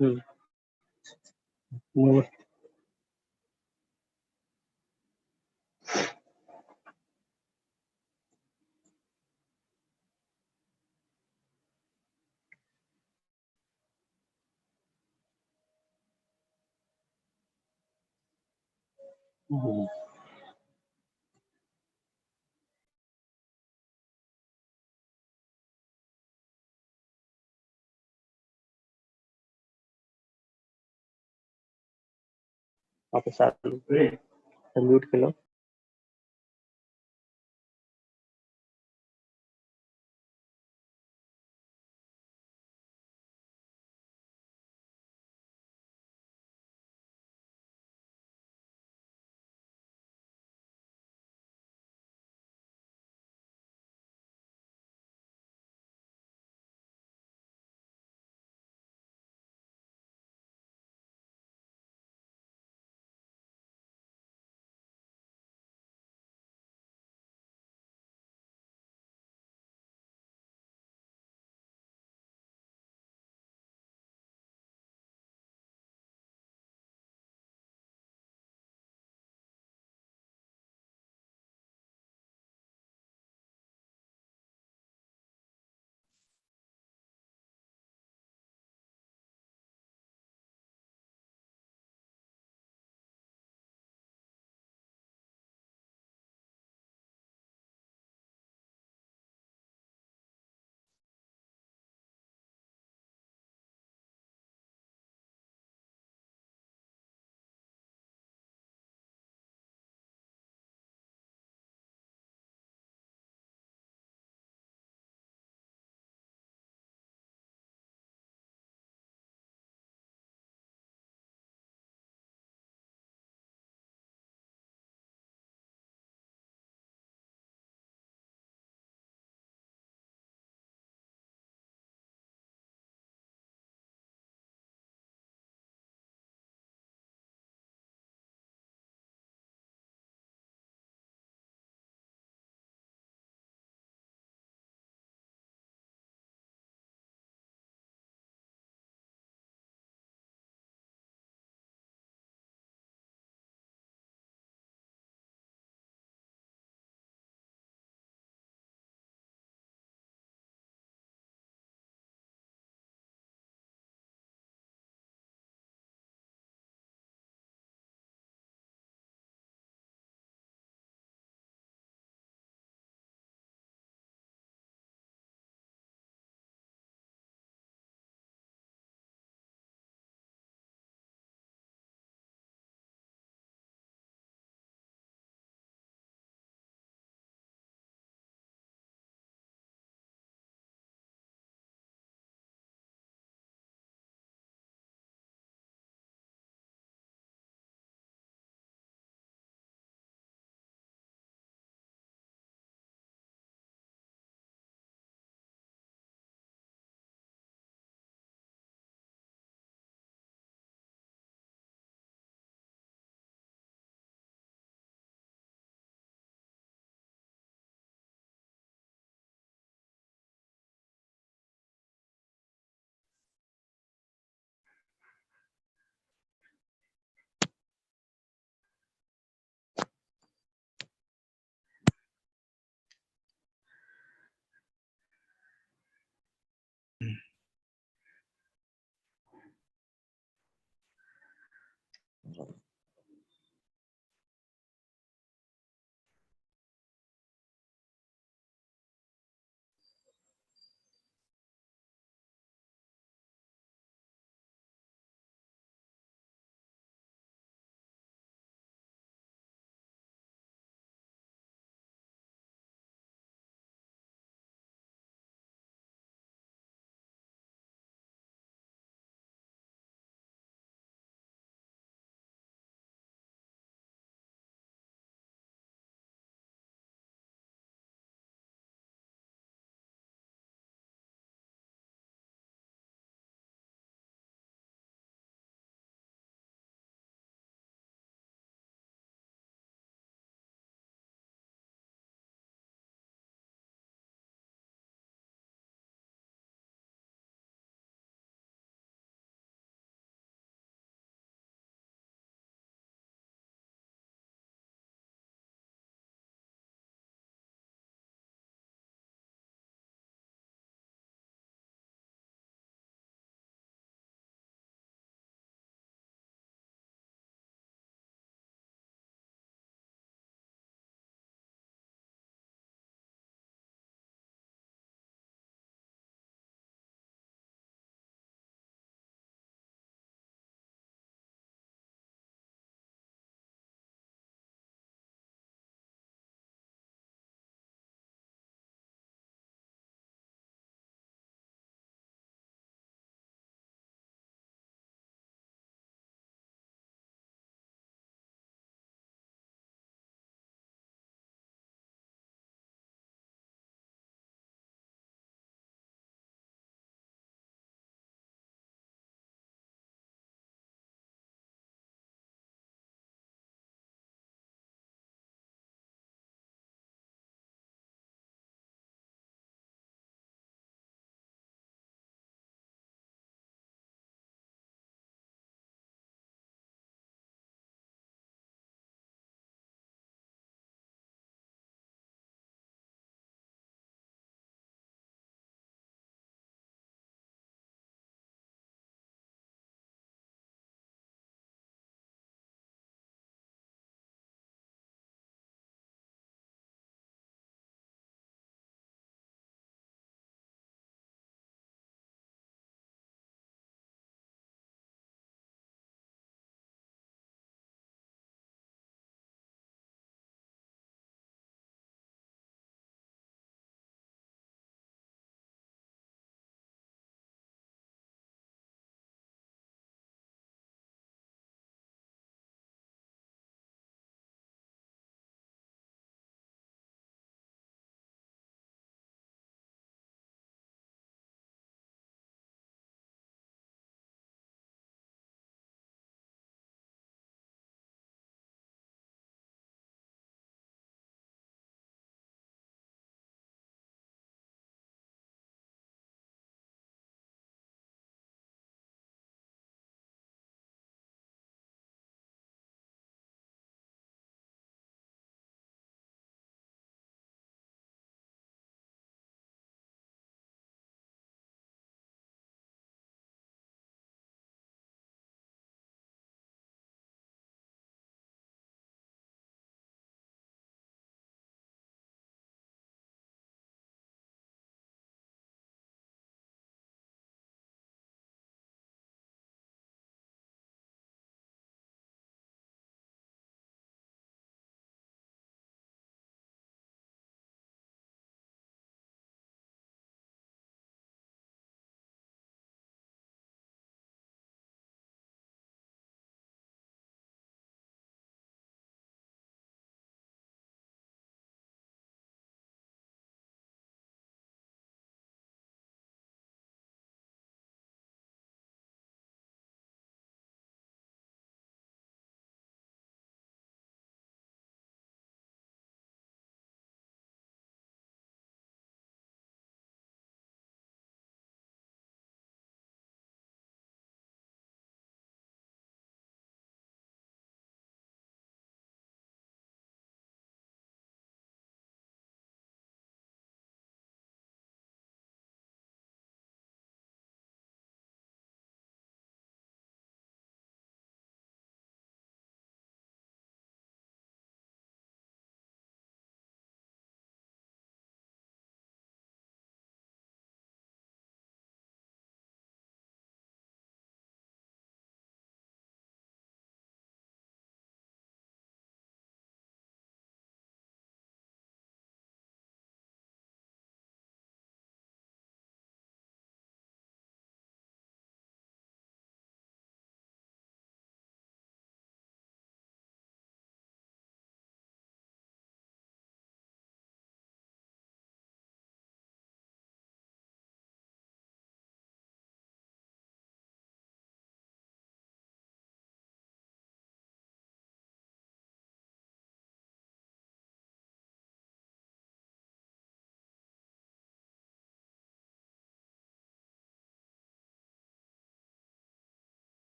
Hmm. Move. Hmm. वापस आ mute कर लो।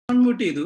Unmute ചെയ്തു.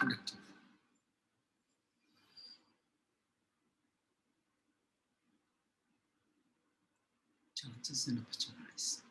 productive. Challenges and opportunities.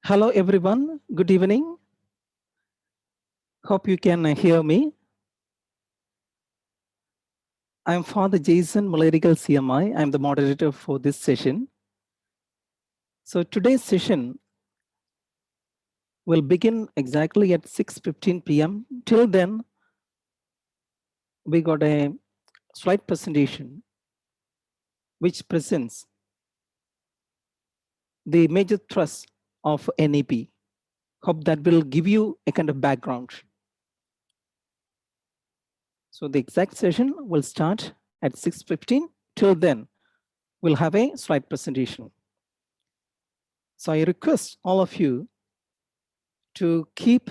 Hello, everyone. Good evening. Hope you can hear me. I'm Father Jason, Malerical CMI. I'm the moderator for this session. So today's session will begin exactly at 6:15 p.m. Till then, we got a slide presentation which presents the major thrust of NAP. Hope that will give you a kind of background. So the exact session will start at 6:15. Till then, we'll have a slide presentation. So I request all of you to keep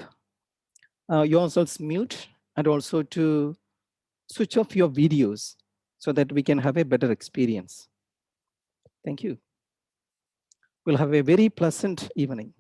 yourselves mute and also to switch off your videos so that we can have a better experience. Thank you. We'll have a very pleasant evening.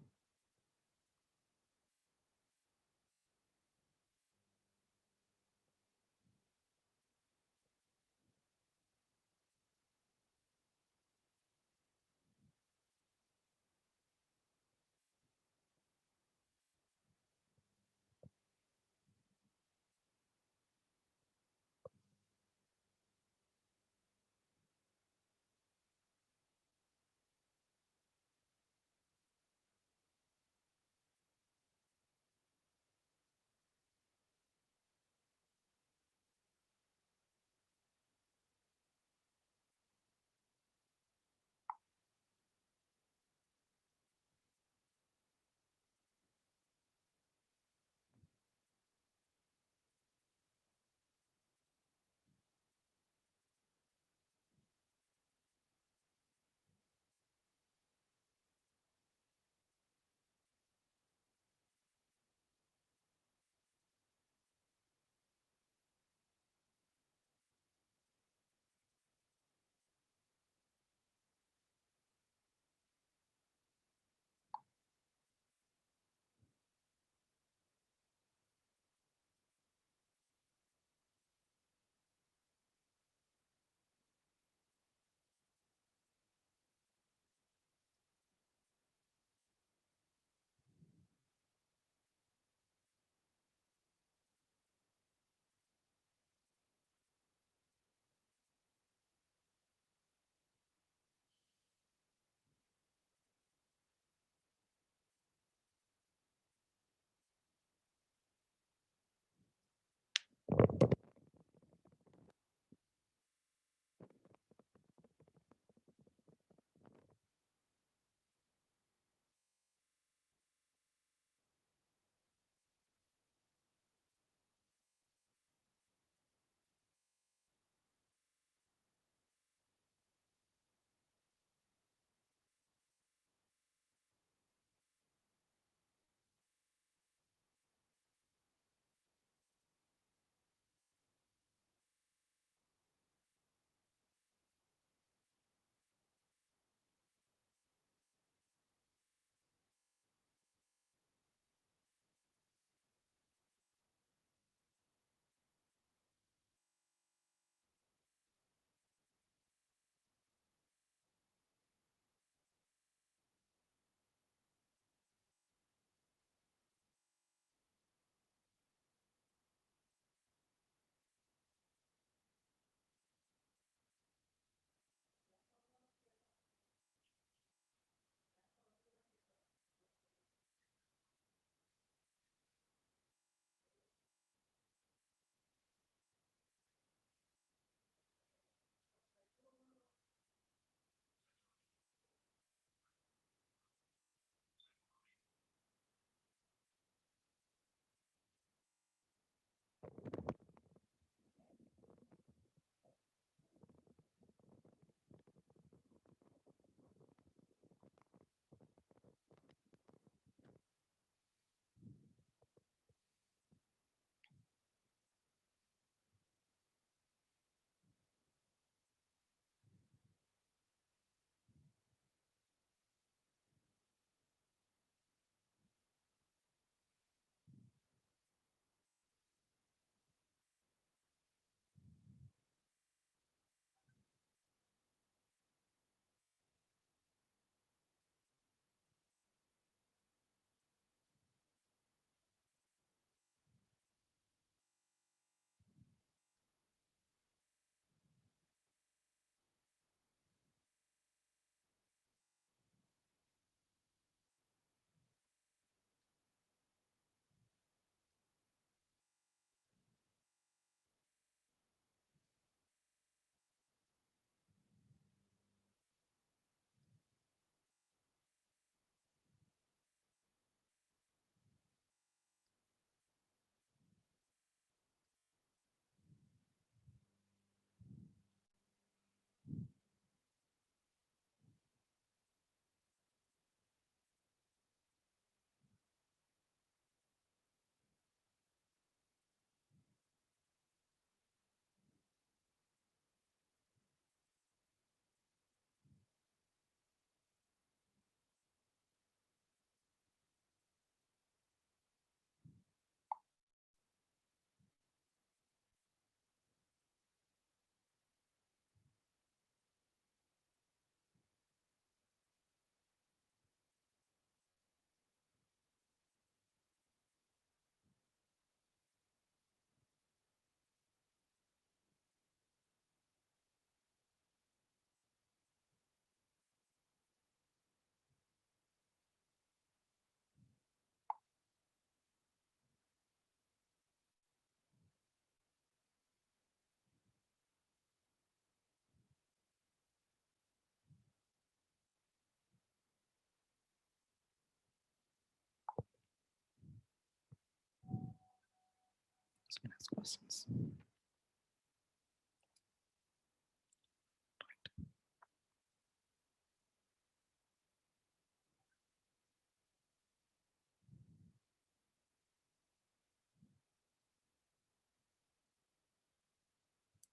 You can ask questions.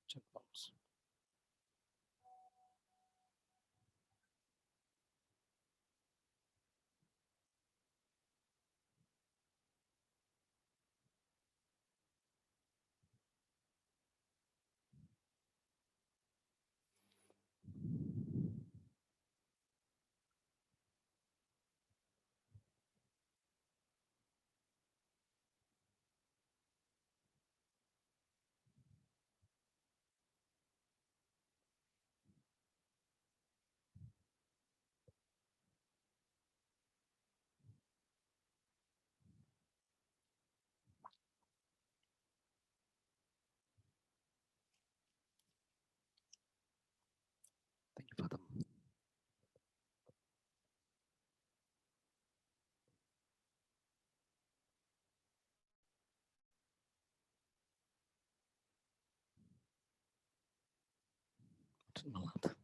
Chat box. Thank you for them. Malad.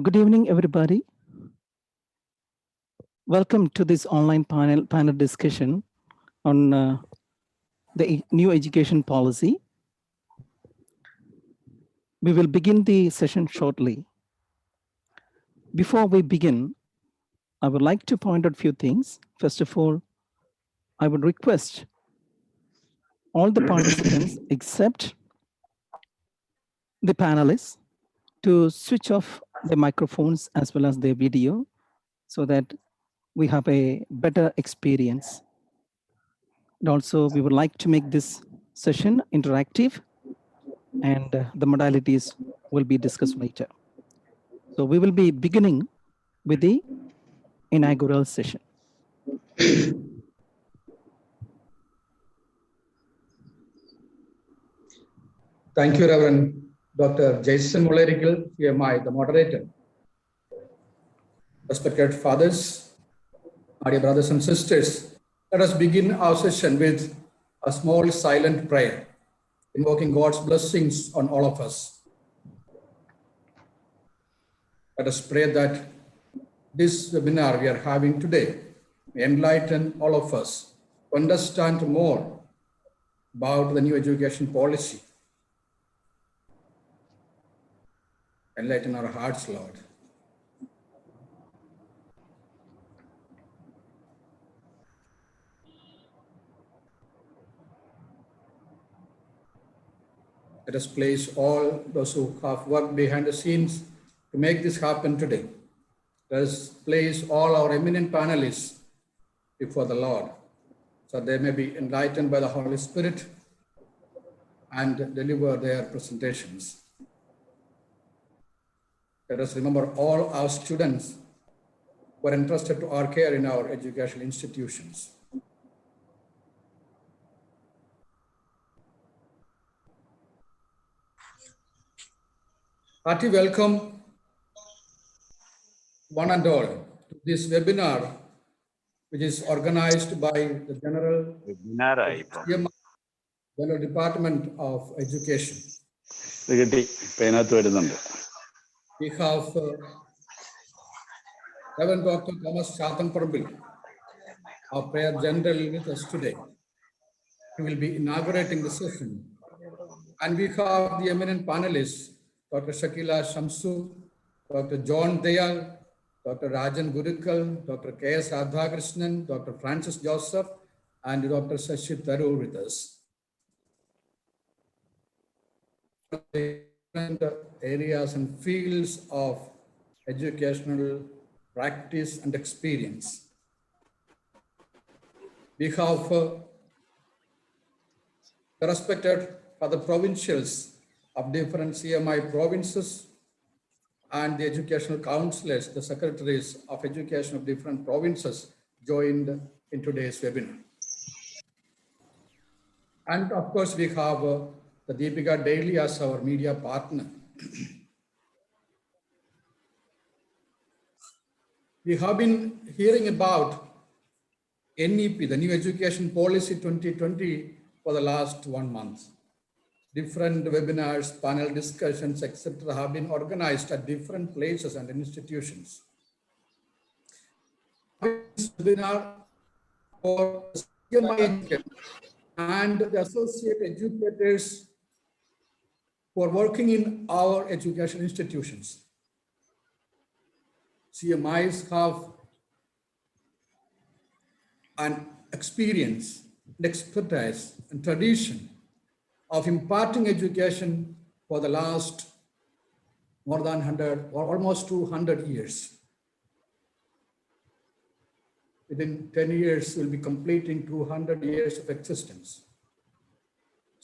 Good evening, everybody. Welcome to this online panel discussion on the new education policy. We will begin the session shortly. Before we begin, I would like to point out a few things. First of all, I would request all the participants except the panelists to switch off the microphones as well as their video so that we have a better experience. And also, we would like to make this session interactive, and the modalities will be discussed later. So we will be beginning with the inaugural session. Thank you, Reverend Dr. Jason Mullerikil, CMI, the moderator. Respected fathers, my dear brothers and sisters, let us begin our session with a small silent prayer, invoking God's blessings on all of us. Let us pray that this webinar we are having today may enlighten all of us to understand more about the new education policy. Enlighten our hearts, Lord. Let us place all those who have worked behind the scenes to make this happen today. Let us place all our eminent panelists before the Lord, so they may be enlightened by the Holy Spirit and deliver their presentations. Let us remember all our students who are entrusted to our care in our educational institutions. Hearty welcome, one and all, to this webinar, which is organized by the General Department of Education. We have Reverend Dr. Thomas Chathamparbil, our prayer general, with us today. He will be inaugurating the session. And we have the eminent panelists, Dr. Shakila Shamsu, Dr. John Dayal, Dr. Rajan Gurukal, Dr. K.S. Radhakrishnan, Dr. Francis Joseph, and Dr. Sashi Tharoor with us. Different areas and fields of educational practice and experience. We have the respected father provincials of different CMI provinces and the educational counselors, the secretaries of education of different provinces joined in today's webinar. And of course, we have the Deepika Daily as our media partner. We have been hearing about NEP, the New Education Policy 2020, for the last 1 month. Different webinars, panel discussions, etc. have been organized at different places and institutions. This webinar for CMI and the associate educators who are working in our education institutions. CMIs have an experience, and expertise, and tradition of imparting education for the last more than 100 or almost 200 years. Within 10 years, we'll be completing 200 years of existence.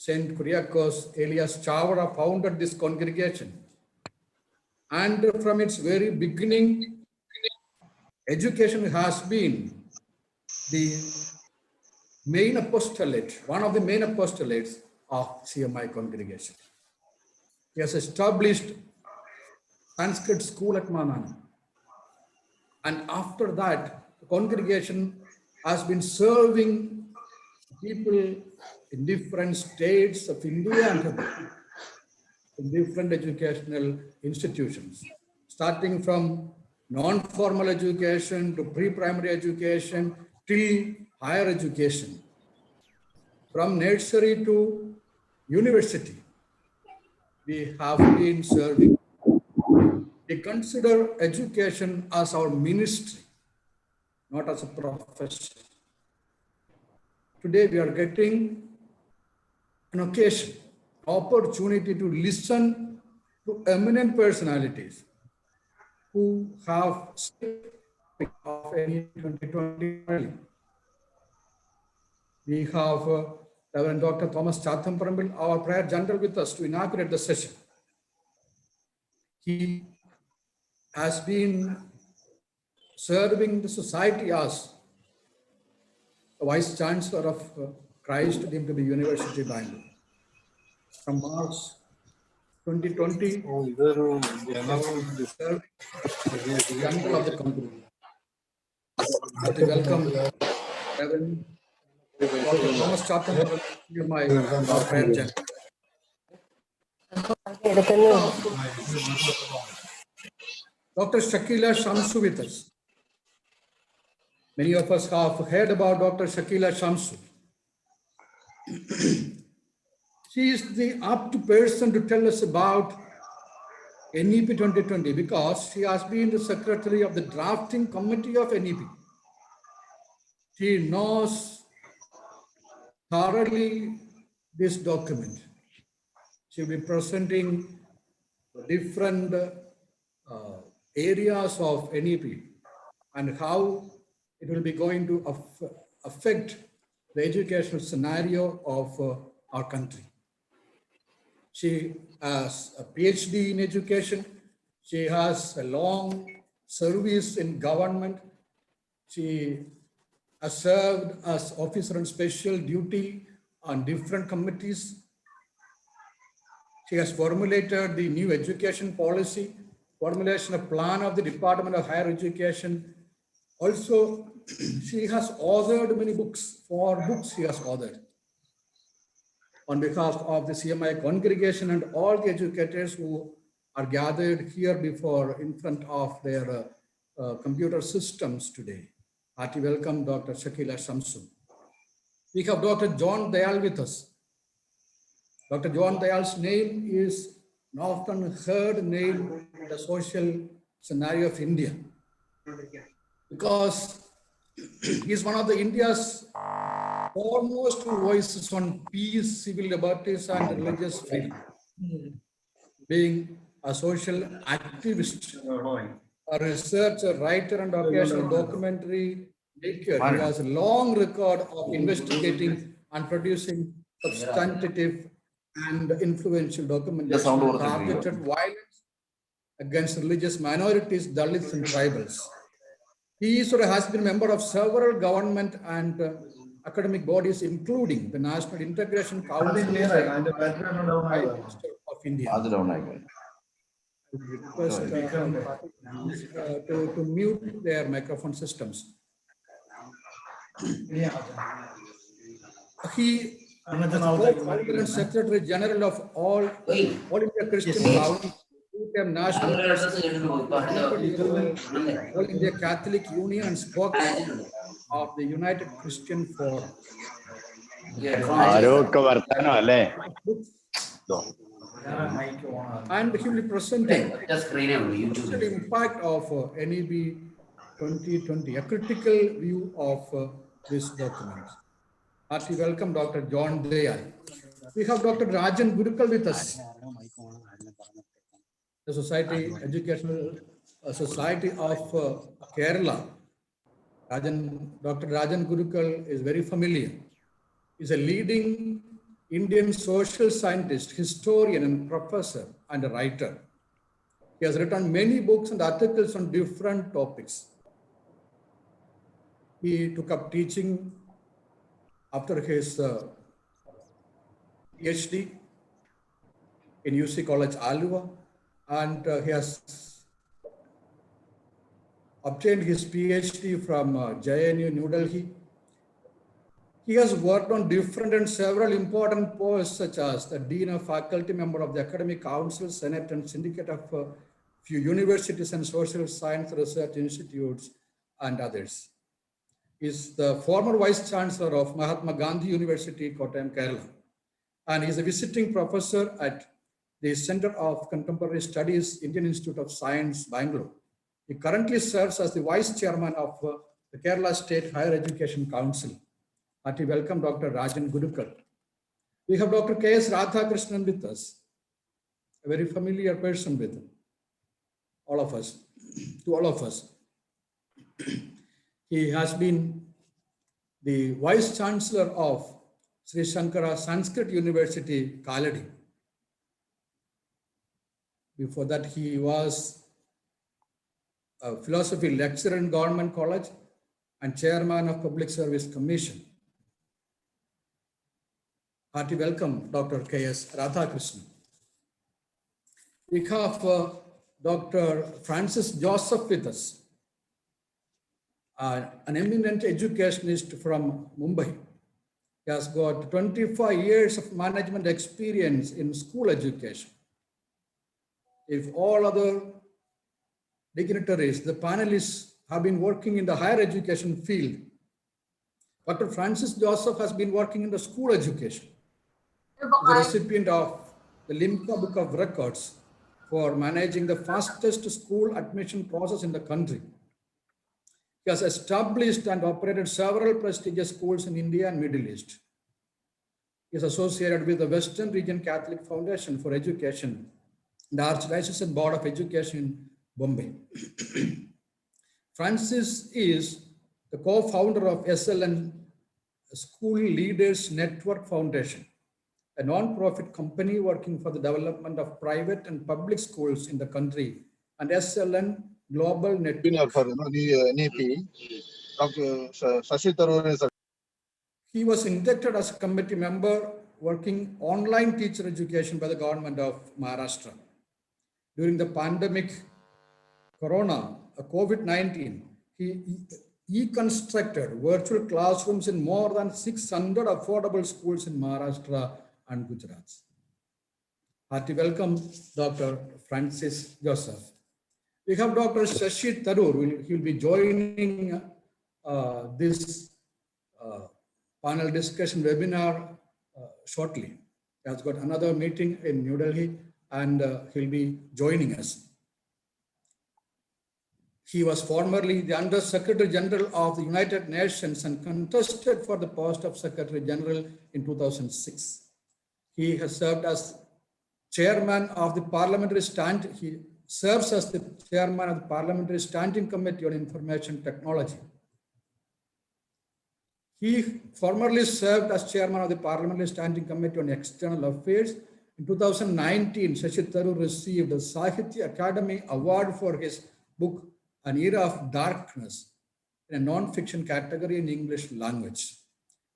Saint Kuriakos Elias Chavara founded this congregation. And from its very beginning, education has been the main apostolate, one of the main apostolates of CMI congregation. He has established Sanskrit school at Manana. And after that, the congregation has been serving people in different states of India and in different educational institutions. starting from non-formal education to pre-primary education till higher education, from nursery to university. We have been serving. We consider education as our ministry, not as a profession. Today we are getting an occasion, opportunity to listen to eminent personalities who have of any 2020. We have Reverend Dr. Thomas Chathamparambil, our prayer general, with us to inaugurate the session. He has been serving the society as the Vice Chancellor of Christ deemed to be University Bangalore. From March 2020, General of the company. I welcome Reverend Dr. Thomas Chathamparambil, my prayer general. Dr. Shakila Shamsu with us. Many of us have heard about Dr. Shakila Shamsu. She is the apt person to tell us about NEP 2020 because she has been the secretary of the drafting committee of NEP. She knows thoroughly this document. She will be presenting different areas of NEP and how it will be going to affect the educational scenario of our country. She has a PhD in education. She has a long service in government. She has served as officer on special duty on different committees. She has formulated the new education policy, formulation of plan of the Department of Higher Education. Also, she has authored many books. 4 books she has authored on behalf of the CMI congregation and all the educators who are gathered here before in front of their computer systems today. Hearty welcome, Dr. Shakila Shamsu. We have Dr. John Dayal with us. Dr. John Dayal's name is an often heard name in the social scenario of India because he is one of the India's foremost voices on peace, civil liberties, and religious freedom. Being a social activist, a researcher, writer, and occasional documentary maker, he has a long record of investigating and producing substantive and influential documentation targeted violence against religious minorities, Dalits, and tribals. He has been a member of several government and academic bodies, including the National Integration Council of India. I would request to mute their microphone systems. He is Secretary General of All India Christian Council, National All India Catholic Union, and spokesman of the United Christian Forum. And he will be presenting the impact of NEP 2020, a critical view of this document. Hearty welcome, Dr. John Dayal. We have Dr. Rajan Gurukal with us. The Society, Educational Society of Kerala. Dr. Rajan Gurukal is very familiar. He's a leading Indian social scientist, historian, and professor, and a writer. He has written many books and articles on different topics. He took up teaching after his PhD in UC College, Alua, and he has obtained his PhD from JNU, New Delhi. He has worked on different and several important posts, such as the Dean of Faculty, member of the Academic Council, Senate, and Syndicate of few universities and social science research institutes, and others. He is the former Vice Chancellor of Mahatma Gandhi University, Kottayam, Kerala, and he is a visiting professor at the Center of Contemporary Studies, Indian Institute of Science, Bangalore. He currently serves as the Vice Chairman of the Kerala State Higher Education Council. Hearty welcome, Dr. Rajan Gurukal. We have Dr. K.S. Radhakrishnan with us, a very familiar person with all of us, to all of us. He has been the Vice Chancellor of Sri Shankara Sanskrit University, Kaladi. Before that, he was a philosophy lecturer in Government College and Chairman of Public Service Commission. Hearty welcome, Dr. K.S. Radhakrishnan. We have Dr. Francis Joseph with us, an eminent educationist from Mumbai. He has got 25 years of management experience in school education. If all other dignitaries, the panelists have been working in the higher education field, Dr. Francis Joseph has been working in the school education. He is the recipient of the Limca Book of Records for managing the fastest school admission process in the country. He has established and operated several prestigious schools in India and Middle East. He is associated with the Western Region Catholic Foundation for Education, the Archdiocesan Board of Education in Bombay. Francis is the co-founder of SLN School Leaders Network Foundation, a non-profit company working for the development of private and public schools in the country, and SLN Global Network. He was inducted as a committee member working online teacher education by the government of Maharashtra. During the pandemic, COVID-19, he constructed virtual classrooms in more than 600 affordable schools in Maharashtra and Gujarat. Hearty welcome, Dr. Francis Joseph. We have Dr. Shashi Tharoor. He will be joining this panel discussion webinar shortly. He has got another meeting in New Delhi and he'll be joining us. He was formerly the Under Secretary General of the United Nations and contested for the post of Secretary General in 2006. He has served as chairman of the Parliamentary Standing Committee on Information Technology. He formerly served as chairman of the Parliamentary Standing Committee on External Affairs. In 2019, Shashi Tharoor received the Sahitya Academy Award for his book, An Era of Darkness, in a non-fiction category in English language.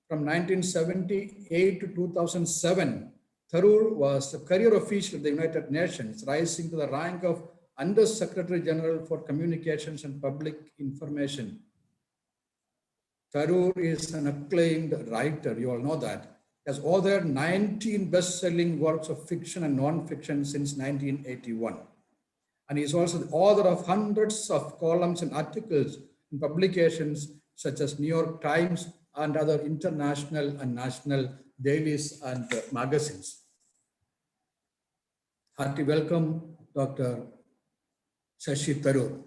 From 1978 to 2007, Tharoor was a career official at the United Nations, rising to the rank of Under Secretary General for Communications and Public Information. Tharoor is an acclaimed writer, you all know that. He has authored 19 best-selling works of fiction and non-fiction since 1981. And he is also the author of hundreds of columns and articles in publications such as New York Times and other international and national dailies and magazines. Hearty welcome, Dr. Shashi Tharoor.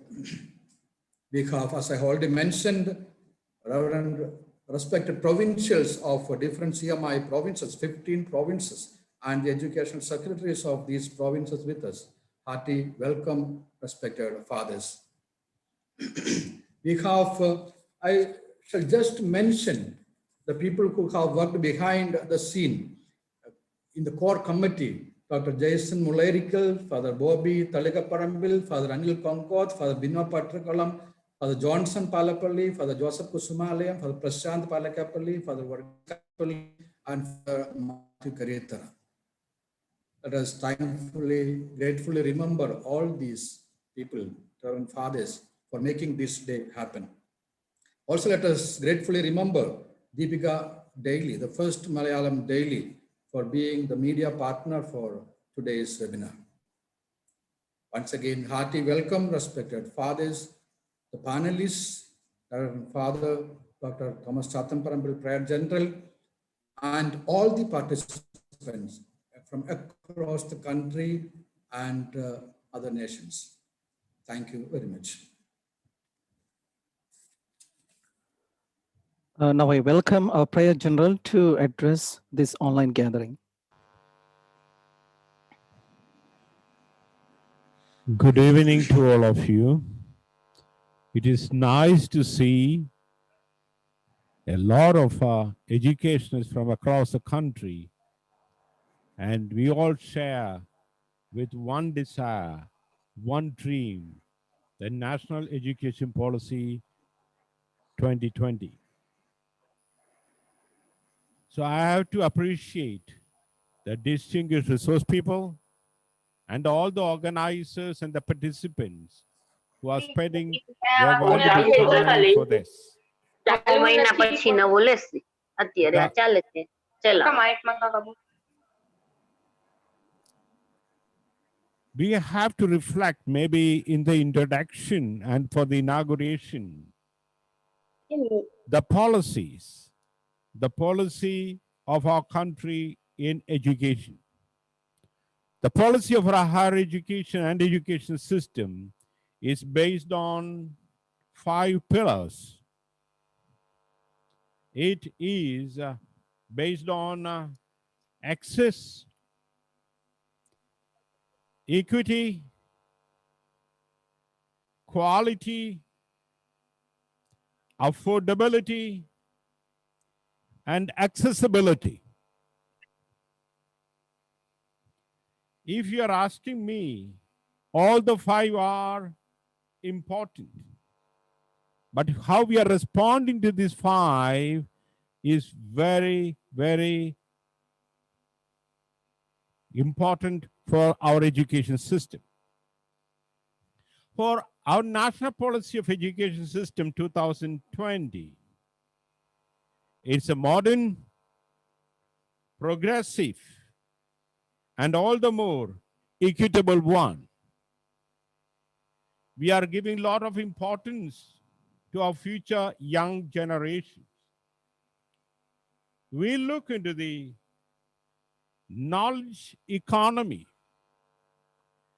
We have, as I already mentioned, respected provincials of different CMI provinces, 15 provinces, and the educational secretaries of these provinces with us. Hearty welcome, respected fathers. We have, I shall just mention the people who have worked behind the scene in the core committee: Dr. Jason Mullairikal, Father Bobby Talikaparambil, Father Anil Concord, Father Bino Patrakalam, Father Johnson Palapalli, Father Joseph Kusumalayam, Father Prashant Palakapalli, Father Vargapalli, and Father Matthew Karetara. Let us thankfully, gratefully remember all these people, Reverend Fathers, for making this day happen. Also, let us gratefully remember Deepika Daily, the first Malayalam daily, for being the media partner for today's webinar. Once again, hearty welcome, respected fathers, the panelists, Reverend Father Dr. Thomas Chathamparambil, Prayer General, and all the participants from across the country and other nations. Thank you very much. Now I welcome our Prayer General to address this online gathering. Good evening to all of you. It is nice to see a lot of educationists from across the country, and we all share with one desire, one dream, the National Education Policy 2020. So I have to appreciate the distinguished resource people and all the organizers and the participants who are spending their valuable time for this. We have to reflect maybe in the introduction and for the inauguration, the policies, the policy of our country in education. The policy of our higher education and education system is based on 5 pillars. It is based on access, equity, quality, affordability, and accessibility. If you are asking me, all the 5 are important. But how we are responding to these 5 is very, very important for our education system. For our National Policy of Education System 2020, it's a modern, progressive, and all the more equitable one. We are giving a lot of importance to our future young generations. We look into the knowledge economy,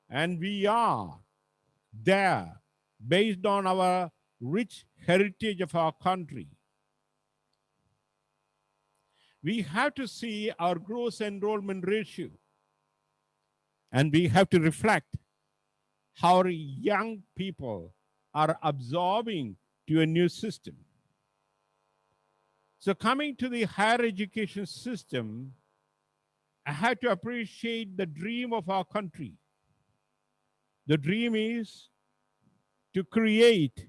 and we are there based on our rich heritage of our country. We have to see our gross enrollment ratio, and we have to reflect how our young people are absorbing to a new system. So coming to the higher education system, I have to appreciate the dream of our country. The dream is to create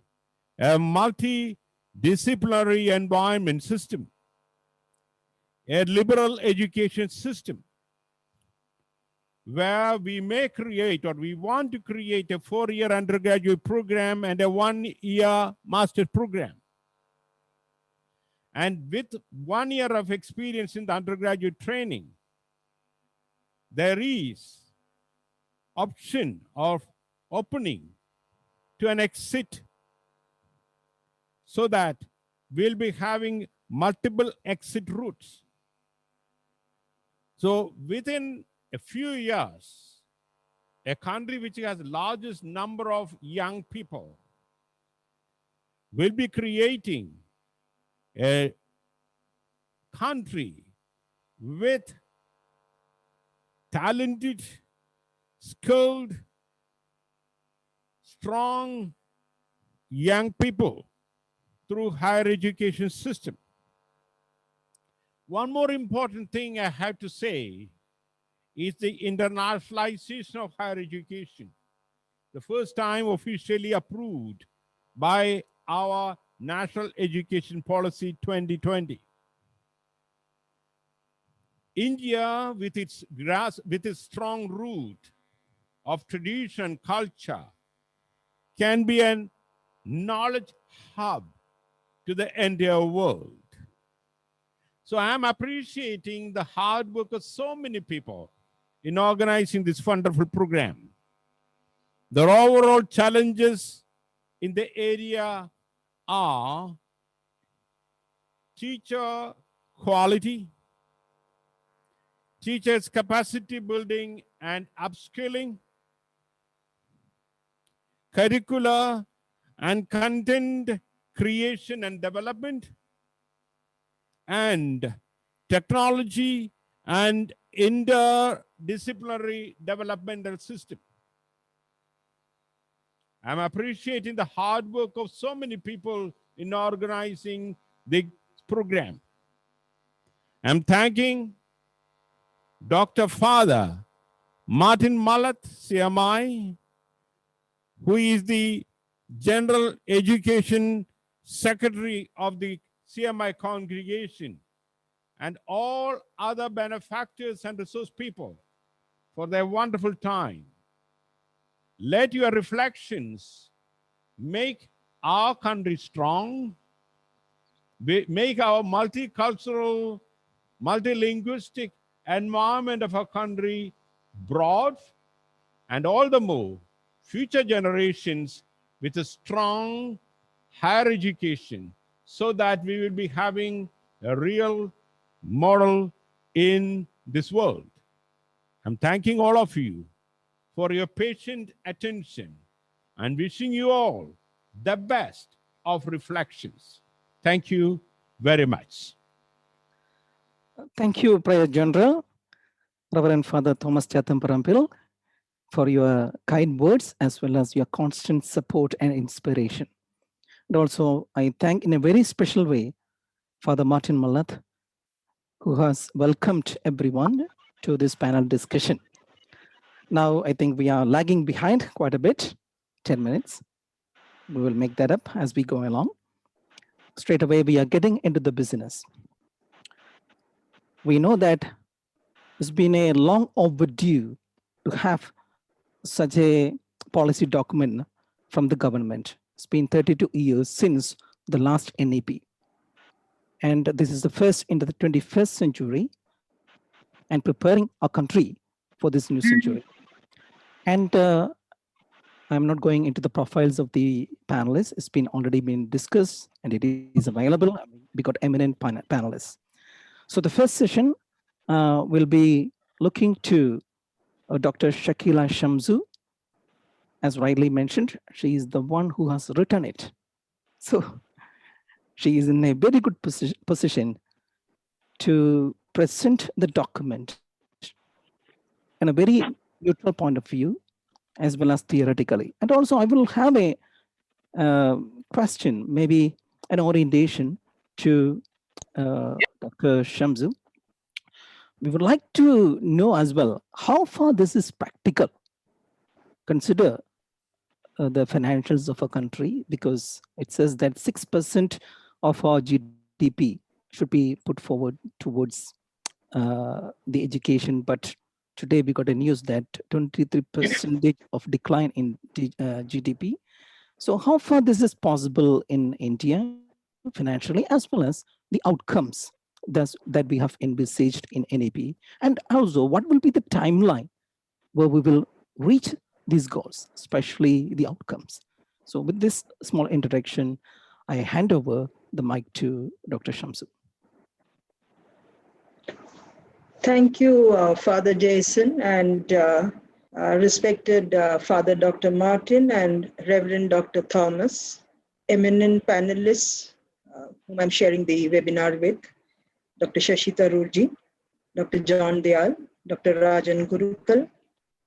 a multidisciplinary environment system, a liberal education system, where we may create, or we want to create, a 4-year undergraduate program and a 1-year master's program. And with 1 year of experience in the undergraduate training, there is option of opening to an exit, so that we'll be having multiple exit routes. So within a few years, a country which has the largest number of young people will be creating a country with talented, skilled, strong young people through higher education system. One more important thing I have to say is the internationalization of higher education. The first time officially approved by our National Education Policy 2020. India, with its strong root of tradition, culture, can be a knowledge hub to the entire world. So I am appreciating the hard work of so many people in organizing this wonderful program. The overall challenges in the area are teacher quality, teachers' capacity building and upskilling, curricular and content creation and development, and technology and interdisciplinary developmental system. I'm appreciating the hard work of so many people in organizing the program. I'm thanking Dr. Father Martin Mallat, CMI, who is the General Education Secretary of the CMI congregation, and all other benefactors and resource people for their wonderful time. Let your reflections make our country strong, make our multicultural, multilinguistic environment of our country broad, and all the more future generations with a strong higher education, so that we will be having a real model in this world. I'm thanking all of you for your patient attention and wishing you all the best of reflections. Thank you very much. Thank you, Prior General, Reverend Father Thomas Chatham-Parampil, for your kind words as well as your constant support and inspiration. And also, I thank in a very special way Father Martin Mallat, who has welcomed everyone to this panel discussion. Now, I think we are lagging behind quite a bit, 10 minutes. We will make that up as we go along. Straight away, we are getting into the business. We know that it's been a long overdue to have such a policy document from the government. It's been 32 years since the last NEP. And this is the first into the 21st century and preparing our country for this new century. And I'm not going into the profiles of the panelists. It's been already been discussed and it is available. We got eminent panelists. So the first session will be looking to Dr. Shakila Shamsu. As rightly mentioned, she is the one who has written it. So she is in a very good position to present the document in a very neutral point of view, as well as theoretically. And also I will have a question, maybe an orientation to Dr. Shamsu. We would like to know as well how far this is practical. Consider the financials of a country, because it says that 6% of our GDP should be put forward towards the education. But today we got a news that 23% of decline in GDP. So how far this is possible in India financially, as well as the outcomes that we have envisaged in NAP? And also, what will be the timeline where we will reach these goals, especially the outcomes? So with this small introduction, I hand over the mic to Dr. Shamsu. Thank you, Father Jason, and respected Father Dr. Martin and Reverend Dr. Thomas, eminent panelists whom I'm sharing the webinar with, Dr. Shashi Tharoorji, Dr. John Dayal, Dr. Rajan Gurukal,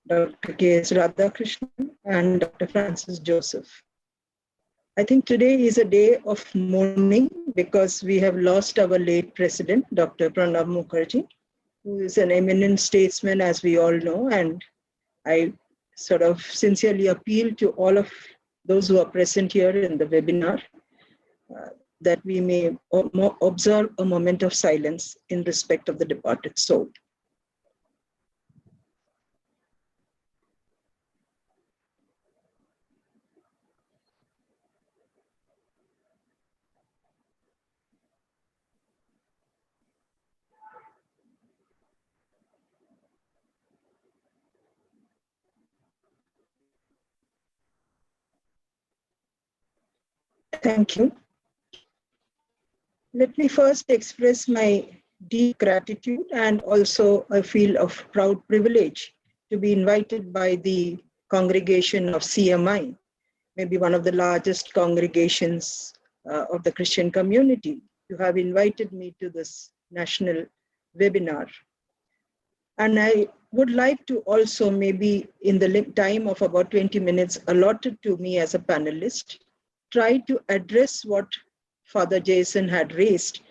Dr. K.S. Radhakrishnan, and Dr. Francis Joseph. I think today is a day of mourning because we have lost our late president, Dr. Pranab Mukherjee, who is an eminent statesman, as we all know. And I sort of sincerely appeal to all of those who are present here in the webinar that we may observe a moment of silence in respect of the departed soul. Thank you. Let me first express my deep gratitude and also a feel of proud privilege to be invited by the congregation of CMI, maybe one of the largest congregations of the Christian community, to have invited me to this national webinar. And I would like to also, maybe in the time of about 20 minutes allotted to me as a panelist, try to address what Father Jason had raised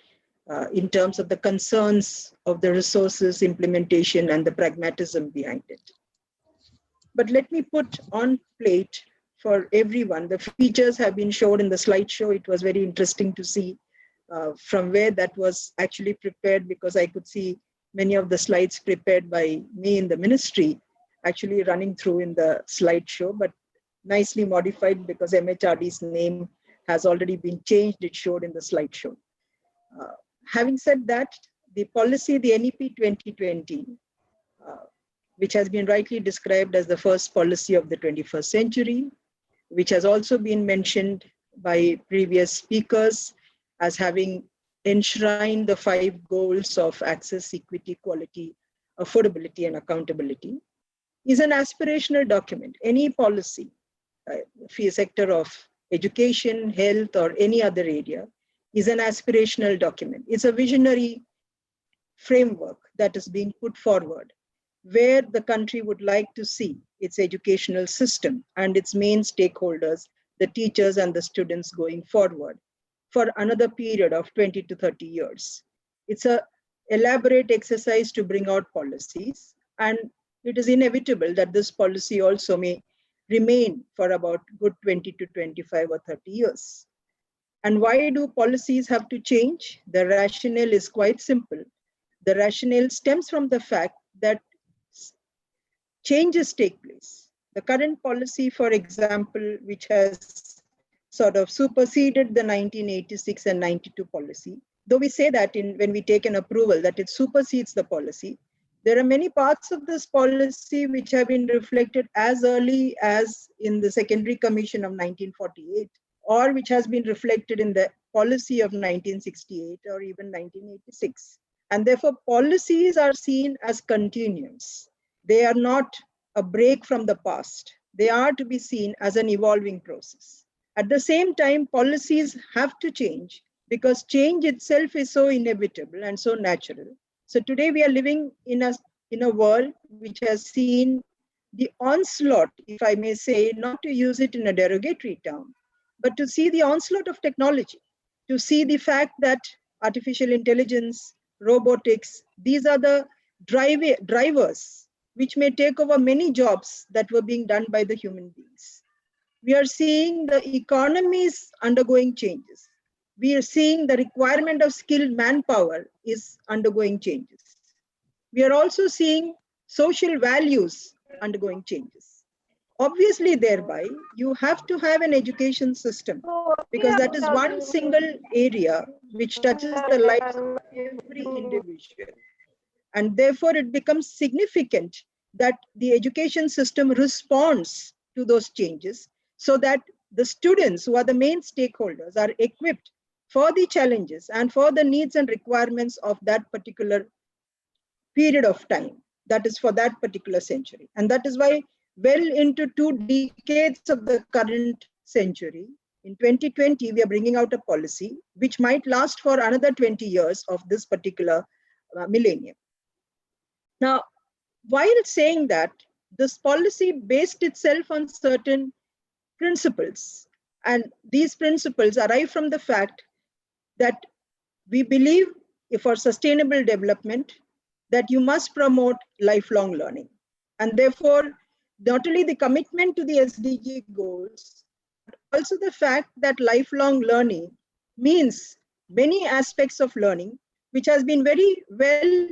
in terms of the concerns of the resources, implementation, and the pragmatism behind it. But let me put on plate for everyone. The features have been shown in the slideshow. It was very interesting to see from where that was actually prepared, because I could see many of the slides prepared by me in the ministry actually running through in the slideshow, but nicely modified because MHRD's name has already been changed. It showed in the slideshow. Having said that, the policy, the NEP 2020, which has been rightly described as the first policy of the 21st century, which has also been mentioned by previous speakers as having enshrined the 5 goals of access, equity, quality, affordability, and accountability, is an aspirational document. Any policy, sector of education, health, or any other area, is an aspirational document. It's a visionary framework that is being put forward, where the country would like to see its educational system and its main stakeholders, the teachers and the students, going forward for another period of 20 to 30 years. It's an elaborate exercise to bring out policies, and it is inevitable that this policy also may remain for about good 20 to 25 or 30 years. And why do policies have to change? The rationale is quite simple. The rationale stems from the fact that changes take place. The current policy, for example, which has sort of superseded the 1986 and 92 policy, though we say that when we take an approval that it supersedes the policy, there are many parts of this policy which have been reflected as early as in the Secondary Commission of 1948, or which has been reflected in the policy of 1968 or even 1986. And therefore, policies are seen as continuums. They are not a break from the past. They are to be seen as an evolving process. At the same time, policies have to change because change itself is so inevitable and so natural. So today we are living in a world which has seen the onslaught, if I may say, not to use it in a derogatory term, but to see the onslaught of technology, to see the fact that artificial intelligence, robotics, these are the drivers which may take over many jobs that were being done by the human beings. We are seeing the economies undergoing changes. We are seeing the requirement of skilled manpower is undergoing changes. We are also seeing social values undergoing changes. Obviously, thereby, you have to have an education system, because that is one single area which touches the lives of every individual. And therefore, it becomes significant that the education system responds to those changes so that the students, who are the main stakeholders, are equipped for the challenges and for the needs and requirements of that particular period of time, that is for that particular century. And that is why well into 2 decades of the current century, in 2020, we are bringing out a policy which might last for another 20 years of this particular millennium. Now, while saying that, this policy based itself on certain principles, and these principles arrive from the fact that we believe for sustainable development that you must promote lifelong learning. And therefore, not only the commitment to the SDG goals, but also the fact that lifelong learning means many aspects of learning, which has been very well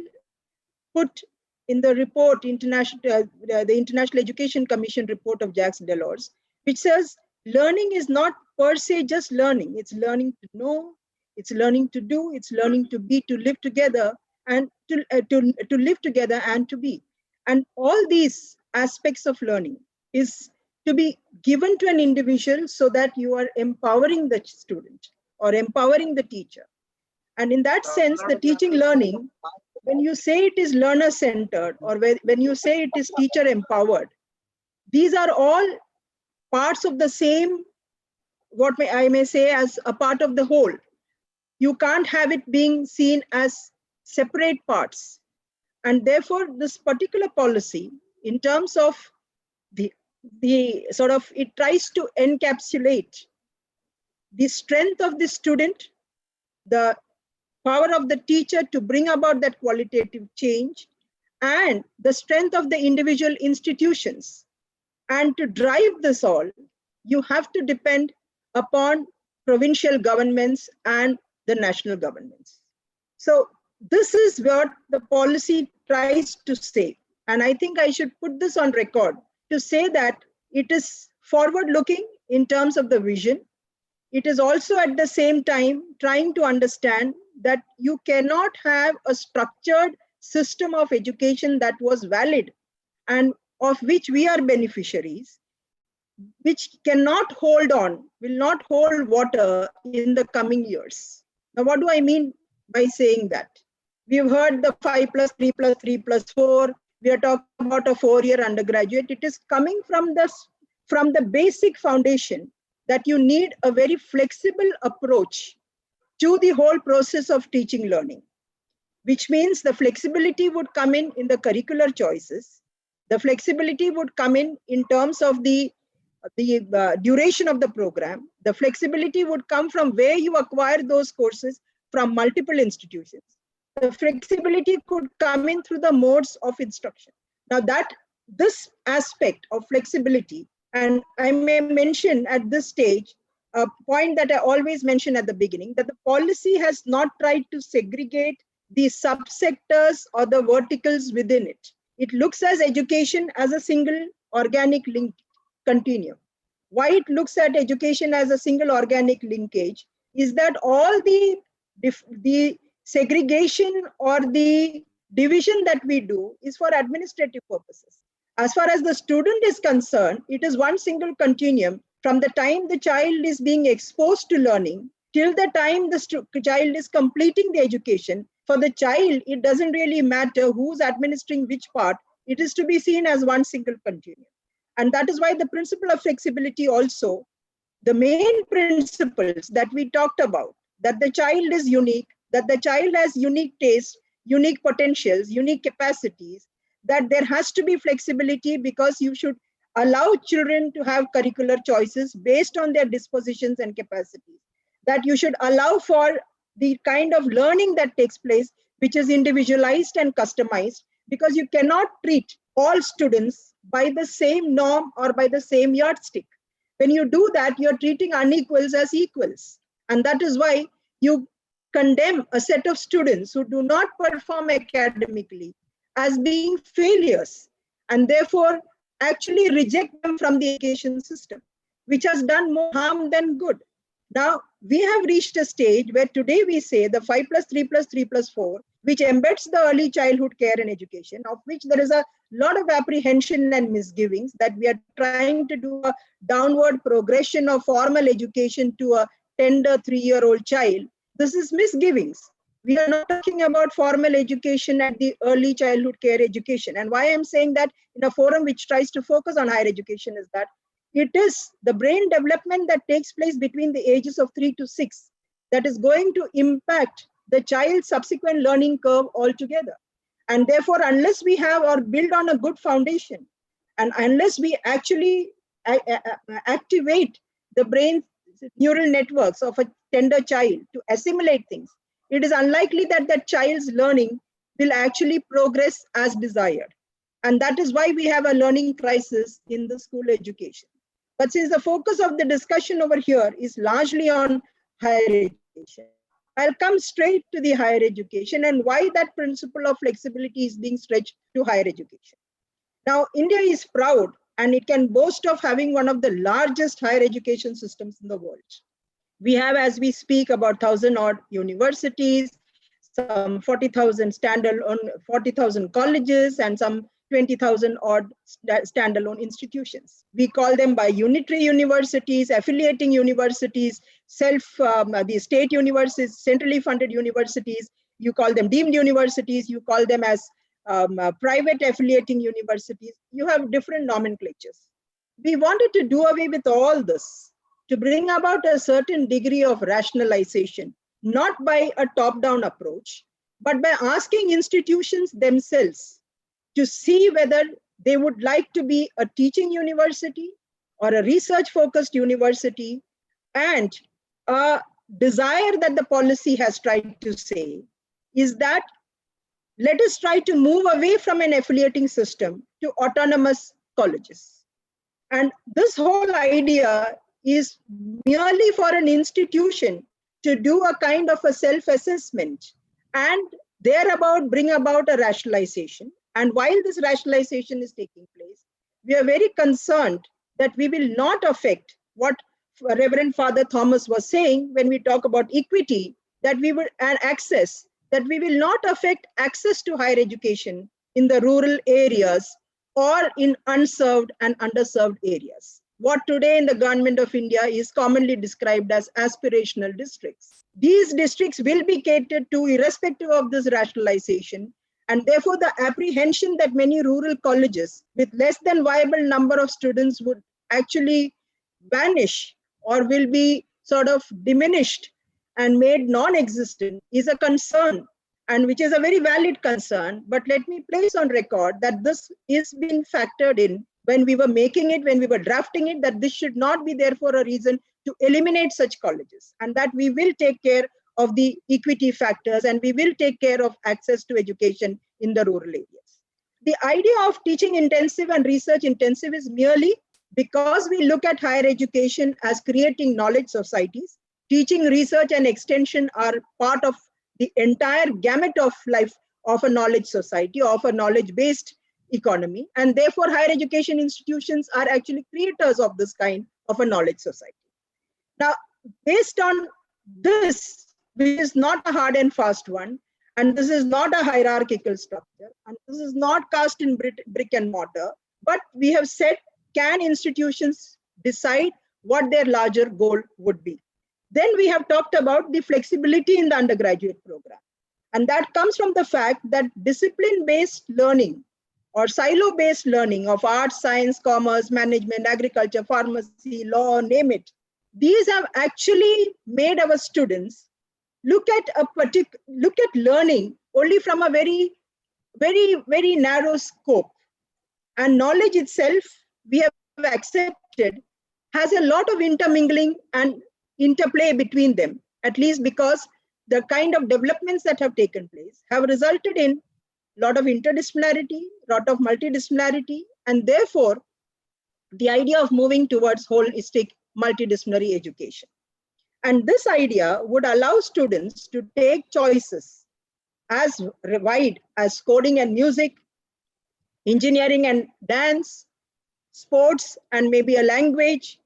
put in the report, the International Education Commission report of Jacques Delors, which says learning is not per se just learning. It's learning to know, it's learning to do, it's learning to be, to live together, and to live together and to be. And all these aspects of learning is to be given to an individual so that you are empowering the student or empowering the teacher. And in that sense, the teaching learning, when you say it is learner-centered or when you say it is teacher-empowered, these are all parts of the same, I may say, as a part of the whole. You can't have it being seen as separate parts. And therefore, this particular policy, in terms of the sort of, it tries to encapsulate the strength of the student, the power of the teacher to bring about that qualitative change, and the strength of the individual institutions. And to drive this all, you have to depend upon provincial governments and the national governments. So this is what the policy tries to say. And I think I should put this on record to say that it is forward-looking in terms of the vision. It is also at the same time trying to understand that you cannot have a structured system of education that was valid and of which we are beneficiaries, which cannot hold on, will not hold water in the coming years. Now, what do I mean by saying that? We've heard the 5+3+3+4. We are talking about a 4-year undergraduate. It is coming from the basic foundation that you need a very flexible approach to the whole process of teaching learning, which means the flexibility would come in the curricular choices. The flexibility would come in terms of the duration of the program. The flexibility would come from where you acquire those courses from multiple institutions. The flexibility could come in through the modes of instruction. Now this aspect of flexibility, and I may mention at this stage, a point that I always mention at the beginning, that the policy has not tried to segregate the subsectors or the verticals within it. It looks at education as a single organic link continuum. Why it looks at education as a single organic linkage is that all the segregation or the division that we do is for administrative purposes. As far as the student is concerned, it is one single continuum from the time the child is being exposed to learning till the time the child is completing the education. For the child, it doesn't really matter who's administering which part. It is to be seen as one single continuum. And that is why the principle of flexibility also, the main principles that we talked about, that the child is unique, that the child has unique tastes, unique potentials, unique capacities, that there has to be flexibility because you should allow children to have curricular choices based on their dispositions and capacities, that you should allow for the kind of learning that takes place, which is individualized and customized, because you cannot treat all students by the same norm or by the same yardstick. When you do that, you're treating unequals as equals. And that is why you condemn a set of students who do not perform academically as being failures, and therefore actually reject them from the education system, which has done more harm than good. Now, we have reached a stage where today we say the 5+3+3+4, which embeds the early childhood care and education, of which there is a lot of apprehension and misgivings that we are trying to do a downward progression of formal education to a tender 3-year-old child. This is misgivings. We are not talking about formal education at the early childhood care education. And why I'm saying that in a forum which tries to focus on higher education is that it is the brain development that takes place between the ages of 3 to 6 that is going to impact the child's subsequent learning curve altogether. And therefore, unless we have or build on a good foundation, and unless we actually activate the brain neural networks of a tender child to assimilate things, it is unlikely that that child's learning will actually progress as desired. And that is why we have a learning crisis in the school education. But since the focus of the discussion over here is largely on higher education, I'll come straight to the higher education and why that principle of flexibility is being stretched to higher education. Now, India is proud and it can boast of having one of the largest higher education systems in the world. We have, as we speak, about 1,000 odd universities, some 40,000 standalone, 40,000 colleges, and some 20,000 odd standalone institutions. We call them by unitary universities, affiliating universities, the state universities, centrally funded universities. You call them deemed universities. You call them as private affiliating universities. You have different nomenclatures. We wanted to do away with all this to bring about a certain degree of rationalization, not by a top-down approach, but by asking institutions themselves to see whether they would like to be a teaching university or a research-focused university, and a desire that the policy has tried to say is that let us try to move away from an affiliating system to autonomous colleges. And this whole idea is merely for an institution to do a kind of a self-assessment and thereabout bring about a rationalization. And while this rationalization is taking place, we are very concerned that we will not affect what Reverend Father Thomas was saying when we talk about equity, that we will, and access, that we will not affect access to higher education in the rural areas or in unserved and underserved areas. What today in the government of India is commonly described as aspirational districts. These districts will be catered to irrespective of this rationalization, and therefore the apprehension that many rural colleges with less than viable number of students would actually vanish or will be sort of diminished and made non-existent is a concern, and which is a very valid concern. But let me place on record that this is being factored in when we were making it, when we were drafting it, that this should not be therefore a reason to eliminate such colleges, and that we will take care of the equity factors and we will take care of access to education in the rural areas. The idea of teaching intensive and research intensive is merely because we look at higher education as creating knowledge societies. Teaching, research, and extension are part of the entire gamut of life of a knowledge society, of a knowledge-based economy, and therefore higher education institutions are actually creators of this kind of a knowledge society. Now, based on this, which is not a hard and fast one, and this is not a hierarchical structure, and this is not cast in brick and mortar, but we have said, can institutions decide what their larger goal would be? Then we have talked about the flexibility in the undergraduate program. And that comes from the fact that discipline-based learning or silo-based learning of arts, science, commerce, management, agriculture, pharmacy, law, name it, these have actually made our students look at learning only from a very, very narrow scope. And knowledge itself, we have accepted, has a lot of intermingling and interplay between them, at least because the kind of developments that have taken place have resulted in a lot of interdisciplinarity, a lot of multidisciplinarity, and therefore the idea of moving towards holistic multidisciplinary education. And this idea would allow students to take choices as wide as coding and music, engineering and dance, sports, and maybe a language,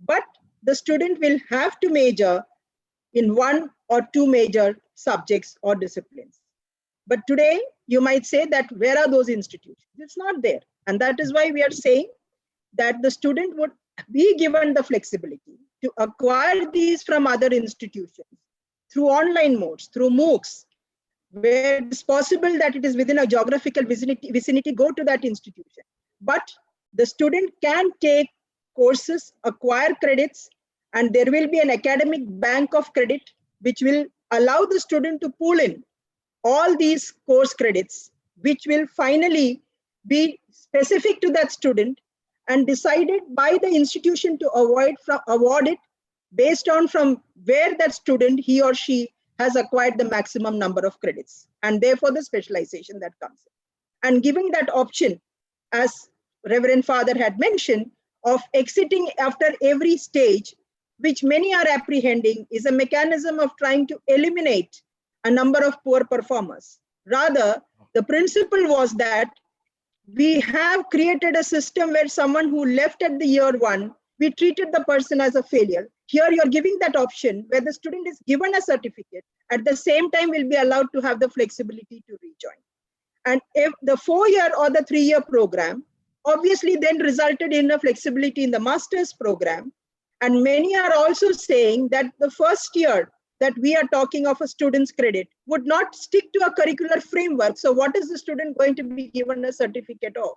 but the student will have to major in one or two major subjects or disciplines. But today, you might say that where are those institutions? It's not there. And that is why we are saying that the student would be given the flexibility to acquire these from other institutions through online modes, through MOOCs, where it's possible that it is within a geographical vicinity, go to that institution. But the student can take courses, acquire credits, and there will be an academic bank of credit which will allow the student to pull in all these course credits, which will finally be specific to that student and decided by the institution to award it based on from where that student, he or she, has acquired the maximum number of credits, and therefore the specialization that comes in. And giving that option, as Reverend Father had mentioned, of exiting after every stage, which many are apprehending is a mechanism of trying to eliminate a number of poor performers. Rather, the principle was that we have created a system where someone who left at the year one, we treated the person as a failure. Here you're giving that option where the student is given a certificate, at the same time will be allowed to have the flexibility to rejoin. And if the 4-year or the 3-year program obviously then resulted in a flexibility in the master's program. And many are also saying that the first year that we are talking of a student's credit would not stick to a curricular framework. So what is the student going to be given a certificate of?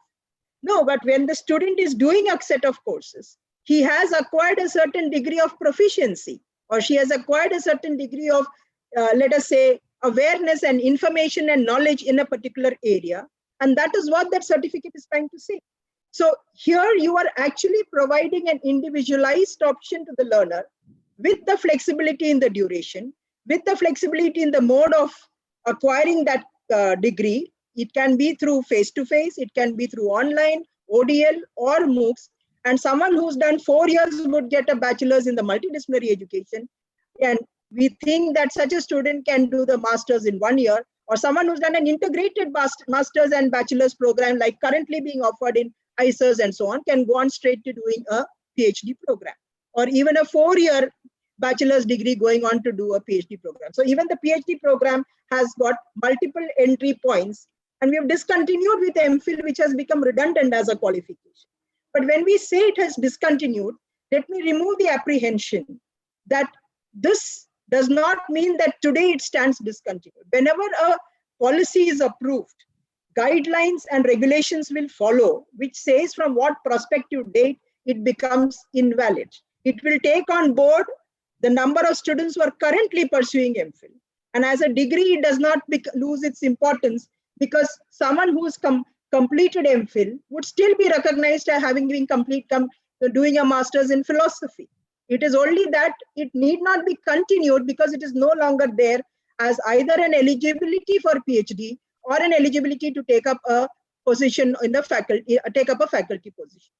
No, but when the student is doing a set of courses, he has acquired a certain degree of proficiency, or she has acquired a certain degree of, let us say, awareness and information and knowledge in a particular area. And that is what that certificate is trying to say. So here you are actually providing an individualized option to the learner with the flexibility in the duration, with the flexibility in the mode of acquiring that degree. It can be through face-to-face, it can be through online, ODL or MOOCs. And someone who's done 4 years would get a bachelor's in the multidisciplinary education. And we think that such a student can do the master's in 1 year, or someone who's done an integrated master's and bachelor's program like currently being offered in ICERS and so on, can go on straight to doing a PhD program, or even a 4-year bachelor's degree going on to do a PhD program. So even the PhD program has got multiple entry points, and we have discontinued with MPhil, which has become redundant as a qualification. But when we say it has discontinued, let me remove the apprehension that this does not mean that today it stands discontinued. Whenever a policy is approved, guidelines and regulations will follow, which says from what prospective date it becomes invalid. It will take on board the number of students who are currently pursuing MPhil. And as a degree, it does not lose its importance, because someone who's completed MPhil would still be recognized as having been doing a master's in philosophy. It is only that it need not be continued because it is no longer there as either an eligibility for PhD or an eligibility to take up a position in the faculty, take up a faculty position.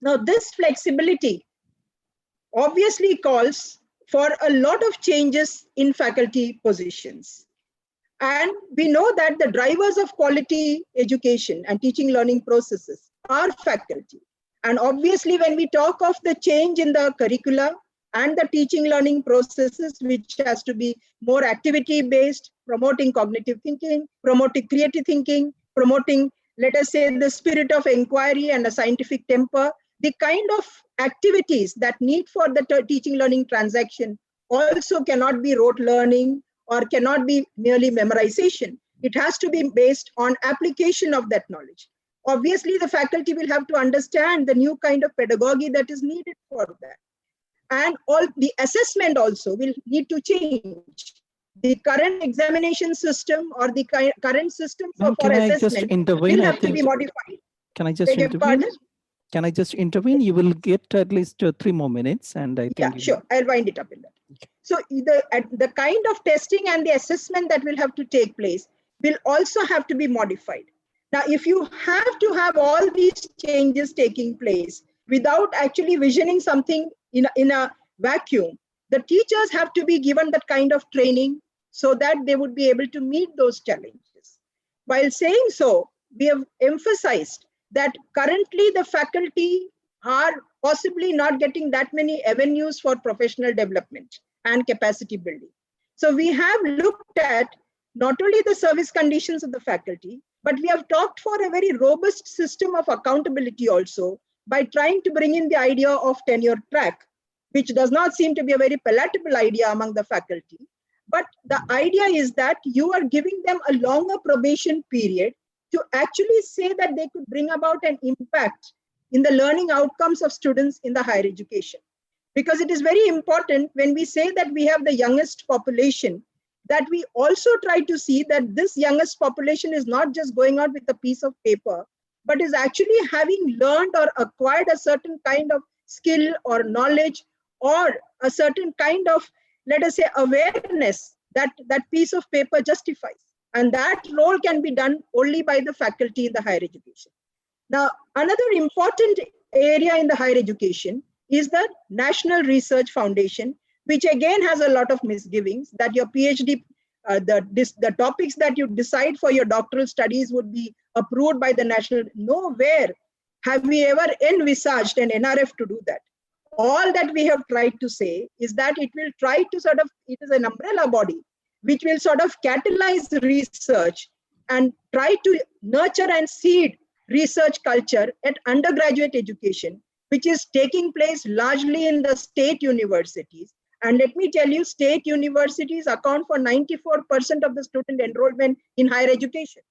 Now, this flexibility obviously calls for a lot of changes in faculty positions. And we know that the drivers of quality education and teaching learning processes are faculty. And obviously, when we talk of the change in the curricula and the teaching learning processes, which has to be more activity-based, promoting cognitive thinking, promoting creative thinking, promoting, let us say, the spirit of inquiry and a scientific temper, the kind of activities that need for the teaching learning transaction also cannot be rote learning or cannot be merely memorization. It has to be based on application of that knowledge. Obviously, the faculty will have to understand the new kind of pedagogy that is needed for that. And all the assessment also will need to change. The current examination system or the current system for assessment will have to be modified. Can I just intervene? Can I just intervene? You will get at least 3 more minutes, and I think. Yeah, sure. I'll wind it up in that. Okay. So the kind of testing and the assessment that will have to take place will also have to be modified. Now, if you have to have all these changes taking place without actually visioning something in a vacuum, the teachers have to be given that kind of training so that they would be able to meet those challenges. While saying so, we have emphasized that currently the faculty are possibly not getting that many avenues for professional development and capacity building. So we have looked at not only the service conditions of the faculty, but we have talked for a very robust system of accountability also by trying to bring in the idea of tenure track, which does not seem to be a very palatable idea among the faculty. But the idea is that you are giving them a longer probation period to actually say that they could bring about an impact in the learning outcomes of students in the higher education. Because it is very important when we say that we have the youngest population, that we also try to see that this youngest population is not just going out with a piece of paper, but is actually having learned or acquired a certain kind of skill or knowledge or a certain kind of, let us say, awareness that that piece of paper justifies. And that role can be done only by the faculty in the higher education. Now, another important area in the higher education is the National Research Foundation, which again has a lot of misgivings that your PhD, the topics that you decide for your doctoral studies would be approved by the national. Nowhere have we ever envisaged an NRF to do that. All that we have tried to say is that it will try to it is an umbrella body, which will sort of catalyze research and try to nurture and seed research culture at undergraduate education, which is taking place largely in the state universities. And let me tell you, state universities account for 94% of the student enrollment in higher education.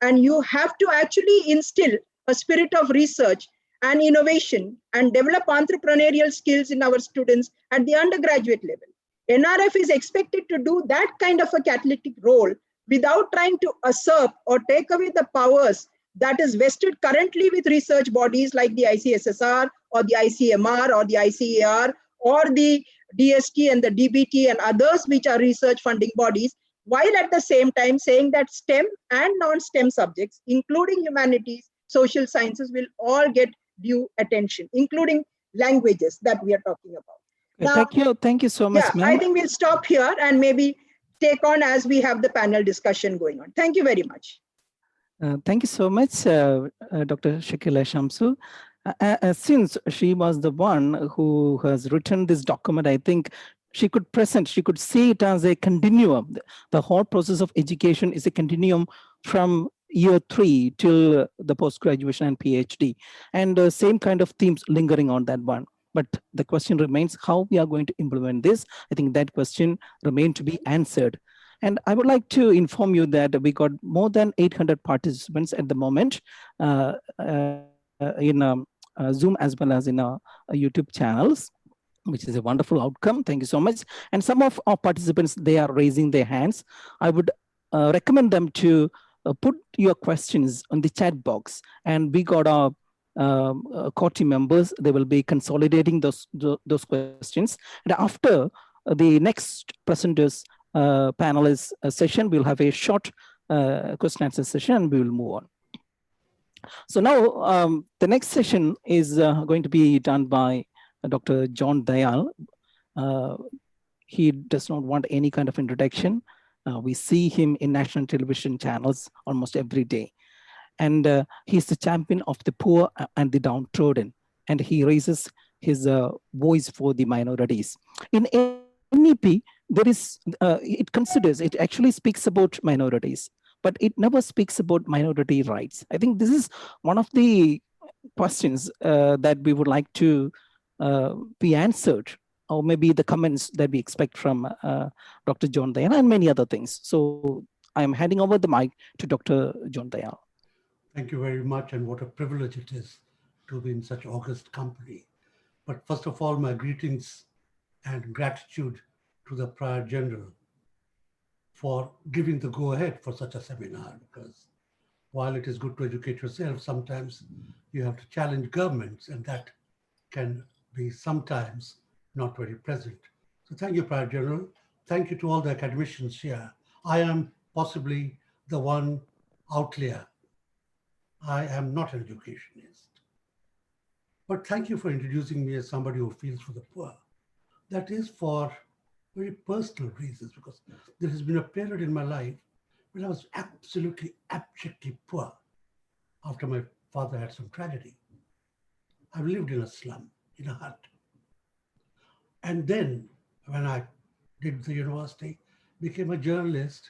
And you have to actually instill a spirit of research and innovation and develop entrepreneurial skills in our students at the undergraduate level. NRF is expected to do that kind of a catalytic role without trying to usurp or take away the powers that is vested currently with research bodies like the ICSSR or the ICMR or the ICAR or the DST and the DBT and others which are research funding bodies, while at the same time saying that STEM and non-STEM subjects, including humanities, social sciences, will all get due attention, including languages that we are talking about. Now, Thank you so much, yeah, ma'am. I think we'll stop here and maybe take on as we have the panel discussion going on. Thank you very much. Thank you so much, Dr. Shakila Shamsu. Since she was the one who has written this document, I think she could see it as a continuum. The whole process of education is a continuum from year 3 till the post-graduation and PhD. And same kind of themes lingering on that one. But the question remains how we are going to implement this. I think that question remains to be answered. And I would like to inform you that we got more than 800 participants at the moment in Zoom as well as in our YouTube channels, which is a wonderful outcome. Thank you so much. And some of our participants, they are raising their hands. I would recommend them to put your questions on the chat box. And we got our core team members. They will be consolidating those questions. And after the next presenters panelist session, we'll have a short question answer session and we will move on. So now the next session is going to be done by Dr. John Dayal. He does not want any kind of introduction. We see him in national television channels almost every day. And he's the champion of the poor and the downtrodden. And he raises his voice for the minorities. In NEP, there is, it actually speaks about minorities, but it never speaks about minority rights. I think this is one of the questions that we would like to be answered, or maybe the comments that we expect from Dr. John Dayal and many other things. So I'm handing over the mic to Dr. John Dayal. Thank you very much, and what a privilege it is to be in such august company. But first of all, my greetings and gratitude to the Prior General for giving the go-ahead for such a seminar, because while it is good to educate yourself, sometimes you have to challenge governments, and that can be sometimes not very pleasant. So thank you, Prior General. Thank you to all the academicians here. I am possibly the one outlier. I am not an educationist. But thank you for introducing me as somebody who feels for the poor. That is for very personal reasons, because there has been a period in my life when I was absolutely abjectly poor after my father had some tragedy. I've lived in a slum, in a hut. And then when I did the university, became a journalist,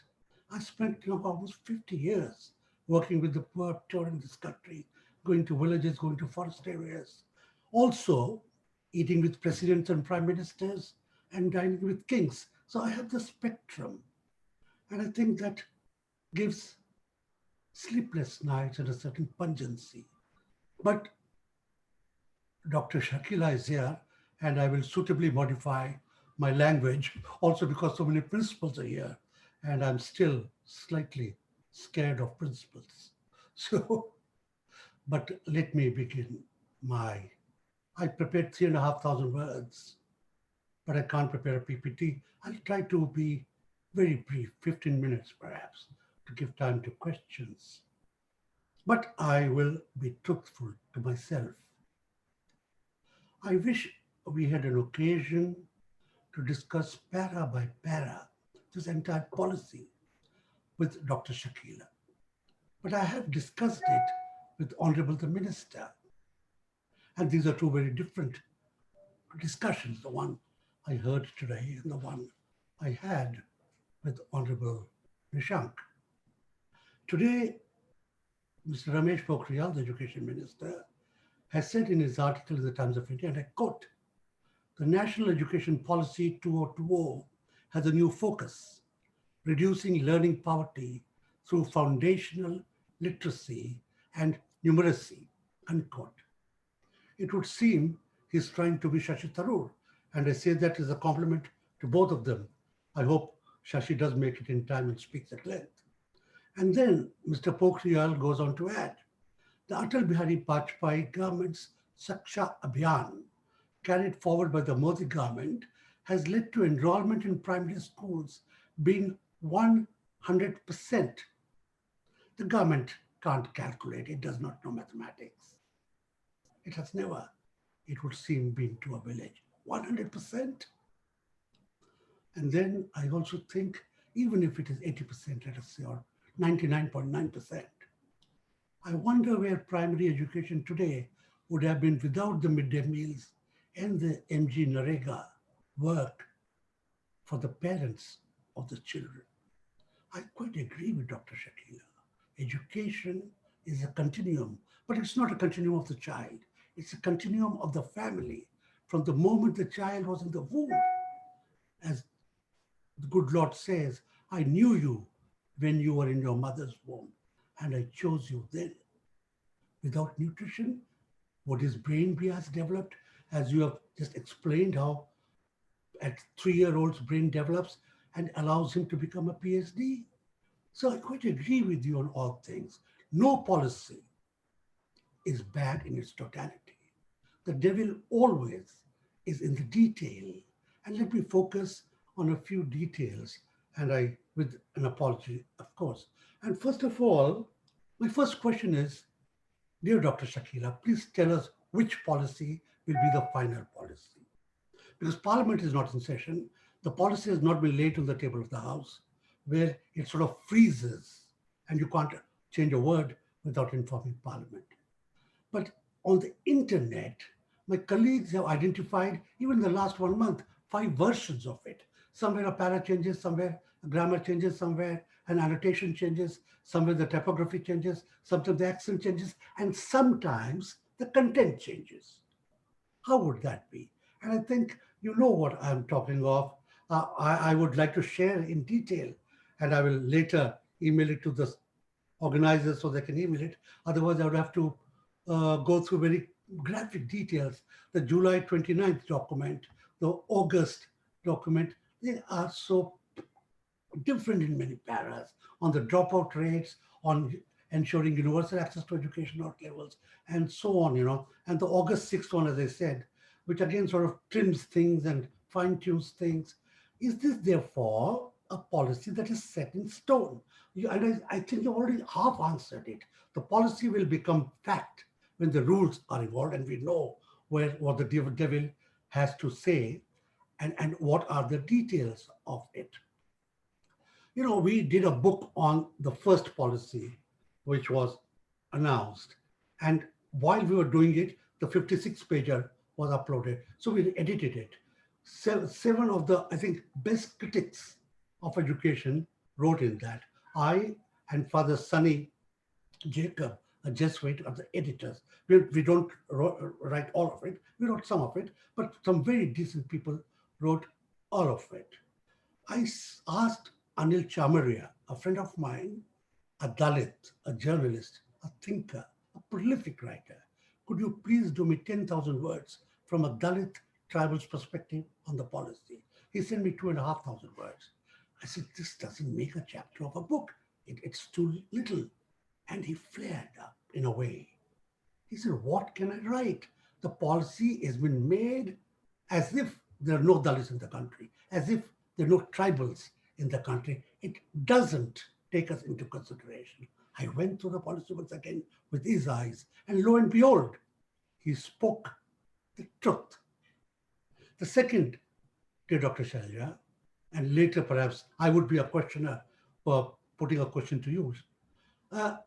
I spent almost 50 years working with the poor, touring this country, going to villages, going to forest areas, also eating with presidents and prime ministers and dining with kings. So I have the spectrum. And I think that gives sleepless nights and a certain pungency. But Dr. Shakila is here, and I will suitably modify my language, also because so many principals are here, and I'm still slightly scared of principals. So, but let me begin I prepared 3,500 words, but I can't prepare a PPT. I'll try to be very brief, 15 minutes perhaps, to give time to questions. But I will be truthful to myself. I wish we had an occasion to discuss para by para this entire policy with Dr. Shakila. But I have discussed it with Honorable the Minister. And these are two very different discussions, the one I heard today and the one I had with Honorable Nishank. Today, Mr. Ramesh Pokhriyal, the Education Minister, has said in his article in the Times of India, and I quote, "The National Education Policy 2020 has a new focus, reducing learning poverty through foundational literacy and numeracy," unquote. It would seem he's trying to be Shashi Tharoor, and I say that as a compliment to both of them. I hope Shashi does make it in time and speaks at length. And then Mr. Pokhriyal goes on to add, the Atal Bihari Vajpayee government's Saksha Abhiyan, carried forward by the Modi government, has led to enrollment in primary schools being 100%. The government can't calculate, it does not know mathematics. It has never, it would seem, been to a village. 100%. And then I also think, even if it is 80%, let us say, or 99.9%, I wonder where primary education today would have been without the midday meals and the MG Narega work for the parents of the children. I quite agree with Dr. Shakila. Education is a continuum, but it's not a continuum of the child. It's a continuum of the family from the moment the child was in the womb. As the good Lord says, I knew you when you were in your mother's womb, and I chose you then. Without nutrition, would his brain be as developed as you have just explained how at 3-year-old's brain develops and allows him to become a PhD? So I quite agree with you on all things. No policy is bad in its totality. The devil always is in the detail. And let me focus on a few details, and I, with an apology, of course. And first of all, my first question is, dear Dr. Shakila, please tell us which policy will be the final policy. Because Parliament is not in session, the policy has not been laid on the table of the House, where it sort of freezes and you can't change a word without informing Parliament. But on the internet, my colleagues have identified, even in the last 1 month, 5 versions of it. Somewhere a para changes, somewhere a grammar changes, somewhere an annotation changes, somewhere the typography changes, sometimes the accent changes, and sometimes the content changes. How would that be? And I think you know what I'm talking of. I would like to share in detail, and I will later email it to the organizers so they can email it. Otherwise, I would have to go through very graphic details. The July 29th document, the August document, they are so different in many paras on the dropout rates, on ensuring universal access to education at levels, and so on, you know. And the August 6th one, as I said, which again sort of trims things and fine-tunes things. Is this therefore a policy that is set in stone? And I think you already half answered it. The policy will become fact when the rules are involved and we know what the devil has to say and what are the details of it. You know, we did a book on the first policy, which was announced. And while we were doing it, the 56-pager was uploaded. So we edited it. Seven of the, I think, best critics of education wrote in that. I and Father Sunny Jacob, a Jesuit, are the editors. We don't write all of it. We wrote some of it, but some very decent people wrote all of it. I asked Anil Chamaria, a friend of mine, a Dalit, a journalist, a thinker, a prolific writer, could you please do me 10,000 words from a Dalit tribal's perspective on the policy? He sent me 2,500 words. I said, this doesn't make a chapter of a book. It's too little. And he flared up in a way. He said, what can I write? The policy has been made as if there are no Dalits in the country, as if there are no tribals in the country. It doesn't take us into consideration. I went through the policy once again with his eyes, and lo and behold, he spoke the truth. The second, dear Dr. Shalya, and later perhaps I would be a questioner for putting a question to you. Are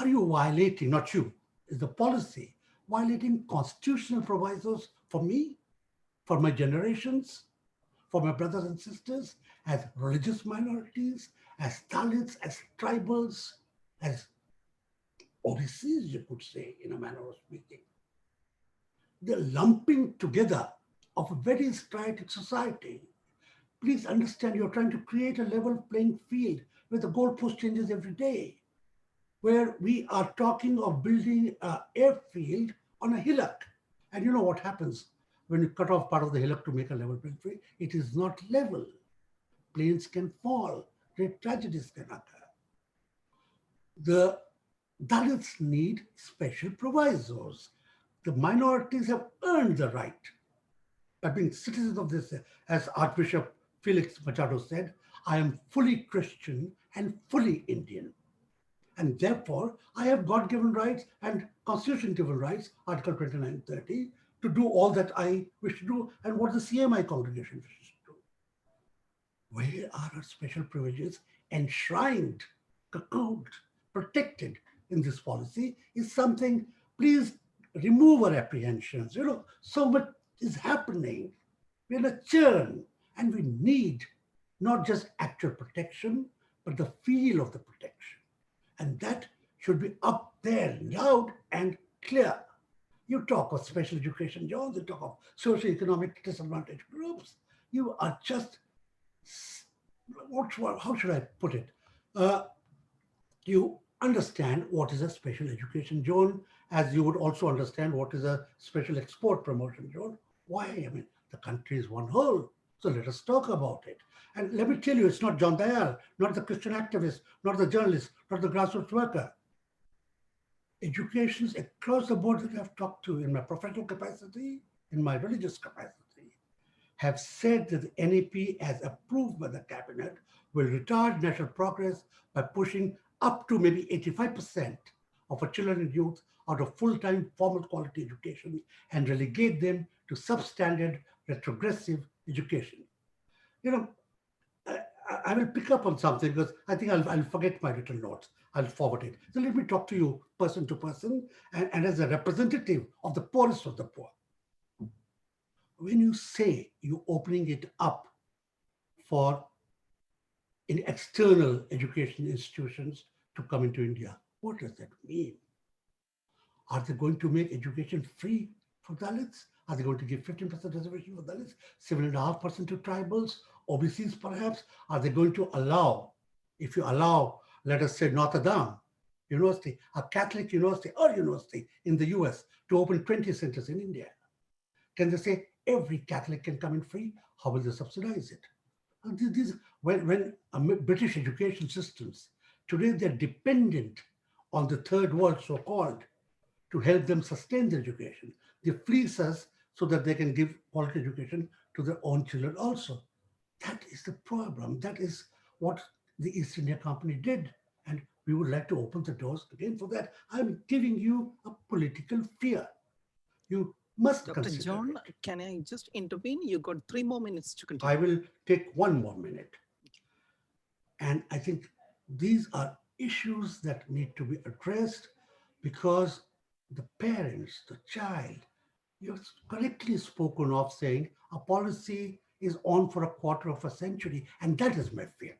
you violating, not you, is the policy violating constitutional provisos for me, for my generations, for my brothers and sisters as religious minorities, as Dalits, as tribals, as OBCs, you could say, in a manner of speaking. The lumping together of a very stratified society. Please understand, you're trying to create a level playing field where the goalpost changes every day, where we are talking of building an airfield on a hillock. And you know what happens when you cut off part of the hillock to make a level playing field? It is not level. Planes can fall, great tragedies can occur. The Dalits need special provisos. The minorities have earned the right by being citizens of this. As Archbishop Felix Machado said, I am fully Christian and fully Indian. And therefore, I have God-given rights and Constitution-given rights, Article 2930, to do all that I wish to do and what the CMI congregation wishes to do. Where are our special privileges enshrined, cocooned, protected in this policy is something, please remove our apprehensions. You know, so much is happening. We're in a churn and we need not just actual protection, but the feel of the protection. And that should be up there, loud and clear. You talk of special education jobs, you talk of socioeconomic disadvantaged groups. You are just, how should I put it? You understand what is a special education zone, as you would also understand what is a special export promotion zone. Why? I mean, the country is one whole. So let us talk about it. And let me tell you, it's not John Dayal, not the Christian activist, not the journalist, not the grassroots worker. Educations across the board that I've talked to in my professional capacity, in my religious capacity, have said that the NEP, as approved by the cabinet, will retard national progress by pushing up to maybe 85% of our children and youth out of full-time formal quality education and relegate them to substandard retrogressive education. You know, I will pick up on something because I think I'll forget my written notes. I'll forward it. So let me talk to you person to person and as a representative of the poorest of the poor. When you say you're opening it up for in external education institutions to come into India, what does that mean? Are they going to make education free for Dalits? Are they going to give 15% reservation for Dalits, 7.5% to tribals, OBCs perhaps? Are they going to allow, if you allow, let us say Notre Dame University, a Catholic university or university in the US to open 20 centers in India? Can they say every Catholic can come in free? How will they subsidize it? And when British education systems, today they're dependent on the third world, so-called, to help them sustain their education. They fleece us so that they can give quality education to their own children also. That is the problem. That is what the East India Company did. And we would like to open the doors again for that. I'm giving you a political fear. You must Dr. consider John, it. can I just intervene? You got 3 more minutes to continue. I will take 1 more minute. And I think these are issues that need to be addressed because the parents, the child, you've correctly spoken of saying a policy is on for a quarter of a century, and that is my fear.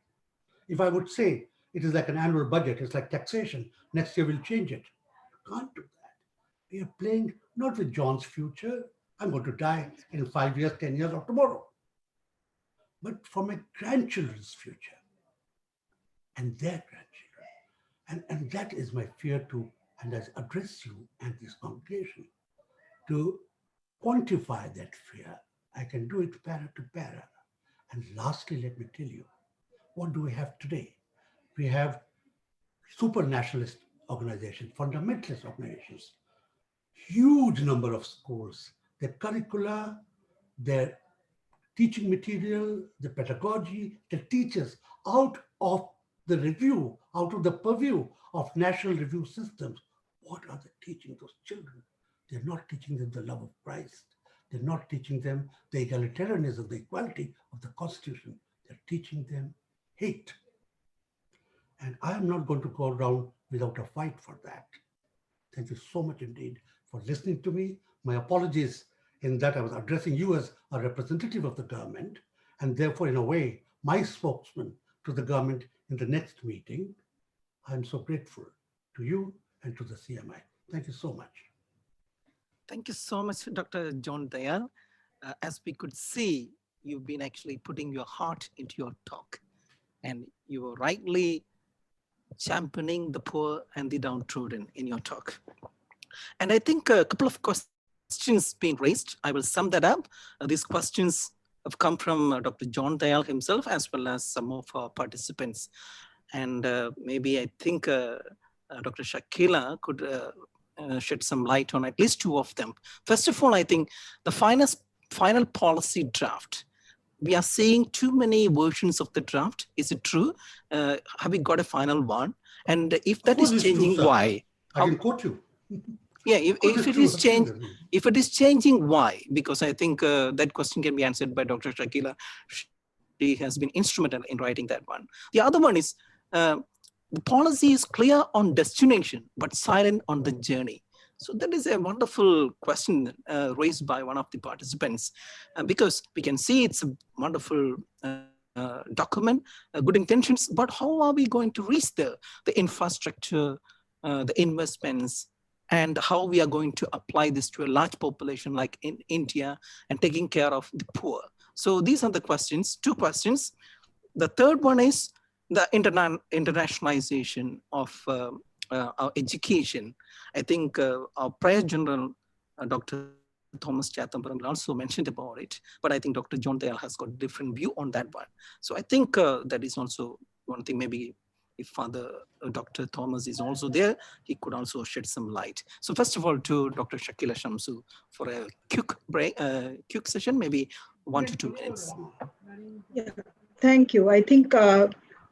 If I would say it is like an annual budget, it's like taxation, next year we'll change it. You can't do that. We are playing not with John's future, I'm going to die in 5 years, 10 years, or tomorrow, but for my grandchildren's future and their grandchildren. And that is my fear too. And I address you and this congregation to quantify that fear. I can do it para to para. And lastly, let me tell you, what do we have today? We have super nationalist organizations, fundamentalist organizations, huge number of schools, their curricula, their teaching material, the pedagogy, the teachers out of the review, out of the purview of national review systems. What are they teaching those children? They're not teaching them the love of Christ. They're not teaching them the egalitarianism, the equality of the Constitution. They're teaching them hate. And I am not going to go around without a fight for that. Thank you so much indeed for listening to me. My apologies in that I was addressing you as a representative of the government, and therefore, in a way, my spokesman to the government in the next meeting. I'm so grateful to you and to the CMI. Thank you so much. Thank you so much, Dr. John Dayal. As we could see, you've been actually putting your heart into your talk, and you were rightly championing the poor and the downtrodden in your talk. And I think a couple of questions being raised. I will sum that up. These questions have come from Dr. John Dayal himself, as well as some of our participants. And maybe I think Dr. Shakila could shed some light on at least two of them. First of all, I think the final policy draft. We are seeing too many versions of the draft. Is it true? Have we got a final one? And if that is changing, why? I can quote you. Yeah, if it is changing, why? Because I think that question can be answered by Dr. Shakila. She has been instrumental in writing that one. The other one is the policy is clear on destination, but silent on the journey. So that is a wonderful question raised by one of the participants, because we can see it's a wonderful document, good intentions, but how are we going to reach the infrastructure, the investments, and how we are going to apply this to a large population like in India and taking care of the poor? So these are the questions, two questions. The third one is the internationalization of our education. I think our prior general, Dr. Thomas Chatham also mentioned about it, but I think Dr. John Dayal has got a different view on that one. So I think that is also one thing. Maybe if Father Dr. Thomas is also there, he could also shed some light. So first of all, to Dr. Shakila Shamsu for a quick break, quick session, maybe 1 to 2 minutes. Yeah, thank you. I think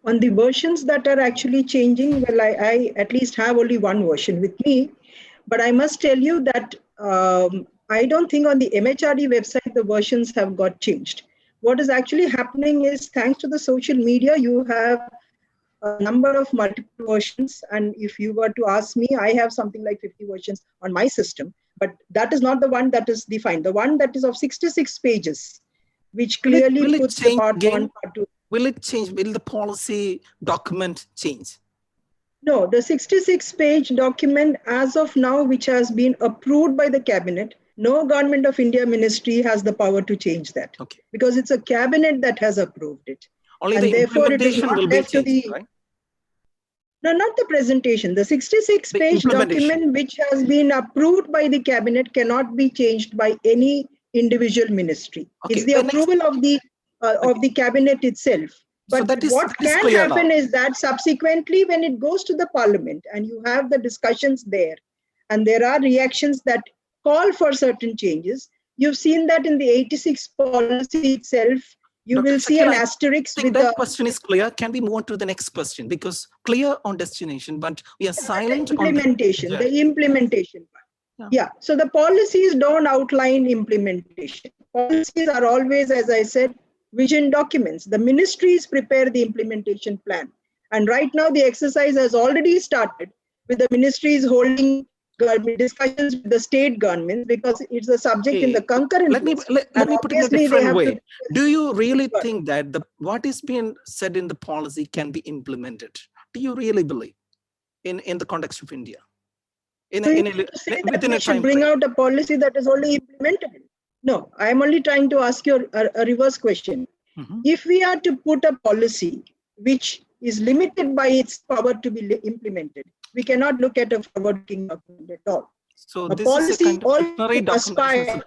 on the versions that are actually changing, well, I at least have only one version with me, but I must tell you that I don't think on the MHRD website, the versions have got changed. What is actually happening is, thanks to the social media, you have a number of multiple versions. And if you were to ask me, I have something like 50 versions on my system, but that is not the one that is defined. The one that is of 66 pages, which clearly puts the part one, part two. Will it change? Will the policy document change? No, the 66-page document as of now, which has been approved by the cabinet, no Government of India ministry has the power to change that. Okay. Because it's a cabinet that has approved it. Only and the therefore implementation will be changed, right? No, not the presentation. The 66-page document which has been approved by the cabinet cannot be changed by any individual ministry. Okay. It's the approval of the cabinet itself. But so what can happen is that subsequently, when it goes to the parliament and you have the discussions there, and there are reactions that call for certain changes, you've seen that in the 86 policy itself, you will see an asterisk with that question is clear. Can we move on to the next question? Because clear on destination, but we are silent on the implementation part. Yeah. So the policies don't outline implementation. Policies are always, as I said, vision documents. The ministries prepare the implementation plan. And right now the exercise has already started with the ministries holding discussions with the state governments, because it's a subject in the concurrent. Let me put it in a different way. Do you really think that what is being said in the policy can be implemented? Do you really believe in the context of India? Within a time bring out a policy that is only implemented. No, I'm only trying to ask you a reverse question. Mm-hmm. If we are to put a policy which is limited by its power to be implemented, we cannot look at a forward-looking document at all. So a this policy is a kind of aspire.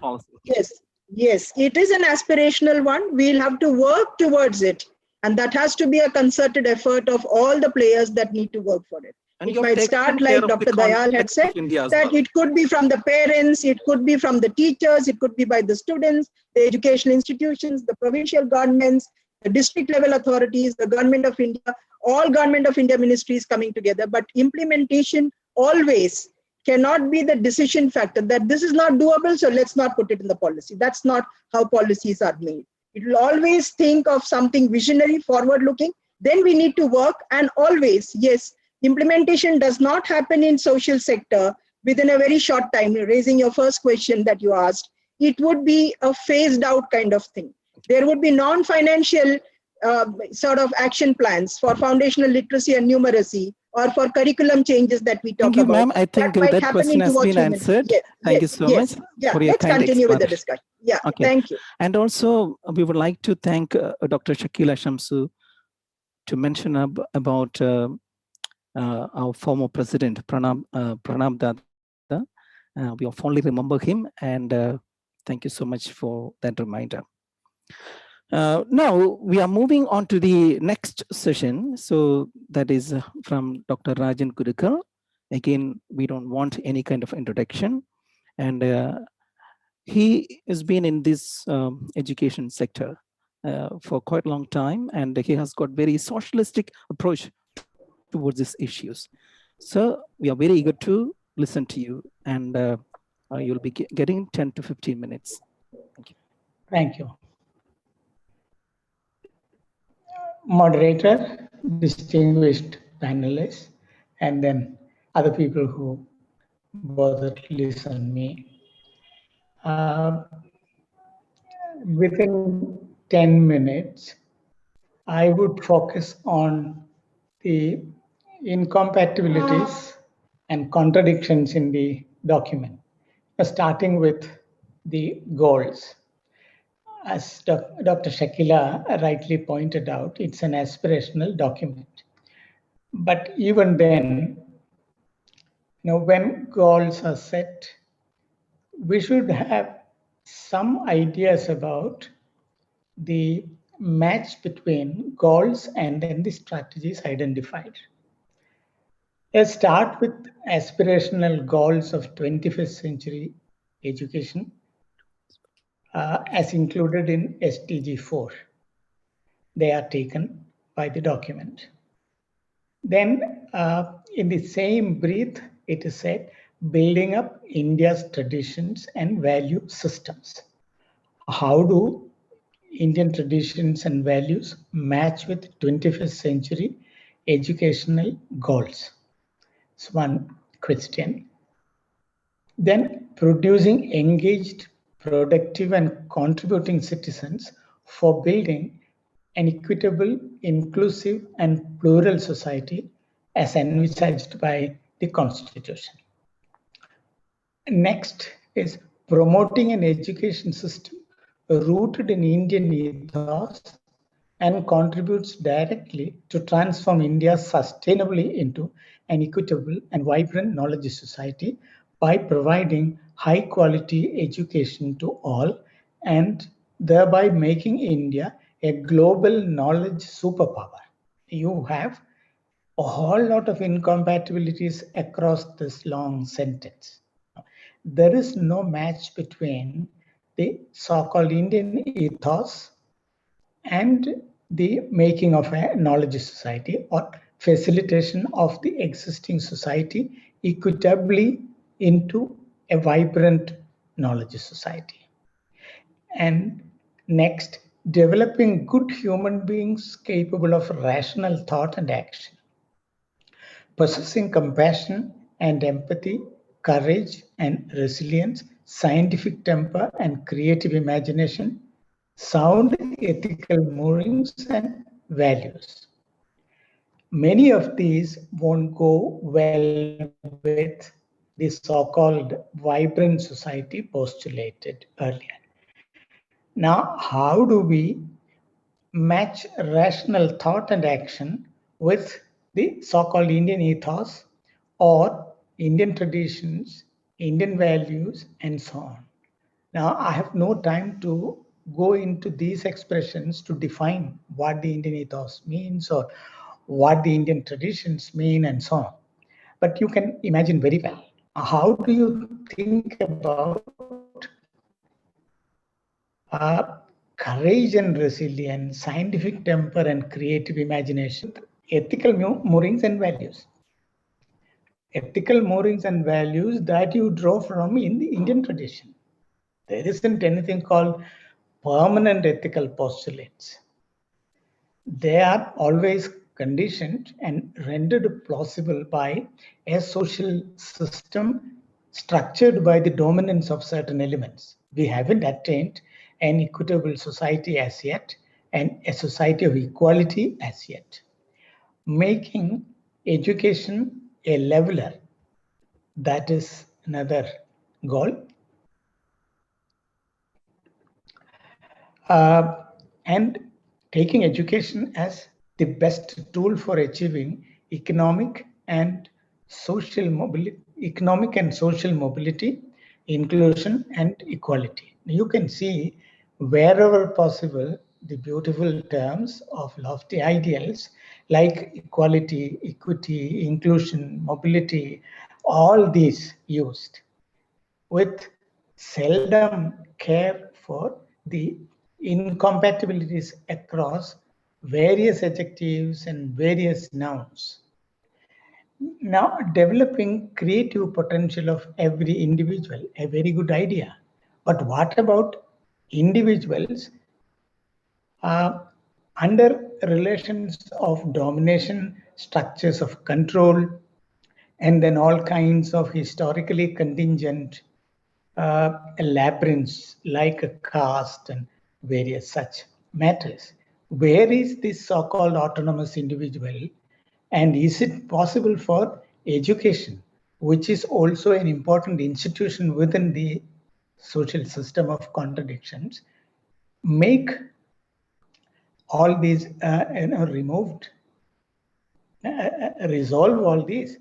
Yes, it is an aspirational one. We'll have to work towards it. And that has to be a concerted effort of all the players that need to work for it. And it might start like Dr. Dayal had said, that it could be from the parents, it could be from the teachers, it could be by the students, the educational institutions, the provincial governments, the district level authorities, the Government of India, all Government of India ministries coming together. But implementation always cannot be the decision factor that this is not doable, so let's not put it in the policy. That's not how policies are made. It will always think of something visionary, forward-looking. Then we need to work, and always, yes, implementation does not happen in social sector within a very short time. Raising your first question that you asked, it would be a phased out kind of thing. There would be non-financial sort of action plans for foundational literacy and numeracy, or for curriculum changes that we talk Thank you, about. ma'am. I think might that happen question in has 2 or been 3 minutes. answered. Yes, Thank yes, you so yes. much Yeah, for your let's kind continue with the explanation. discussion. Yeah, Okay. thank you. And also, we would like to thank Dr. Shakila Shamsu to mention about our former president, Pranab Dada. We fondly remember him, and thank you so much for that reminder. Now we are moving on to the next session. So that is from Dr. Rajan Kudikal. Again, we don't want any kind of introduction. And he has been in this education sector for quite a long time, and he has got very socialistic approach towards these issues. So we are very eager to listen to you, and you'll be getting 10 to 15 minutes. Thank you. Thank you. Moderator, distinguished panelists, and then other people who bothered to listen me. Within 10 minutes, I would focus on the incompatibilities and contradictions in the document, starting with the goals. As Dr. Shakila rightly pointed out, it's an aspirational document. But even then, when goals are set, we should have some ideas about the match between goals and then the strategies identified. Let's start with aspirational goals of 21st century education as included in SDG 4. They are taken by the document. Then in the same breath, it is said, building up India's traditions and value systems. How do Indian traditions and values match with 21st century educational goals? It's one question. Then producing engaged, productive, and contributing citizens for building an equitable, inclusive, and plural society as envisaged by the Constitution. Next is promoting an education system rooted in Indian ethos and contributes directly to transform India sustainably into an equitable and vibrant knowledge society by providing high quality education to all and thereby making India a global knowledge superpower. You have a whole lot of incompatibilities across this long sentence. There is no match between the so-called Indian ethos and the making of a knowledge society or facilitation of the existing society equitably into a vibrant knowledge society. And next, developing good human beings capable of rational thought and action, possessing compassion and empathy, courage and resilience, scientific temper and creative imagination, sound ethical moorings and values. Many of these won't go well with the so-called vibrant society postulated earlier. Now, how do we match rational thought and action with the so-called Indian ethos or Indian traditions, Indian values, and so on? Now, I have no time to go into these expressions to define what the Indian ethos means or what the Indian traditions mean and so on. But you can imagine very well. How do you think about courage and resilience, scientific temper and creative imagination, ethical moorings and values? Ethical moorings and values that you draw from in the Indian tradition. There isn't anything called permanent ethical postulates. They are always conditioned and rendered plausible by a social system structured by the dominance of certain elements. We haven't attained an equitable society as yet, and a society of equality as yet. Making education a leveler, that is another goal. And taking education as the best tool for achieving economic and social mobility, inclusion and equality. You can see wherever possible the beautiful terms of lofty ideals like equality, equity, inclusion, mobility, all these used with seldom care for the incompatibilities across various adjectives and various nouns. Now, developing creative potential of every individual, a very good idea. But what about individuals under relations of domination, structures of control, and then all kinds of historically contingent labyrinths like a caste and various such matters? Where is this so-called autonomous individual? And is it possible for education, which is also an important institution within the social system of contradictions, make all these removed, resolve all these?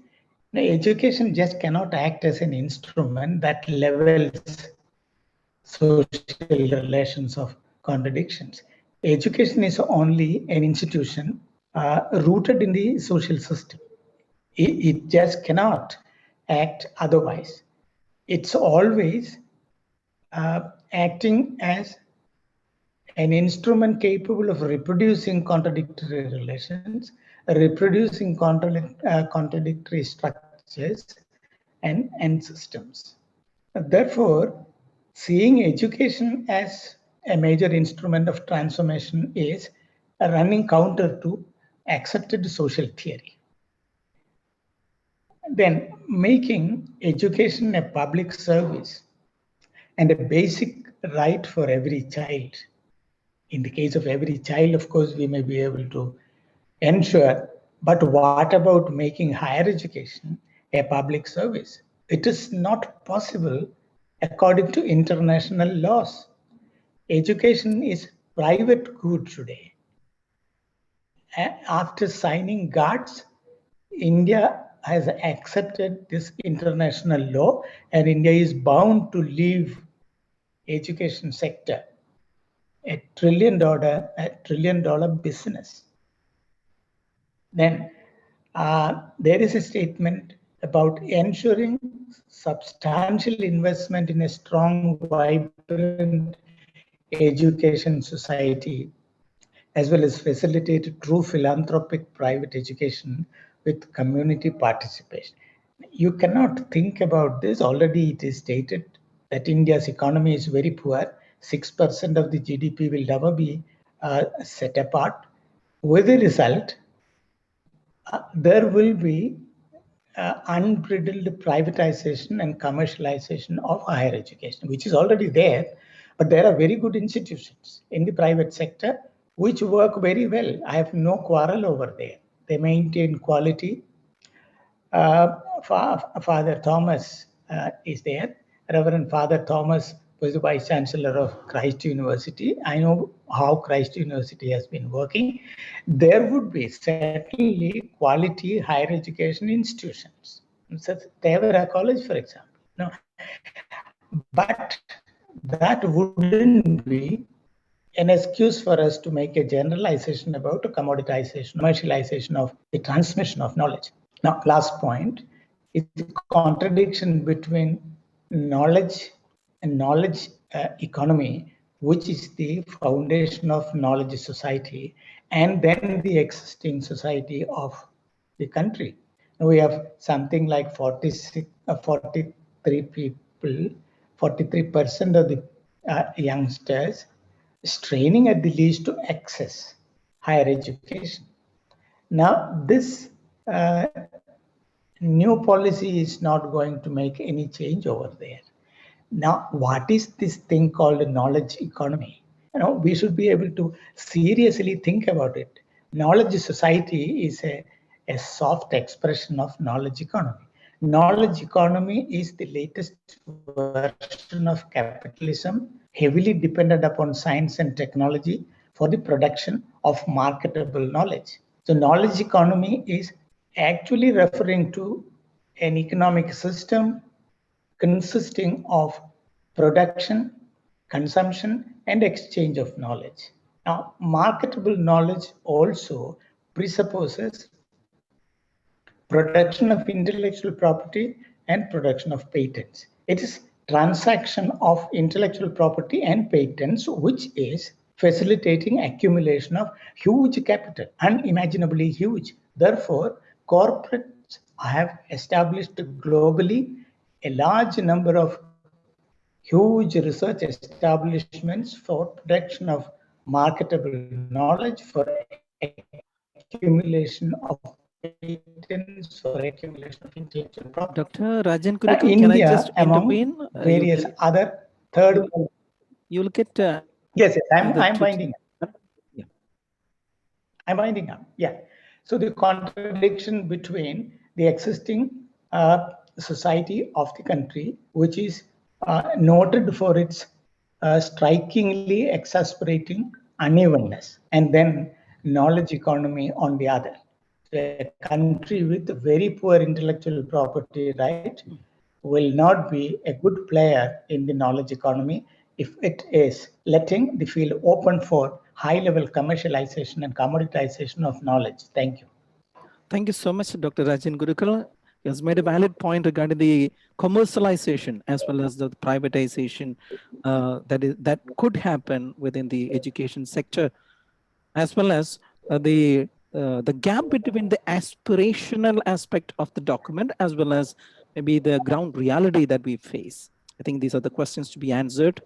Now, education just cannot act as an instrument that levels social relations of contradictions. Education is only an institution rooted in the social system. It just cannot act otherwise. It's always acting as an instrument capable of reproducing contradictory relations, reproducing contradictory structures and systems. Therefore, seeing education as a major instrument of transformation is running counter to accepted social theory. Then making education a public service and a basic right for every child. In the case of every child, of course, we may be able to ensure, but what about making higher education a public service? It is not possible according to international laws. Education is private good today. After signing GATS, India has accepted this international law, and India is bound to leave education sector a trillion dollar business. Then there is a statement about ensuring substantial investment in a strong, vibrant education society, as well as facilitate true philanthropic private education with community participation. You cannot think about this. Already it is stated that India's economy is very poor. 6% of the GDP will never be set apart. With the result, there will be unbridled privatization and commercialization of higher education, which is already there. But there are very good institutions in the private sector which work very well. I have no quarrel over there. They maintain quality. Father Thomas is there. Reverend Father Thomas was the Vice Chancellor of Christ University. I know how Christ University has been working. There would be certainly quality higher education institutions. Devara College, for example. No. But that wouldn't be an excuse for us to make a generalization about a commoditization, commercialization of the transmission of knowledge. Now, last point is the contradiction between knowledge and knowledge economy, which is the foundation of knowledge society, and then the existing society of the country. Now we have something like 43 people, 43% of the youngsters straining at the least to access higher education. Now, this new policy is not going to make any change over there. Now, what is this thing called a knowledge economy? we should be able to seriously think about it. Knowledge society is a soft expression of knowledge economy. Knowledge economy is the latest version of capitalism, heavily dependent upon science and technology for the production of marketable knowledge. So knowledge economy is actually referring to an economic system consisting of production, consumption, and exchange of knowledge. Now, marketable knowledge also presupposes protection of intellectual property and production of patents. It is transaction of intellectual property and patents, which is facilitating accumulation of huge capital, unimaginably huge. Therefore, corporates have established globally a large number of huge research establishments for production of marketable knowledge, for accumulation of patents, for accumulation of intellectual property. Dr. Rajan Now, Kurikul, can I India, just among intervene? various other third. You look at Yes, I'm the winding up. Yeah. I'm winding up. Yeah. So the contradiction between the existing society of the country, which is noted for its strikingly exasperating unevenness, and then knowledge economy on the other. So a country with very poor intellectual property right will not be a good player in the knowledge economy if it is letting the field open for high-level commercialization and commoditization of knowledge. Thank you. Thank you so much, Dr. Rajan Gurukul. He has made a valid point regarding the commercialization as well as the privatization that could happen within the education sector, as well as the gap between the aspirational aspect of the document as well as maybe the ground reality that we face. I think these are the questions to be answered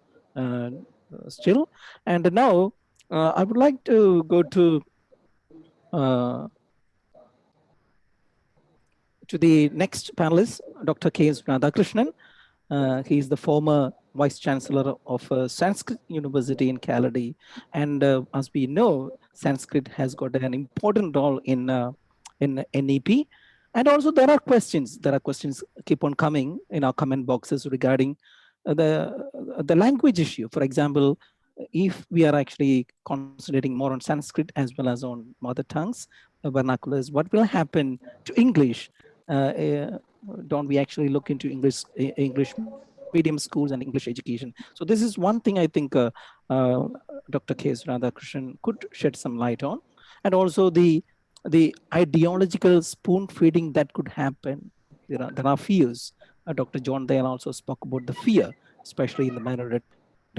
still. And now I would like to go to the next panelist, Dr. K.S. Radhakrishnan. He is the former Vice Chancellor of Sanskrit University in Kaladi. And as we know, Sanskrit has got an important role in NEP. And also there are questions keep on coming in our comment boxes regarding the language issue. For example, if we are actually concentrating more on Sanskrit as well as on mother tongues, vernaculars, what will happen to English? Don't we actually look into English medium schools and English education? So this is one thing I think Dr. K.S. Radhakrishnan could shed some light on. And also the ideological spoon feeding that could happen. There are fears. Dr. John Dale also spoke about the fear, especially in the minority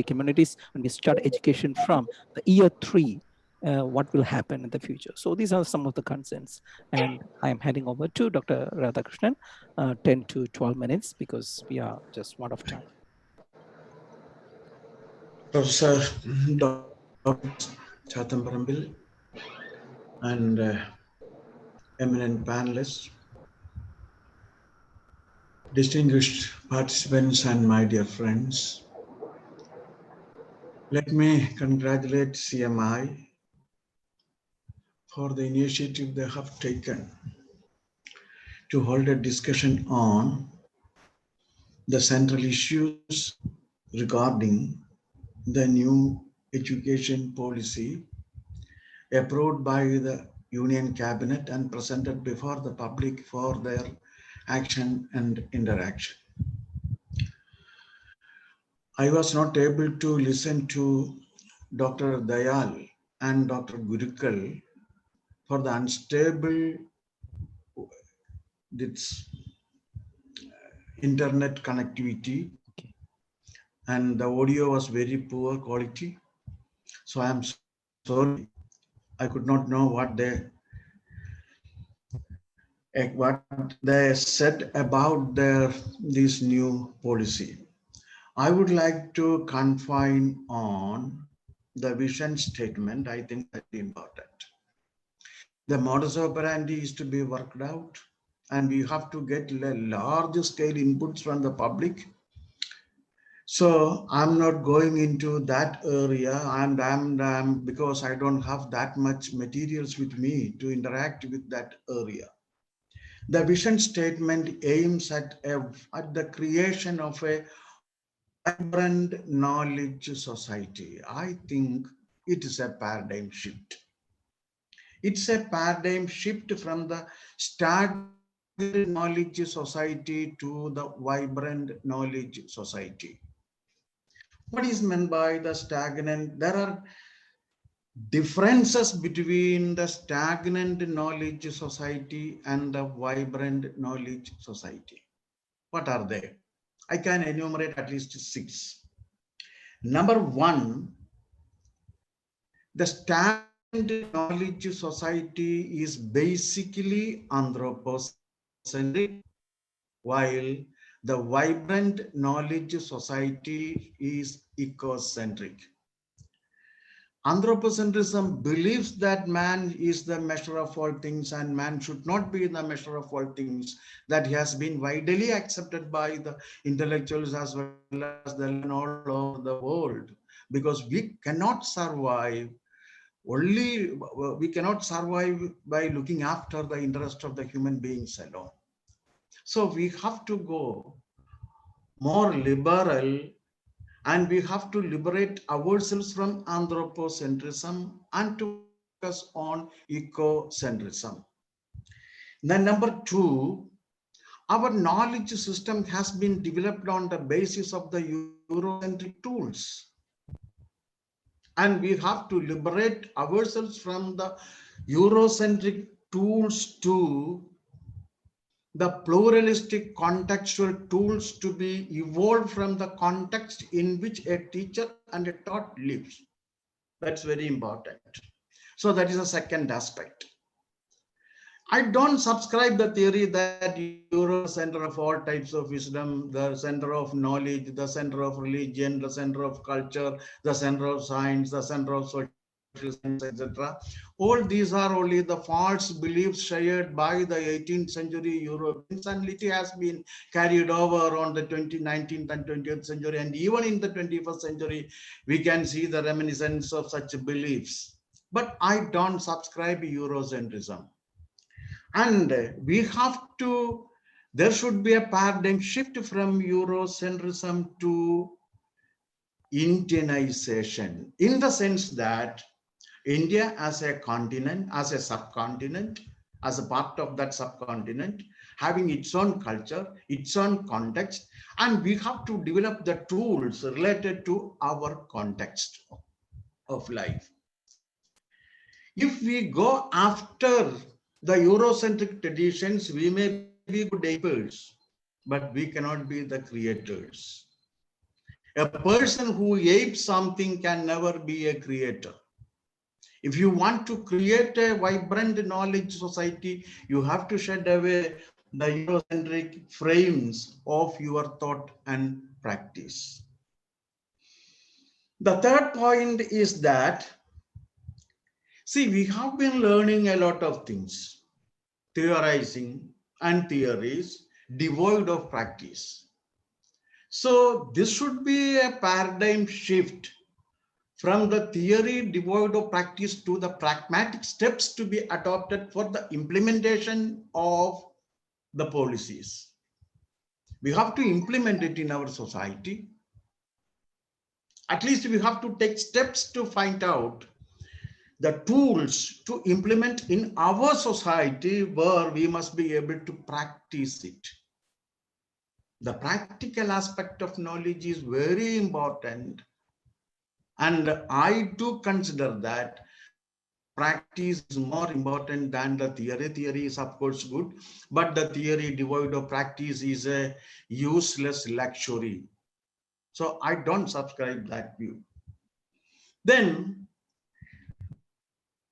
communities when we start education from the year 3. What will happen in the future? So these are some of the concerns, and I am heading over to Dr. Radhakrishnan, 10 to 12 minutes because we are just out of time. Professor Dr. Chathambarambil and eminent panelists, distinguished participants and my dear friends, let me congratulate CMI for the initiative they have taken to hold a discussion on the central issues regarding the new education policy approved by the Union Cabinet and presented before the public for their action and interaction. I was not able to listen to Dr. Dayal and Dr. Gurukul for the unstable internet connectivity, and the audio was very poor quality. So I am sorry, I could not know what they said about this new policy. I would like to confine on the vision statement. I think that's important. The modus operandi is to be worked out, and we have to get large scale inputs from the public So I'm not going into that area, and because I don't have that much materials with me to interact with that area. The vision statement aims at the creation of a vibrant knowledge society. I think it is a paradigm shift. It's a paradigm shift from the stagnant knowledge society to the vibrant knowledge society. What is meant by the stagnant? There are differences between the stagnant knowledge society and the vibrant knowledge society. What are they? I can enumerate at least 6. Number 1, the stagnant knowledge society is basically anthropocentric, while the vibrant knowledge society is ecocentric. Anthropocentrism believes that man is the measure of all things and man should not be the measure of all things. That has been widely accepted by the intellectuals as well as the learned all over the world, because we cannot survive by looking after the interest of the human beings alone. So we have to go more liberal, and we have to liberate ourselves from anthropocentrism and to focus on ecocentrism. Then number 2, our knowledge system has been developed on the basis of the Eurocentric tools. And we have to liberate ourselves from the Eurocentric tools to the pluralistic contextual tools to be evolved from the context in which a teacher and a taught lives. That's very important. So that is the second aspect. I don't subscribe the theory that Euro is the center of all types of wisdom, the center of knowledge, the center of religion, the center of culture, the center of science, the center of social science, etc. All these are only the false beliefs shared by the 18th century Europeans, and it has been carried over on the 19th and 20th century, and even in the 21st century, we can see the reminiscence of such beliefs. But I don't subscribe Eurocentrism. And there should be a paradigm shift from Eurocentrism to Indianization, in the sense that India as a continent, as a subcontinent, as a part of that subcontinent, having its own culture, its own context, and we have to develop the tools related to our context of life. If we go after the Eurocentric traditions, we may be good apers, but we cannot be the creators. A person who apes something can never be a creator. If you want to create a vibrant knowledge society, you have to shed away the Eurocentric frames of your thought and practice. The third point is that, see, we have been learning a lot of things, theorizing and theories devoid of practice. So this should be a paradigm shift from the theory devoid of practice to the pragmatic steps to be adopted for the implementation of the policies. We have to implement it in our society. At least we have to take steps to find out the tools to implement in our society where we must be able to practice it. The practical aspect of knowledge is very important. And I do consider that practice is more important than the theory. Theory is of course good, but the theory devoid of practice is a useless luxury. So I don't subscribe that view. Then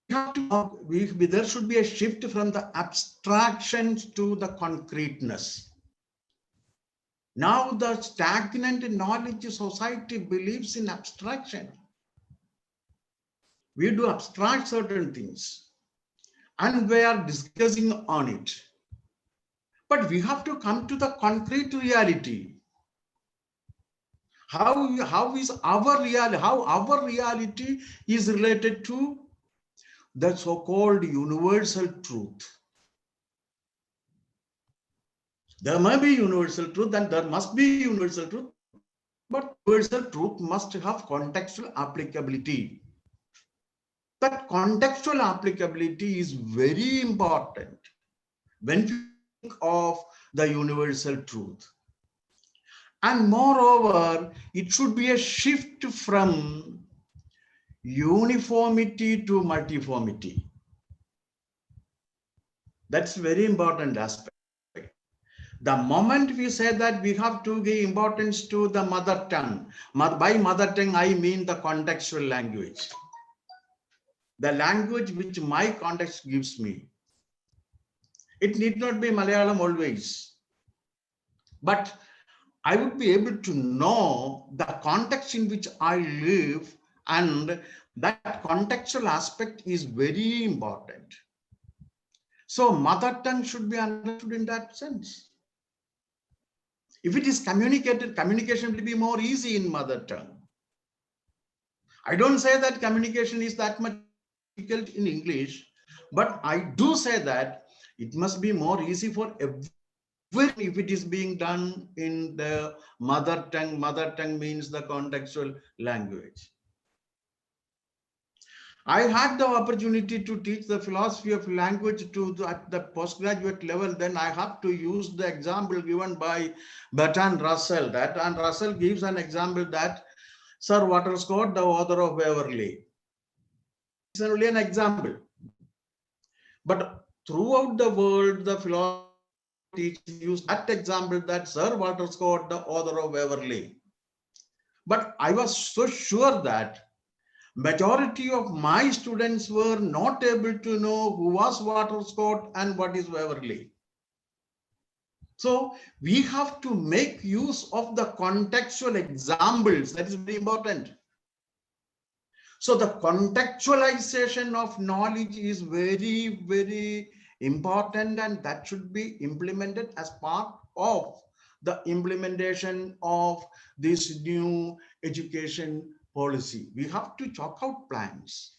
there should be a shift from the abstractions to the concreteness. Now the stagnant knowledge society believes in abstraction. We do abstract certain things and we are discussing on it. But we have to come to the concrete reality. how is our reality, how our reality is related to the so-called universal truth. There may be universal truth and there must be universal truth, but universal truth must have contextual applicability. That contextual applicability is very important when you think of the universal truth. And moreover, it should be a shift from uniformity to multiformity. That's very important aspect. The moment we say that we have to give importance to the mother tongue, by mother tongue, I mean the contextual language. The language which my context gives me. It need not be Malayalam always. But I would be able to know the context in which I live, and that contextual aspect is very important. So mother tongue should be understood in that sense. If it is communicated, communication will be more easy in mother tongue. I don't say that communication is that much difficult in English, but I do say that it must be more easy for everyone if it is being done in the mother tongue. Mother tongue means the contextual language. I had the opportunity to teach the philosophy of language at the postgraduate level. Then I have to use the example given by Bertrand Russell. Bertrand Russell gives an example that Sir Walter Scott, the author of Waverley. It's only an example. But throughout the world, the philosophy teachers use that example that Sir Walter Scott, the author of Waverley. But I was so sure that majority of my students were not able to know who was Walter Scott and what is Waverley. So we have to make use of the contextual examples. That is very important. So the contextualization of knowledge is very, very important, and that should be implemented as part of the implementation of this new education policy. We have to chalk out plans.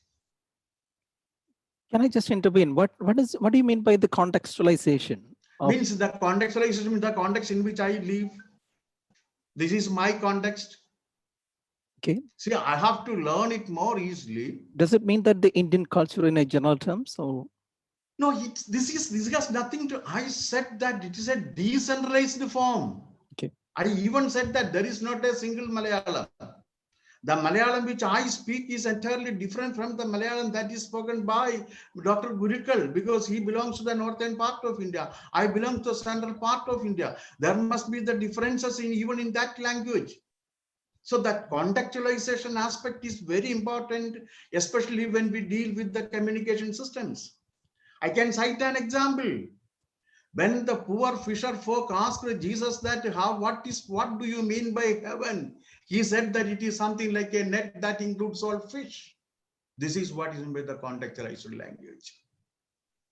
Can I just intervene? What do you mean by the contextualization? Means the contextualization means the context in which I live. This is my context. Okay. See, I have to learn it more easily. Does it mean that the Indian culture in a general terms, or? No, this has nothing to. I said that it is a decentralized form. Okay. I even said that there is not a single Malayalam. The Malayalam which I speak is entirely different from the Malayalam that is spoken by Dr. Gurukal, because he belongs to the northern part of India. I belong to the central part of India. There must be the differences even in that language. So that contextualization aspect is very important, especially when we deal with the communication systems. I can cite an example. When the poor fisher folk asked Jesus that what do you mean by heaven? He said that it is something like a net that includes all fish. This is what is meant by the contextualized language.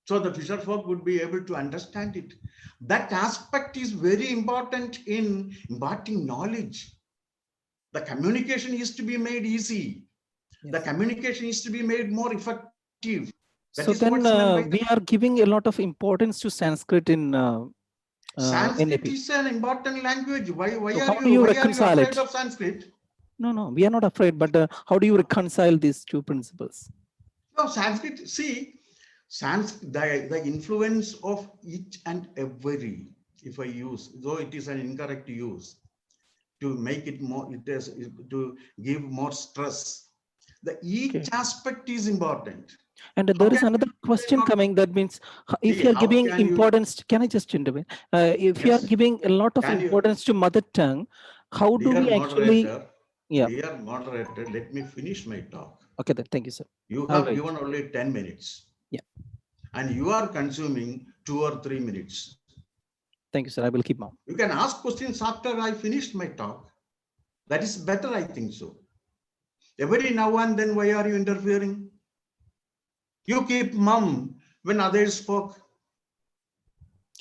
So the fisher folk would be able to understand it. That aspect is very important in imparting knowledge. The communication is to be made easy. Yes. The communication is to be made more effective. That so then we are giving a lot of importance to Sanskrit in Sanskrit is an important language. Why so are you afraid of Sanskrit? No, we are not afraid. But how do you reconcile these two principles? No, Sanskrit. See, the influence of each and every. If I use, though it is an incorrect use, to make it more, to give more stress. Each aspect is important. And there is another question coming. That means if you are giving importance, can I just intervene? If you are giving a lot of importance to mother tongue, how do we actually? Yeah. Dear moderator, let me finish my talk. Okay, then. Thank you, sir. You have given only 10 minutes. Yeah. And you are consuming 2 or 3 minutes. Thank you, sir. I will keep on. You can ask questions after I finished my talk. That is better, I think so. Every now and then, why are you interfering? You keep mum when others spoke.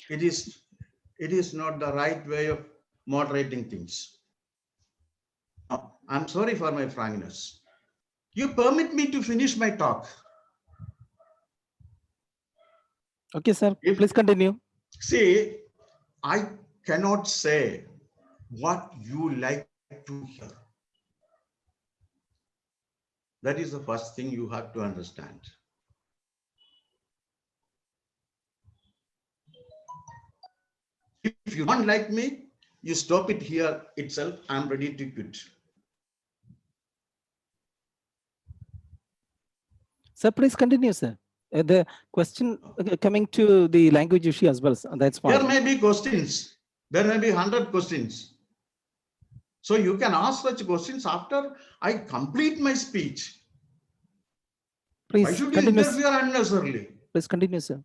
It is not the right way of moderating things. I'm sorry for my frankness. You permit me to finish my talk. Okay, sir. Please continue. See, I cannot say what you like to hear. That is the first thing you have to understand. If you don't like me, you stop it here itself. I'm ready to quit. Sir, please continue, sir. The question coming to the language issue as well, that's fine. There may be questions. There may be 100 questions. So you can ask such questions after I complete my speech. Please Why should you continue. interfere unnecessarily? Please continue, sir.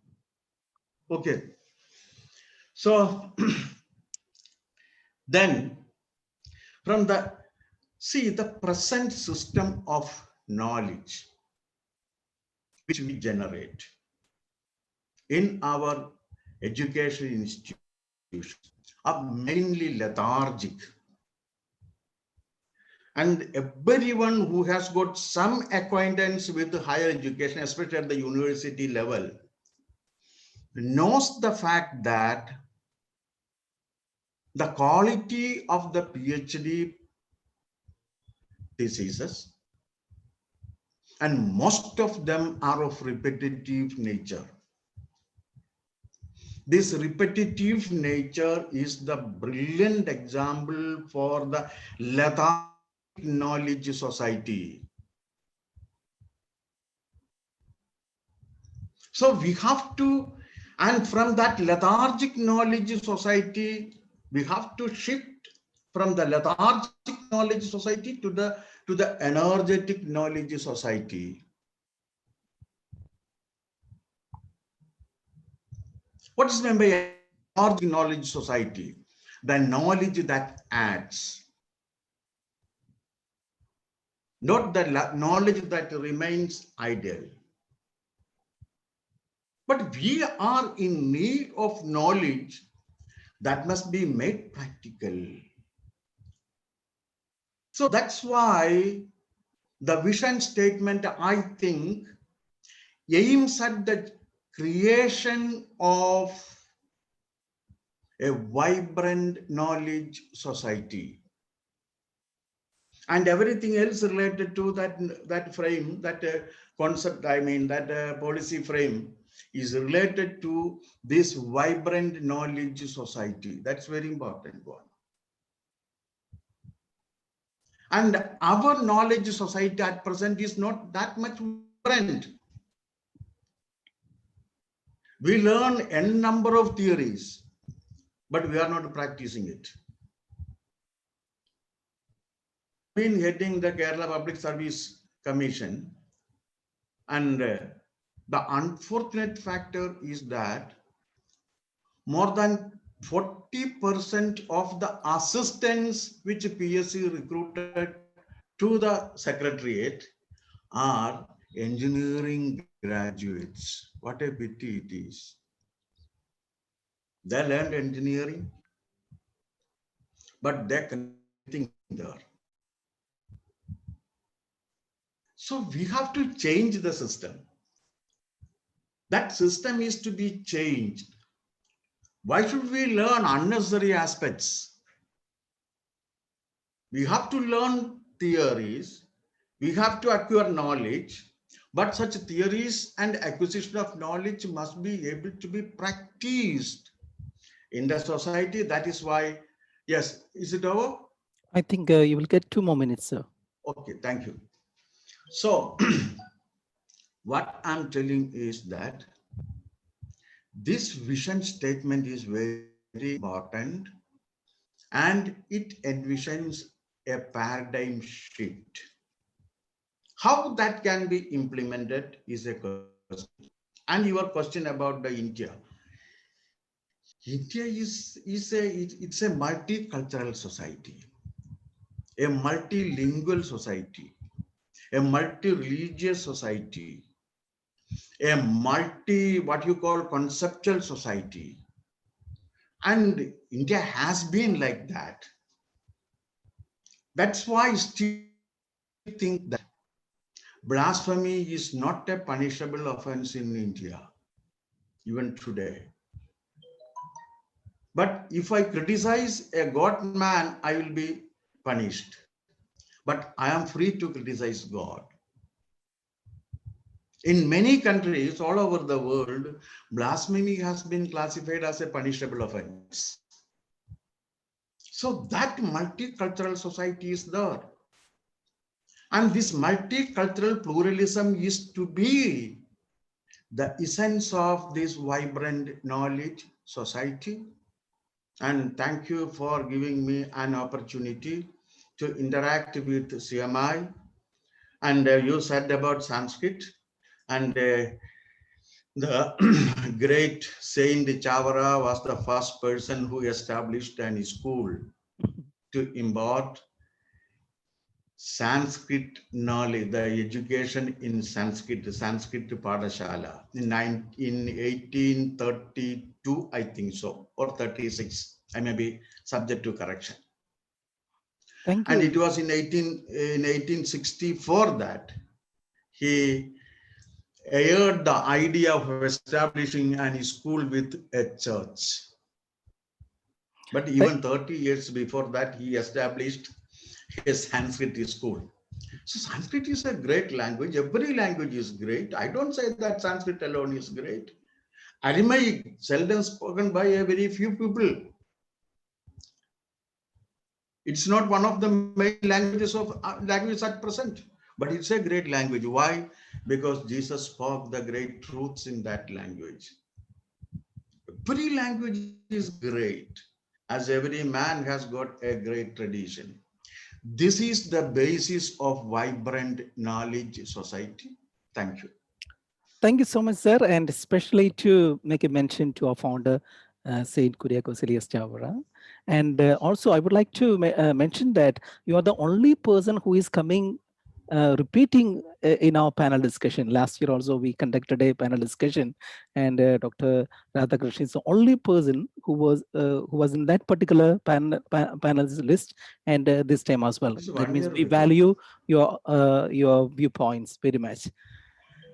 Okay. So then from the present system of knowledge which we generate in our education institutions are mainly lethargic. And everyone who has got some acquaintance with higher education, especially at the university level, knows the fact that the quality of the PhD theses, and most of them are of repetitive nature. This repetitive nature is the brilliant example for the lethargic knowledge society. So we have to, and from that lethargic knowledge society, we have to shift from the lethargic knowledge society to the energetic knowledge society. What is meant by energetic knowledge society? The knowledge that adds, not the knowledge that remains idle. But we are in need of knowledge that must be made practical. So that's why the vision statement, I think, aims at the creation of a vibrant knowledge society. And everything else related to that frame, that concept, that policy frame is related to this vibrant knowledge society. That's very important one. And our knowledge society at present is not that much vibrant. We learn n number of theories, but we are not practicing it. Been heading the Kerala Public Service Commission, and the unfortunate factor is that more than 40% of the assistants which PSC recruited to the secretariat are engineering graduates. What a pity it is. They learned engineering, but they're nothing there. So we have to change the system. That system is to be changed. Why should we learn unnecessary aspects? We have to learn theories. We have to acquire knowledge, but such theories and acquisition of knowledge must be able to be practiced in the society. That is why, yes, is it over? I think you will get 2 more minutes, sir. Okay, thank you. So what I'm telling is that this vision statement is very important, and it envisions a paradigm shift. How that can be implemented is a question. And your question about the India. India is a multicultural society, a multilingual society, a multi-religious society, a conceptual society. And India has been like that. That's why I still think that blasphemy is not a punishable offense in India, even today. But if I criticize a God man, I will be punished. But I am free to criticize God. In many countries all over the world, blasphemy has been classified as a punishable offense. So that multicultural society is there. And this multicultural pluralism is to be the essence of this vibrant knowledge society. And thank you for giving me an opportunity to interact with CMI. And you said about Sanskrit, and the great Saint Chavara was the first person who established an school to impart Sanskrit knowledge, the education in Sanskrit Padashala in 1832, I think so, or 36. I may be subject to correction. Thank you. And it was in 1864 that he aired the idea of establishing a school with a church. But even 30 years before that, he established a Sanskrit school. So Sanskrit is a great language. Every language is great. I don't say that Sanskrit alone is great. Aramaic, seldom spoken by a very few people. It's not one of the main languages at present, but it's a great language. Why? Because Jesus spoke the great truths in that language. Every language is great, as every man has got a great tradition. This is the basis of vibrant knowledge society. Thank you. Thank you so much, sir, and especially to make a mention to our founder, Saint Kuriakose Elias Chavara. And also, I would like to mention that you are the only person who is coming, repeating in our panel discussion. Last year also, we conducted a panel discussion, and Dr. Radhakrishnan is the only person who was in that particular panel's list, and this time as well. That means we value your viewpoints very much.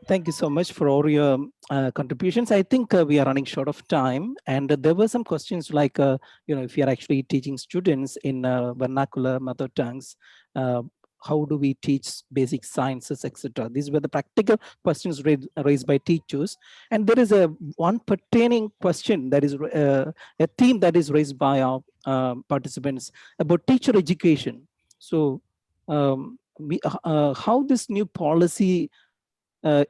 Thank you so much for all your contributions. I think we are running short of time, and there were some questions like, if you are actually teaching students in vernacular mother tongues, how do we teach basic sciences, etc. These were the practical questions raised by teachers. And there is one pertaining question that is a theme that is raised by our participants about teacher education. So how this new policy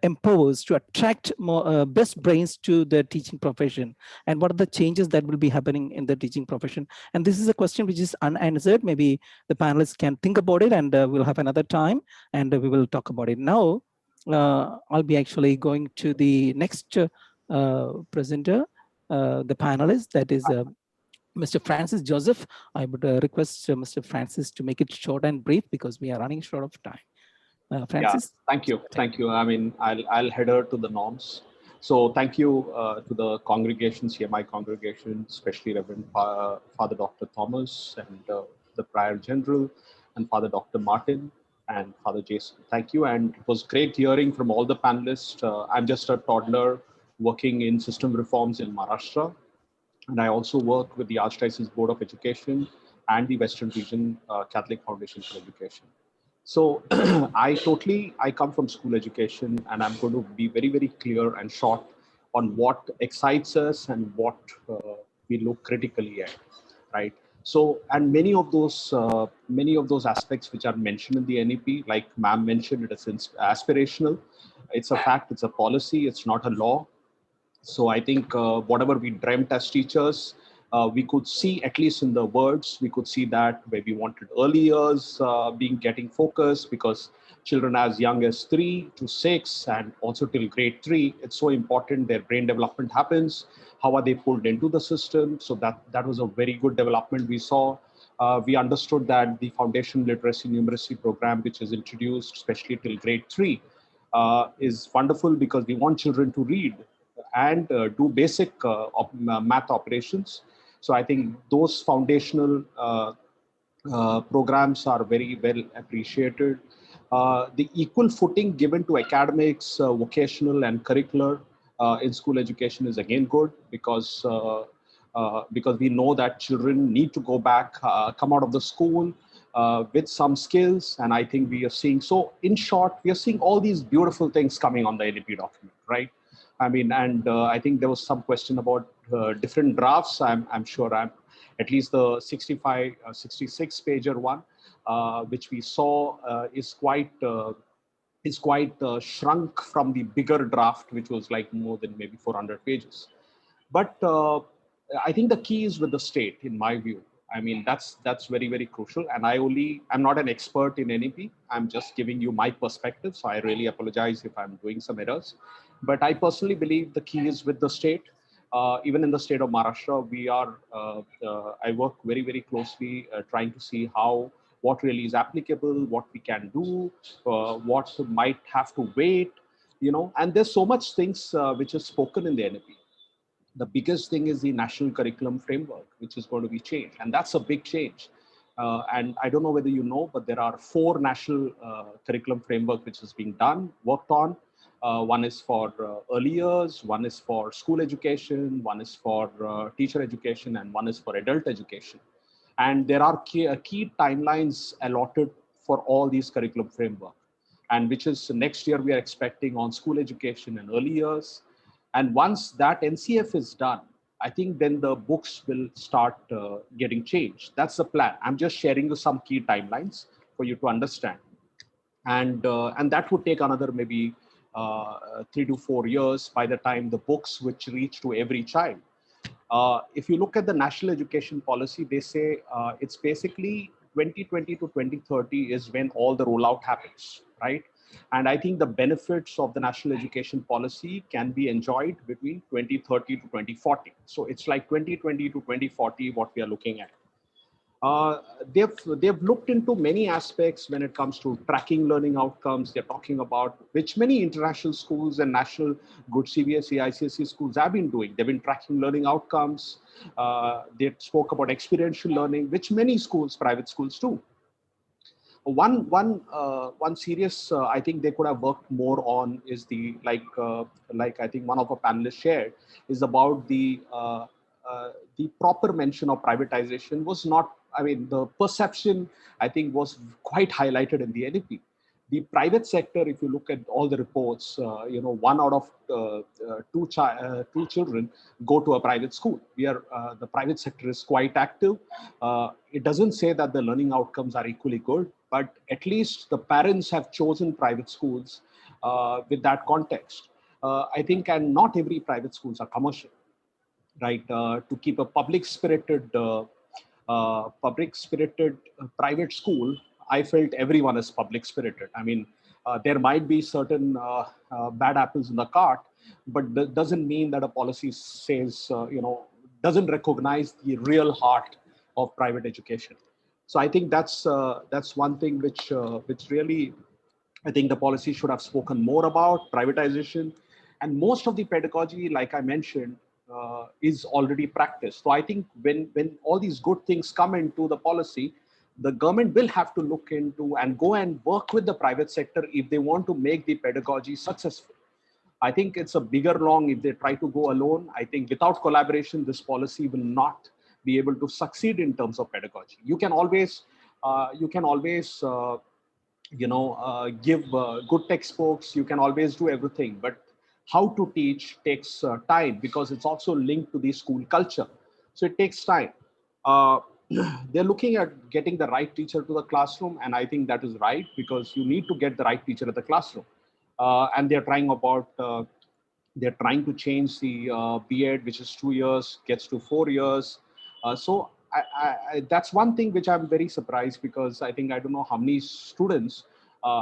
empowers to attract more best brains to the teaching profession, and what are the changes that will be happening in the teaching profession? And this is a question which is unanswered. Maybe the panelists can think about it, and we'll have another time and we will talk about it. Now I'll be actually going to the next presenter, the panelist, that is Mr. Francis Joseph. I would request Mr. Francis to make it short and brief because we are running short of time. Francis? Yeah, thank you. I mean, I'll header to the norms. So thank you to the congregation, CMI congregation, especially Reverend Father Dr. Thomas and the Prior General and Father Dr. Martin and Father Jason. Thank you. And it was great hearing from all the panelists. I'm just a toddler working in system reforms in Maharashtra. And I also work with the Archdiocese Board of Education and the Western Region Catholic Foundation for Education. So I come from school education, and I'm going to be very, very clear and short on what excites us and what we look critically at, right? So, and many of those aspects which are mentioned in the NEP, like ma'am mentioned, it is aspirational. It's a fact, it's a policy, it's not a law. So I think whatever we dreamt as teachers, we could see, at least in the words, we could see that where we wanted early years getting focused, because children as young as 3 to 6 and also till grade 3, it's so important their brain development happens. How are they pulled into the system? So that was a very good development we saw. We understood that the foundation literacy numeracy program, which is introduced especially till grade 3, is wonderful because we want children to read and do basic math operations. So I think those foundational programs are very well appreciated. The equal footing given to academics, vocational and curricular in school education is again good, because we know that children need to go back, come out of the school with some skills. And I think we are seeing, so in short, we are seeing all these beautiful things coming on the NEP document, right? I mean, and I think there was some question about different drafts. I'm sure at least the 65, 66 pager one, which we saw is quite shrunk from the bigger draft, which was like more than maybe 400 pages. But I think the key is with the state, in my view. I mean, that's very, very crucial. And I'm not an expert in NEP. I'm just giving you my perspective. So I really apologize if I'm doing some errors. But I personally believe the key is with the state. Even in the state of Maharashtra, I work very, very closely trying to see what really is applicable, what we can do, what might have to wait, and there's so much things which is spoken in the NEP. The biggest thing is the national curriculum framework, which is going to be changed. And that's a big change. And I don't know whether you know, but there are 4 national curriculum framework which is being worked on. One is for early years, one is for school education, one is for teacher education, and one is for adult education. And there are key timelines allotted for all these curriculum framework. And which is next year we are expecting on school education and early years. And once that NCF is done, I think then the books will start getting changed. That's the plan. I'm just sharing you some key timelines for you to understand. And that would take another maybe 3 to 4 years by the time the books which reach to every child. If you look at the national education policy, they say it's basically 2020 to 2030 is when all the rollout happens, right? And I think the benefits of the national education policy can be enjoyed between 2030 to 2040. So it's like 2020 to 2040 what we are looking at. They've looked into many aspects when it comes to tracking learning outcomes. They're talking about which many international schools and national good CBSE, ICSE schools have been doing. They've been tracking learning outcomes. They spoke about experiential learning, which many schools, private schools do. One serious I think they could have worked more on is the like I think one of our panelists shared is about the proper mention of privatization was not. I mean, the perception I think was quite highlighted in the NEP. The private sector, if you look at all the reports, 1 out of 2 children go to a private school. The private sector is quite active. It doesn't say that the learning outcomes are equally good, but at least the parents have chosen private schools with that context. I think, and not every private schools are commercial, right? To keep a public-spirited private school, I felt everyone is public-spirited. I mean, there might be certain bad apples in the cart, but that doesn't mean that a policy says, doesn't recognize the real heart of private education. So I think that's one thing which really, I think the policy should have spoken more about privatization. And most of the pedagogy, like I mentioned, is already practiced. So I think when all these good things come into the policy, the government will have to look into and go and work with the private sector if they want to make the pedagogy successful. I think it's a bigger long if they try to go alone. I think without collaboration, this policy will not be able to succeed in terms of pedagogy. You can always give good textbooks. You can always do everything, but how to teach takes time because it's also linked to the school culture. So it takes time. They're looking at getting the right teacher to the classroom, and I think that is right because you need to get the right teacher at the classroom. And they're trying to change the B.Ed, which is 2 years, gets to 4 years. So that's one thing which I'm very surprised because I don't know how many students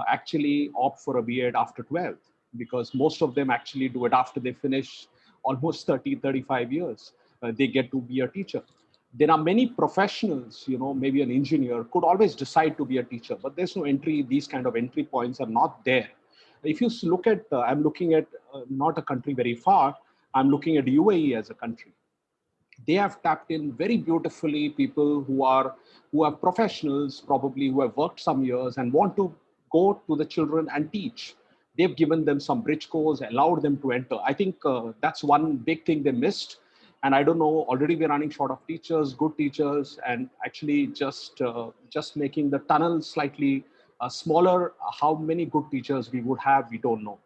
actually opt for a B.Ed after 12th, because most of them actually do it after they finish almost 35 years. They get to be a teacher. There are many professionals, maybe an engineer could always decide to be a teacher, but there's no entry. These kind of entry points are not there. If you look at, I'm looking at not a country very far, I'm looking at UAE as a country. They have tapped in very beautifully people who are professionals, probably who have worked some years and want to go to the children and teach. They've given them some bridge course, allowed them to enter. I think that's one big thing they missed. And I don't know, already we're running short of teachers, good teachers, and actually just making the tunnel slightly smaller. How many good teachers we would have, we don't know.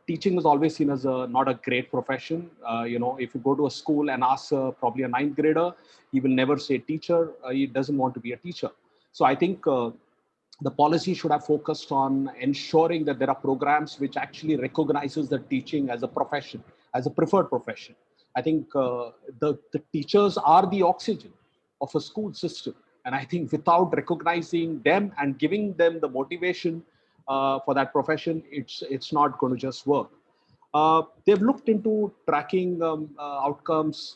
Teaching is always seen as not a great profession. If you go to a school and ask probably a ninth grader, he will never say teacher. He doesn't want to be a teacher. So I think the policy should have focused on ensuring that there are programs which actually recognizes the teaching as a profession, as a preferred profession. I think the teachers are the oxygen of a school system. And I think without recognizing them and giving them the motivation for that profession, it's not going to just work. They've looked into tracking outcomes.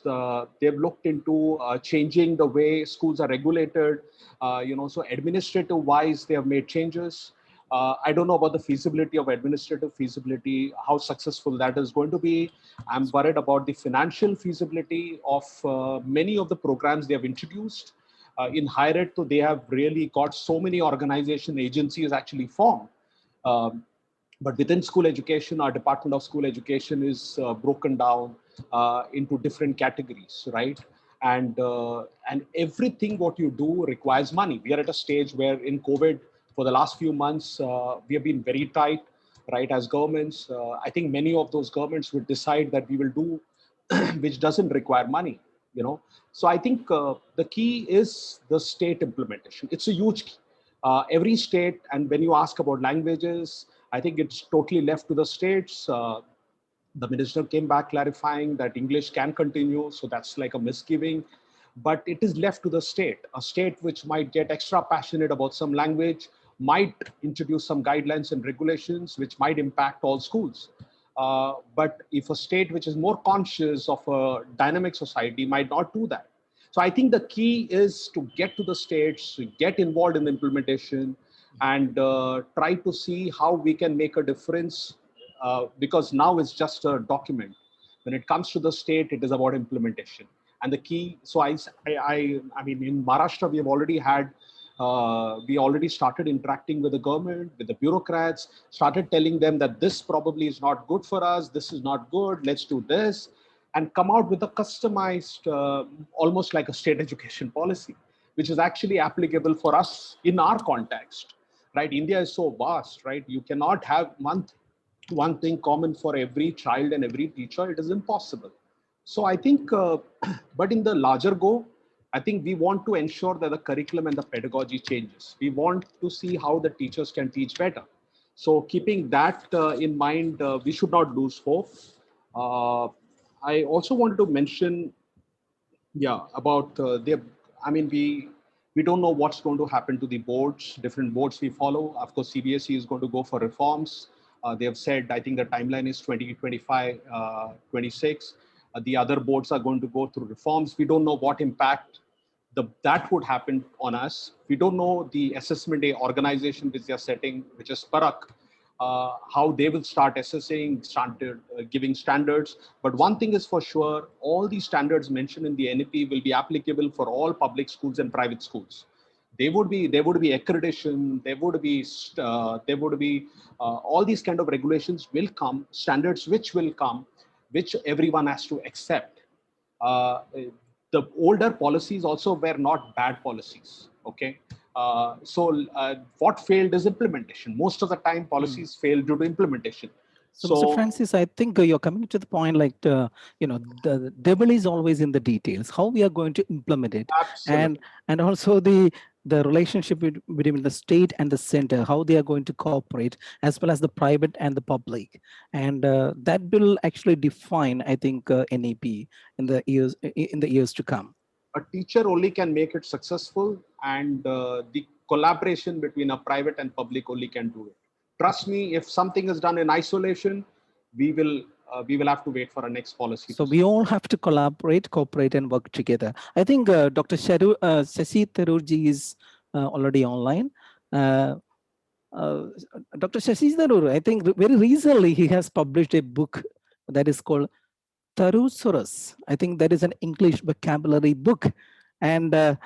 They've looked into changing the way schools are regulated. So administrative wise, they have made changes. I don't know about the feasibility of administrative feasibility, how successful that is going to be. I'm worried about the financial feasibility of many of the programs they have introduced. In higher ed, they have really got so many organization agencies actually formed. But within school education, our Department of School Education is broken down into different categories, right? And everything what you do requires money. We are at a stage where in COVID, for the last few months, we have been very tight, right? As governments, I think many of those governments would decide that we will do which doesn't require money, So I think the key is the state implementation. It's a huge key. Every state, and when you ask about languages, I think it's totally left to the states. The minister came back clarifying that English can continue, so that's like a misgiving. But it is left to the state. A state which might get extra passionate about some language might introduce some guidelines and regulations which might impact all schools. But if a state which is more conscious of a dynamic society might not do that. So I think the key is to get to the states, to get involved in the implementation, and try to see how we can make a difference, because now it's just a document. When it comes to the state, it is about implementation. And the key, so I mean, in Maharashtra, we have already had, we already started interacting with the government, with the bureaucrats, started telling them that this probably is not good for us, this is not good, let's do this, and come out with a customized, almost like a state education policy, which is actually applicable for us in our context, right? India is so vast, right? You cannot have one thing common for every child and every teacher. It is impossible. So I think, but in the larger go, I think we want to ensure that the curriculum and the pedagogy changes. We want to see how the teachers can teach better. So keeping that in mind, we should not lose hope. I also wanted to mention, about I mean, we don't know what's going to happen to the boards, different boards we follow. Of course, CBSE is going to go for reforms. They have said, I think the timeline is 2025, 26. The other boards are going to go through reforms. We don't know what impact that would happen on us. We don't know the assessment day organization which they are setting, which is Parak, how they will start assessing, giving standards. But one thing is for sure, all these standards mentioned in the NEP will be applicable for all public schools and private schools. There would be accreditation, there would be all these kind of regulations will come, standards which will come, which everyone has to accept. The older policies also were not bad policies, okay? What failed is implementation. Most of the time, policies fail due to implementation. So, Mr. Francis, I think you're coming to the point like, the devil is always in the details, how we are going to implement it. Absolutely. And also the relationship between the state and the center, how they are going to cooperate, as well as the private and the public. And that will actually define, I think, NEP in the years to come. A teacher only can make it successful, and the collaboration between a private and public only can do it. Trust me, if something is done in isolation, we will have to wait for a next policy. So we all have to cooperate and work together. I think Dr. Shashi Tharoorji is already online. Dr. Shashi Tharoor, I think very recently he has published a book that is called Thesaurus. I think that is an English vocabulary book. And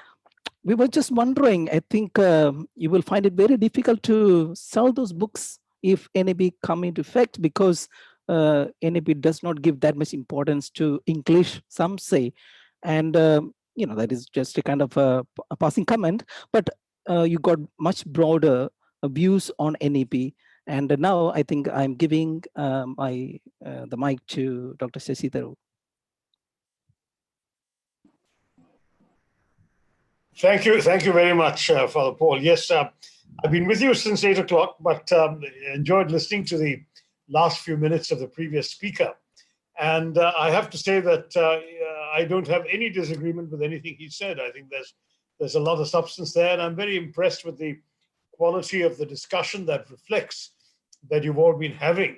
we were just wondering, I think you will find it very difficult to sell those books if NAB come into effect, because NAB does not give that much importance to English, some say. And, you know, that is just a kind of a passing comment, but you got much broader views on NAB. And now I think I'm giving the mic to Dr. Shashi Tharoor. Thank you very much, Father Paul. Yes, I've been with you since 8 o'clock, but enjoyed listening to the last few minutes of the previous speaker. And I have to say that I don't have any disagreement with anything he said. I think there's a lot of substance there, and I'm very impressed with the quality of the discussion that reflects that you've all been having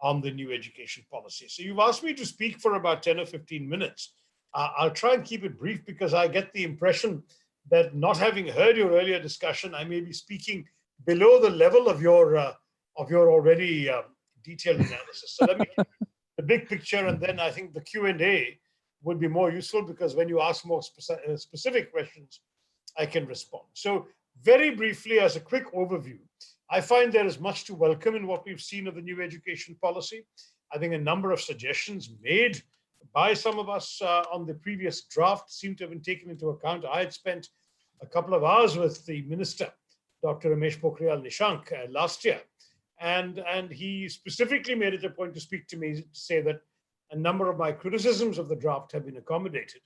on the new education policy. So you've asked me to speak for about 10 or 15 minutes. I'll try and keep it brief because I get the impression that, not having heard your earlier discussion, I may be speaking below the level of your already detailed analysis. So let me give you the big picture, and then I think the Q&A would be more useful, because when you ask more specific questions, I can respond. So very briefly, as a quick overview, I find there is much to welcome in what we've seen of the new education policy. I think a number of suggestions made by some of us on the previous draft seem to have been taken into account. I had spent a couple of hours with the minister, Dr. Ramesh Pokhriyal Nishank, last year, and he specifically made it a point to speak to me to say that a number of my criticisms of the draft have been accommodated.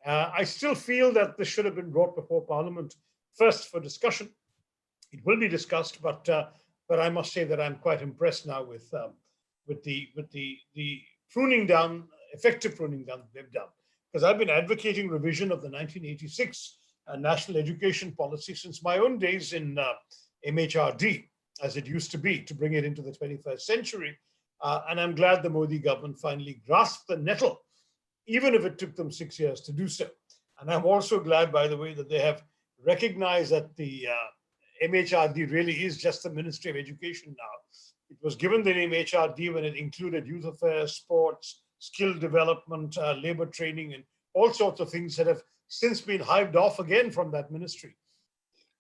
I still feel that this should have been brought before Parliament first for discussion. It will be discussed, but I must say that I'm quite impressed now with the pruning down, effective pruning down that they've done. Because I've been advocating revision of the 1986 National Education Policy since my own days in MHRD, as it used to be, to bring it into the 21st century. And I'm glad the Modi government finally grasped the nettle, even if it took them 6 years to do so. And I'm also glad, by the way, that they have recognized that the MHRD really is just the Ministry of Education now. It was given the name HRD when it included youth affairs, sports, skill development, labor training, and all sorts of things that have since been hived off again from that ministry.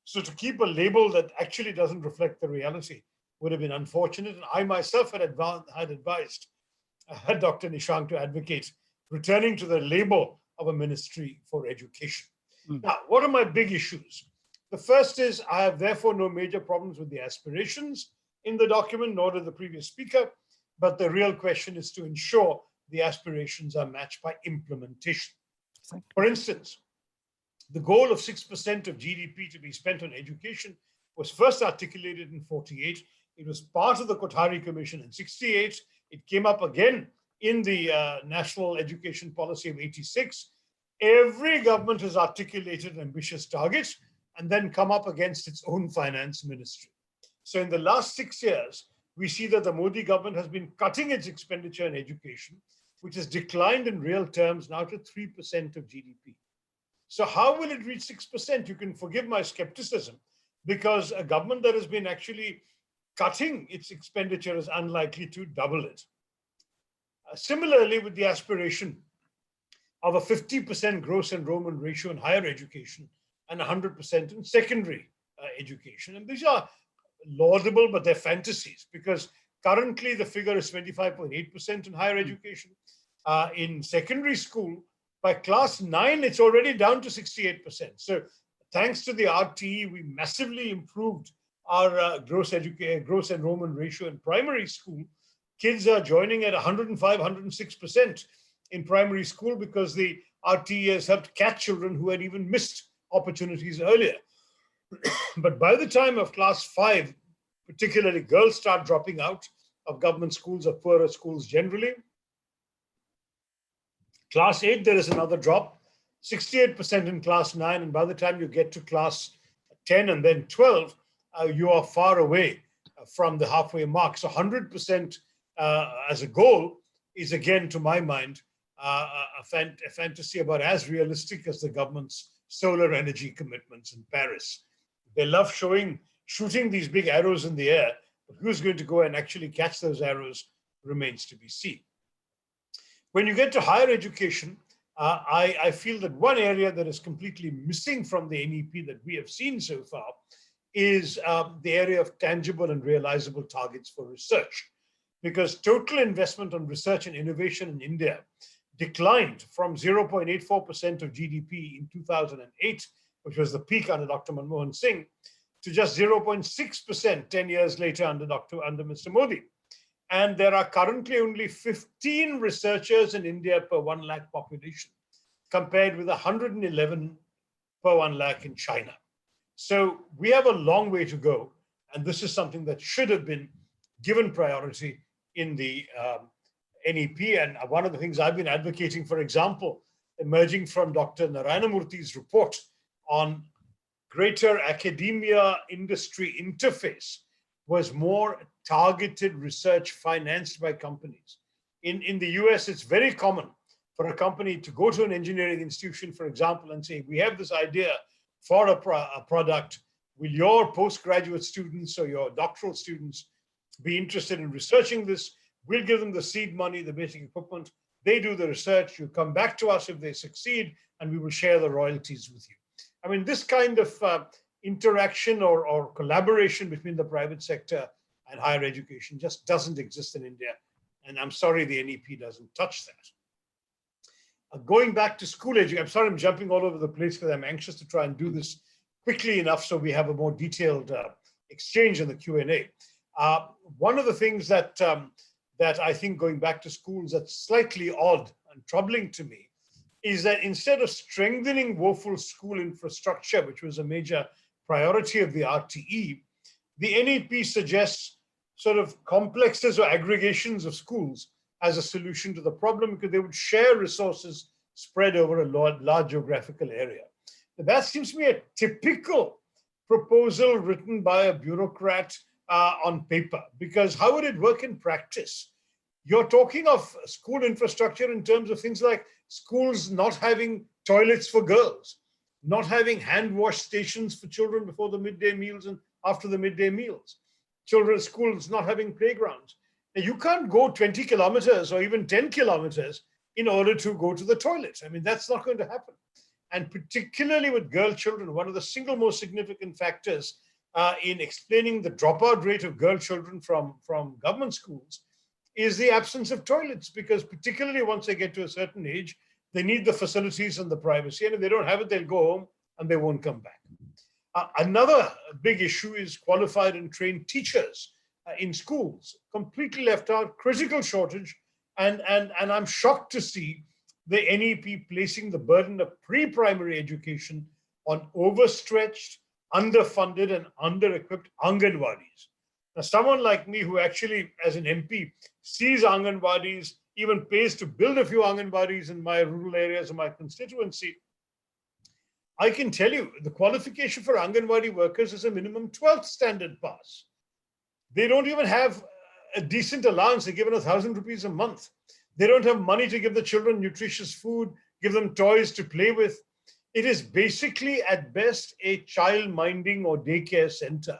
So to keep a label that actually doesn't reflect the reality would have been unfortunate. And I myself had advised Dr. Nishank to advocate returning to the label of a ministry for education. Now, what are my big issues? The first is I have therefore no major problems with the aspirations in the document, nor did the previous speaker, but the real question is to ensure the aspirations are matched by implementation. For instance, the goal of 6% of GDP to be spent on education was first articulated in 48. It was part of the Kothari Commission in 68. It came up again in the National Education Policy of 86. Every government has articulated ambitious targets and then come up against its own finance ministry. So in the last 6 years, we see that the Modi government has been cutting its expenditure in education, which has declined in real terms now to 3% of GDP. So how will it reach 6%? You can forgive my skepticism, because a government that has been actually cutting its expenditure is unlikely to double it. Similarly, with the aspiration of a 50% gross enrollment ratio in higher education and 100% in secondary education. And these are laudable, but they're fantasies, because currently the figure is 25.8% in higher education. In secondary school, by class 9, it's already down to 68%. So thanks to the RTE, we massively improved our gross enrollment ratio in primary school. Kids are joining at 105, 106% in primary school because the RTE has helped catch children who had even missed opportunities earlier. But by the time of class 5, particularly girls start dropping out of government schools or poorer schools generally. Class 8, there is another drop, 68% in class 9. And by the time you get to class 10 and then 12, you are far away from the halfway mark. So 100% as a goal is, again, to my mind, a fantasy about as realistic as the government's solar energy commitments in Paris. They love shooting these big arrows in the air, but who's going to go and actually catch those arrows remains to be seen. When you get to higher education, I feel that one area that is completely missing from the NEP that we have seen so far is the area of tangible and realizable targets for research. Because total investment on research and innovation in India declined from 0.84% of GDP in 2008, which was the peak under Dr. Manmohan Singh, to just 0.6% 10 years later under Mr. Modi. And there are currently only 15 researchers in India per 1 lakh population, compared with 111 per 1 lakh in China. So we have a long way to go. And this is something that should have been given priority in the NEP. And one of the things I've been advocating, for example, emerging from Dr. Narayanamurthy's report on greater academia industry interface, was more targeted research financed by companies. In the US, it's very common for a company to go to an engineering institution, for example, and say, we have this idea for a product. Will your postgraduate students or your doctoral students be interested in researching this? We'll give them the seed money, the basic equipment. They do the research. You come back to us if they succeed, and we will share the royalties with you. I mean, this kind of interaction or collaboration between the private sector and higher education just doesn't exist in India. And I'm sorry the NEP doesn't touch that. Going back to school education, I'm sorry I'm jumping all over the place because I'm anxious to try and do this quickly enough so we have a more detailed exchange in the Q&A. One of the things that I think, going back to schools, that's slightly odd and troubling to me is that instead of strengthening woeful school infrastructure, which was a major priority of the RTE, the NEP suggests sort of complexes or aggregations of schools as a solution to the problem, because they would share resources spread over a large geographical area. That seems to me a typical proposal written by a bureaucrat on paper, because how would it work in practice? You're talking of school infrastructure in terms of things like schools not having toilets for girls, not having hand wash stations for children before the midday meals and after the midday meals, schools not having playgrounds. Now, you can't go 20 kilometers or even 10 kilometers in order to go to the toilet. I mean, that's not going to happen. And particularly with girl children, one of the single most significant factors in explaining the dropout rate of girl children from government schools is the absence of toilets, because particularly once they get to a certain age, they need the facilities and the privacy. And if they don't have it, they'll go home and they won't come back. Another big issue is qualified and trained teachers in schools, completely left out, critical shortage. And I'm shocked to see the NEP placing the burden of pre-primary education on overstretched, underfunded, and under-equipped Anganwadis. Now, someone like me who actually, as an MP, sees Anganwadis, even pays to build a few Anganwadis in my rural areas of my constituency, I can tell you the qualification for Anganwadi workers is a minimum 12th standard pass. They don't even have a decent allowance. They're given 1,000 rupees a month. They don't have money to give the children nutritious food, give them toys to play with. It is basically, at best, a child minding or daycare center.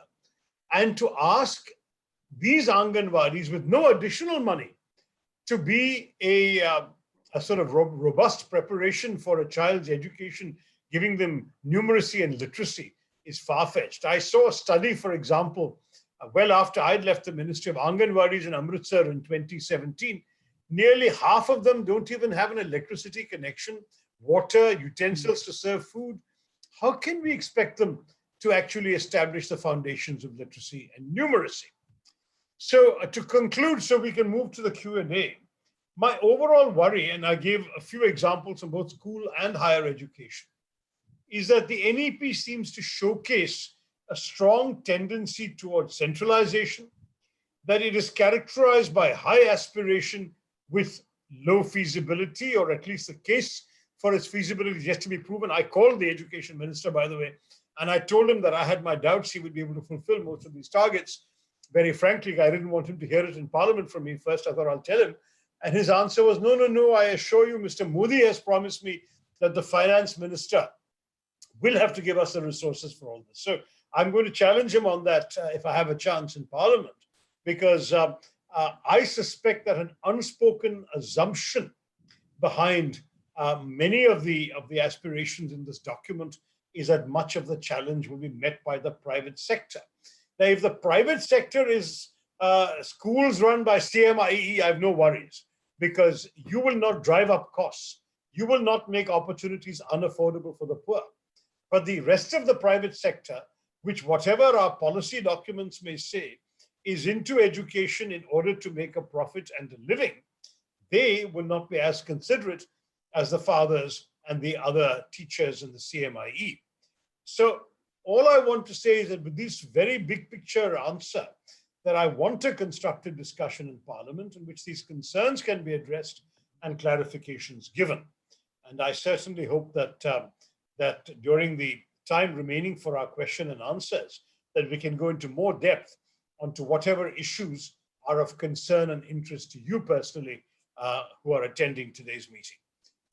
And to ask these Anganwadis with no additional money to be a sort of robust preparation for a child's education, giving them numeracy and literacy, is far-fetched. I saw a study, for example, well after I'd left the Ministry of Anganwadis in Amritsar in 2017, nearly half of them don't even have an electricity connection, water, utensils to serve food. How can we expect them to actually establish the foundations of literacy and numeracy? So to conclude, so we can move to the Q&A, my overall worry, and I gave a few examples of both school and higher education, is that the NEP seems to showcase a strong tendency towards centralization, that it is characterized by high aspiration with low feasibility, or at least the case for its feasibility is yet to be proven. I called the education minister, by the way, and I told him that I had my doubts he would be able to fulfill most of these targets. Very frankly, I didn't want him to hear it in Parliament from me first. I thought I'll tell him. And his answer was, no, I assure you, Mr. Modi has promised me that the finance minister will have to give us the resources for all this. So I'm going to challenge him on that if I have a chance in Parliament, because I suspect that an unspoken assumption behind many of the aspirations in this document is that much of the challenge will be met by the private sector. Now, if the private sector is schools run by CMIE, I have no worries, because you will not drive up costs. You will not make opportunities unaffordable for the poor. But the rest of the private sector, which whatever our policy documents may say, is into education in order to make a profit and a living, they will not be as considerate as the fathers and the other teachers in the CMIE. So all I want to say is that with this very big picture answer, that I want a constructive discussion in Parliament in which these concerns can be addressed and clarifications given. And I certainly hope that, that during the time remaining for our question and answers, that we can go into more depth onto whatever issues are of concern and interest to you personally who are attending today's meeting.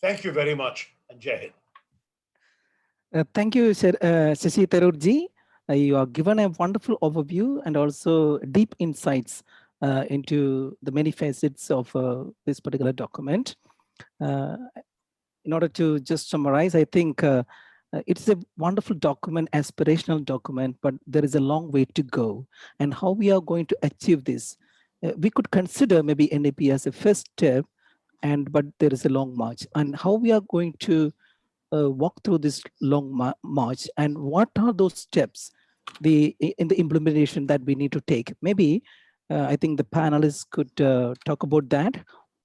Thank you very much, and Jai Hind. Thank you, Shashi Tharoor-ji. You are given a wonderful overview and also deep insights into the many facets of this particular document. In order to just summarize, I think it's a wonderful document, aspirational document, but there is a long way to go. And how we are going to achieve this, we could consider maybe NAP as a first step, but there is a long march. And how we are going to walk through this long march, and what are those steps in the implementation that we need to take? Maybe I think the panelists could talk about that,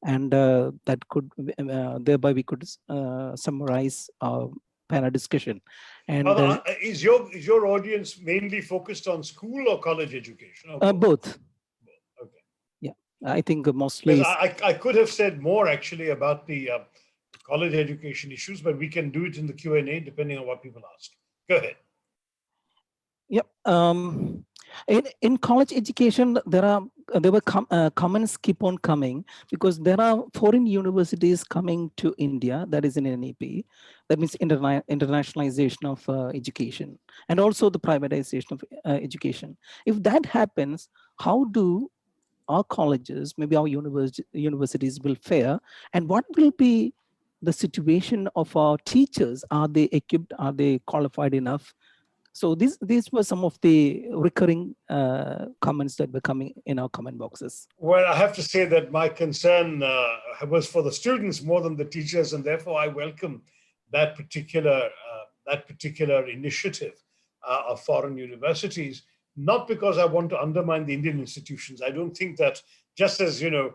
and that could thereby we could summarize our panel discussion. And is your audience mainly focused on school or college education? Or both. Okay. Yeah, I think mostly. I could have said more actually about the college education issues, but we can do it in the Q&A depending on what people ask. Go ahead. Yep. In college education, there were comments keep on coming because there are foreign universities coming to India. That is in NEP. That means internationalization of education and also the privatization of education. If that happens, how do our colleges, maybe our universities will fare, and what will be the situation of our teachers? Are they equipped? Are they qualified enough? So these were some of the recurring comments that were coming in our comment boxes. Well, I have to say that my concern was for the students more than the teachers, and therefore I welcome that particular initiative of foreign universities. Not because I want to undermine the Indian institutions. I don't think that, just as the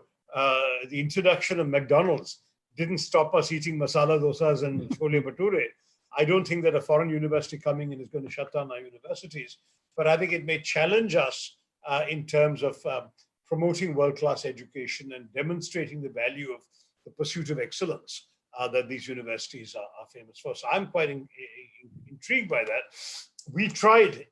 introduction of McDonald's didn't stop us eating masala dosas and chole bhature, I don't think that a foreign university coming in is going to shut down our universities, but I think it may challenge us in terms of promoting world-class education and demonstrating the value of the pursuit of excellence that these universities are famous for. So I'm quite intrigued by that. We tried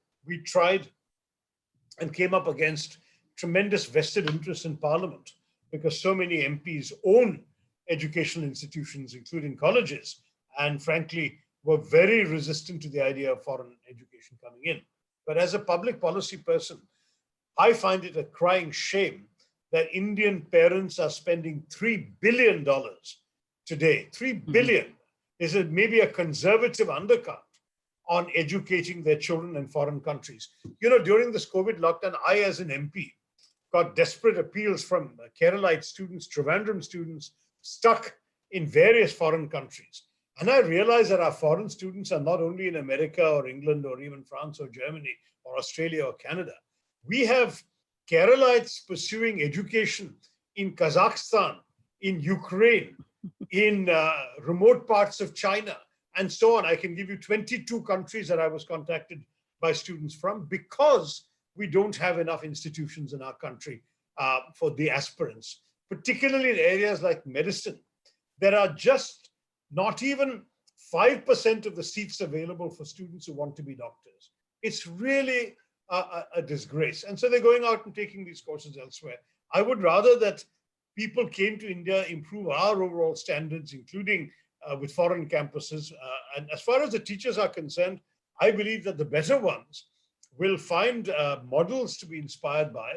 and came up against tremendous vested interest in Parliament because so many MPs own educational institutions, including colleges, and frankly, were very resistant to the idea of foreign education coming in. But as a public policy person, I find it a crying shame that Indian parents are spending $3 billion today. $3 billion is maybe a conservative undercount on educating their children in foreign countries. During this COVID lockdown, I, as an MP, got desperate appeals from Keralite students, Trivandrum students, stuck in various foreign countries. And I realized that our foreign students are not only in America or England or even France or Germany or Australia or Canada. We have Keralites pursuing education in Kazakhstan, in Ukraine, in remote parts of China, and so on. I can give you 22 countries that I was contacted by students from because we don't have enough institutions in our country for the aspirants, particularly in areas like medicine. There are just not even 5% of the seats available for students who want to be doctors. It's really a disgrace. And so they're going out and taking these courses elsewhere. I would rather that people came to India, improve our overall standards, including with foreign campuses. And as far as the teachers are concerned, I believe that the better ones will find models to be inspired by.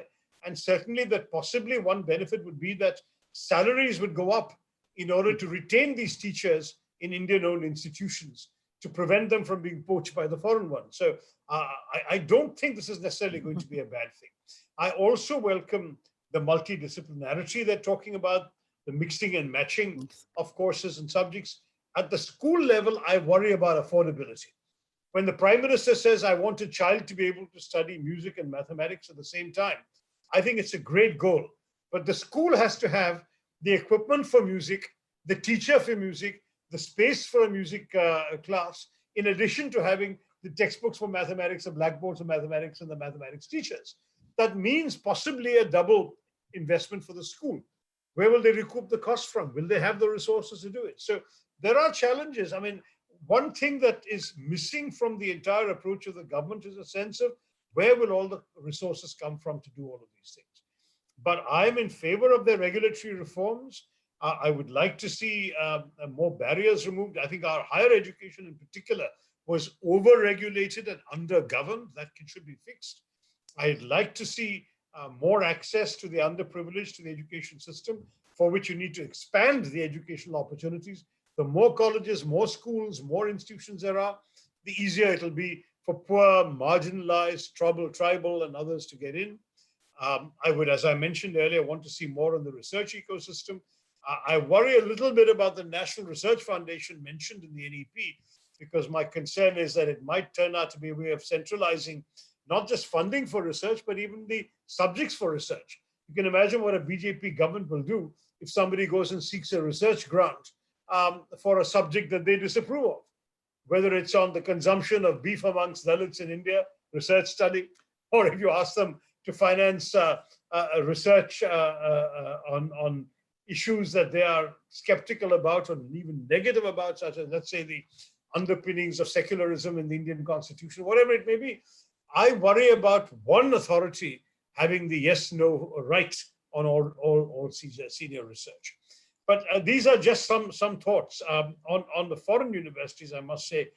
And certainly that possibly one benefit would be that salaries would go up in order to retain these teachers in Indian-owned institutions to prevent them from being poached by the foreign ones. So I don't think this is necessarily going to be a bad thing. I also welcome the multidisciplinarity they're talking about, the mixing and matching of courses and subjects. At the school level, I worry about affordability. When the Prime Minister says, I want a child to be able to study music and mathematics at the same time, I think it's a great goal. But the school has to have the equipment for music, the teacher for music, the space for a music class, in addition to having the textbooks for mathematics, the blackboards for mathematics, and the mathematics teachers. That means possibly a double investment for the school. Where will they recoup the cost from? Will they have the resources to do it? So there are challenges. I mean, one thing that is missing from the entire approach of the government is a sense of where will all the resources come from to do all of these things. But I'm in favor of the regulatory reforms. I would like to see more barriers removed. I think our higher education in particular was over-regulated and under-governed. That should be fixed. I'd like to see more access to the underprivileged to the education system, for which you need to expand the educational opportunities. The more colleges, more schools, more institutions there are, the easier it'll be for poor, marginalized, tribal and others to get in. I would, as I mentioned earlier, want to see more on the research ecosystem. I worry a little bit about the National Research Foundation mentioned in the NEP, because my concern is that it might turn out to be a way of centralizing not just funding for research, but even the subjects for research. You can imagine what a BJP government will do if somebody goes and seeks a research grant for a subject that they disapprove of, whether it's on the consumption of beef amongst Dalits in India, research study, or if you ask them to finance a research on issues that they are skeptical about or even negative about, such as, let's say, the underpinnings of secularism in the Indian constitution, whatever it may be. I worry about one authority having the yes-no right on all senior research. But these are just some thoughts. On the foreign universities, I must say,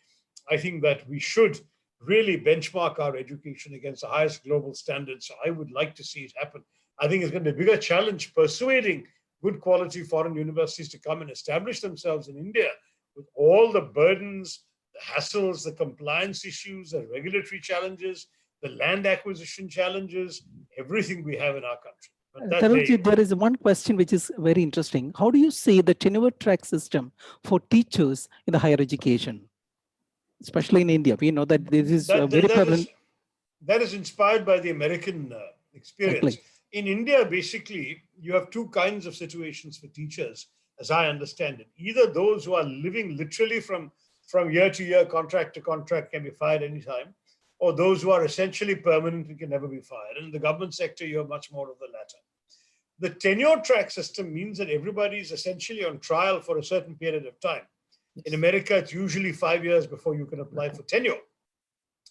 I think that we should really benchmark our education against the highest global standards. So I would like to see it happen. I think it's going to be a bigger challenge persuading good quality foreign universities to come and establish themselves in India with all the burdens, the hassles, the compliance issues, the regulatory challenges, the land acquisition challenges, everything we have in our country. Tarunji, there is one question which is very interesting. How do you see the tenure track system for teachers in the higher education, especially in India? We know that this is very prevalent. That is inspired by the American experience. Exactly. In India, basically, you have two kinds of situations for teachers, as I understand it. Either those who are living literally from year to year, contract to contract, can be fired anytime, or those who are essentially permanent and can never be fired. And in the government sector, you have much more of the latter. The tenure track system means that everybody is essentially on trial for a certain period of time. In America, it's usually 5 years before you can apply for tenure.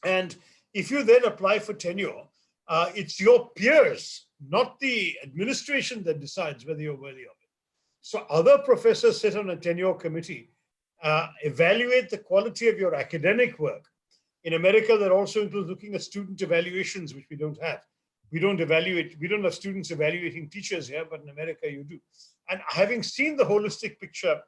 And if you then apply for tenure, it's your peers, not the administration, that decides whether you're worthy of it. So other professors sit on a tenure committee, evaluate the quality of your academic work. In America, that also includes looking at student evaluations, which we don't have. We don't have students evaluating teachers here, but in America you do. And having seen the holistic picture,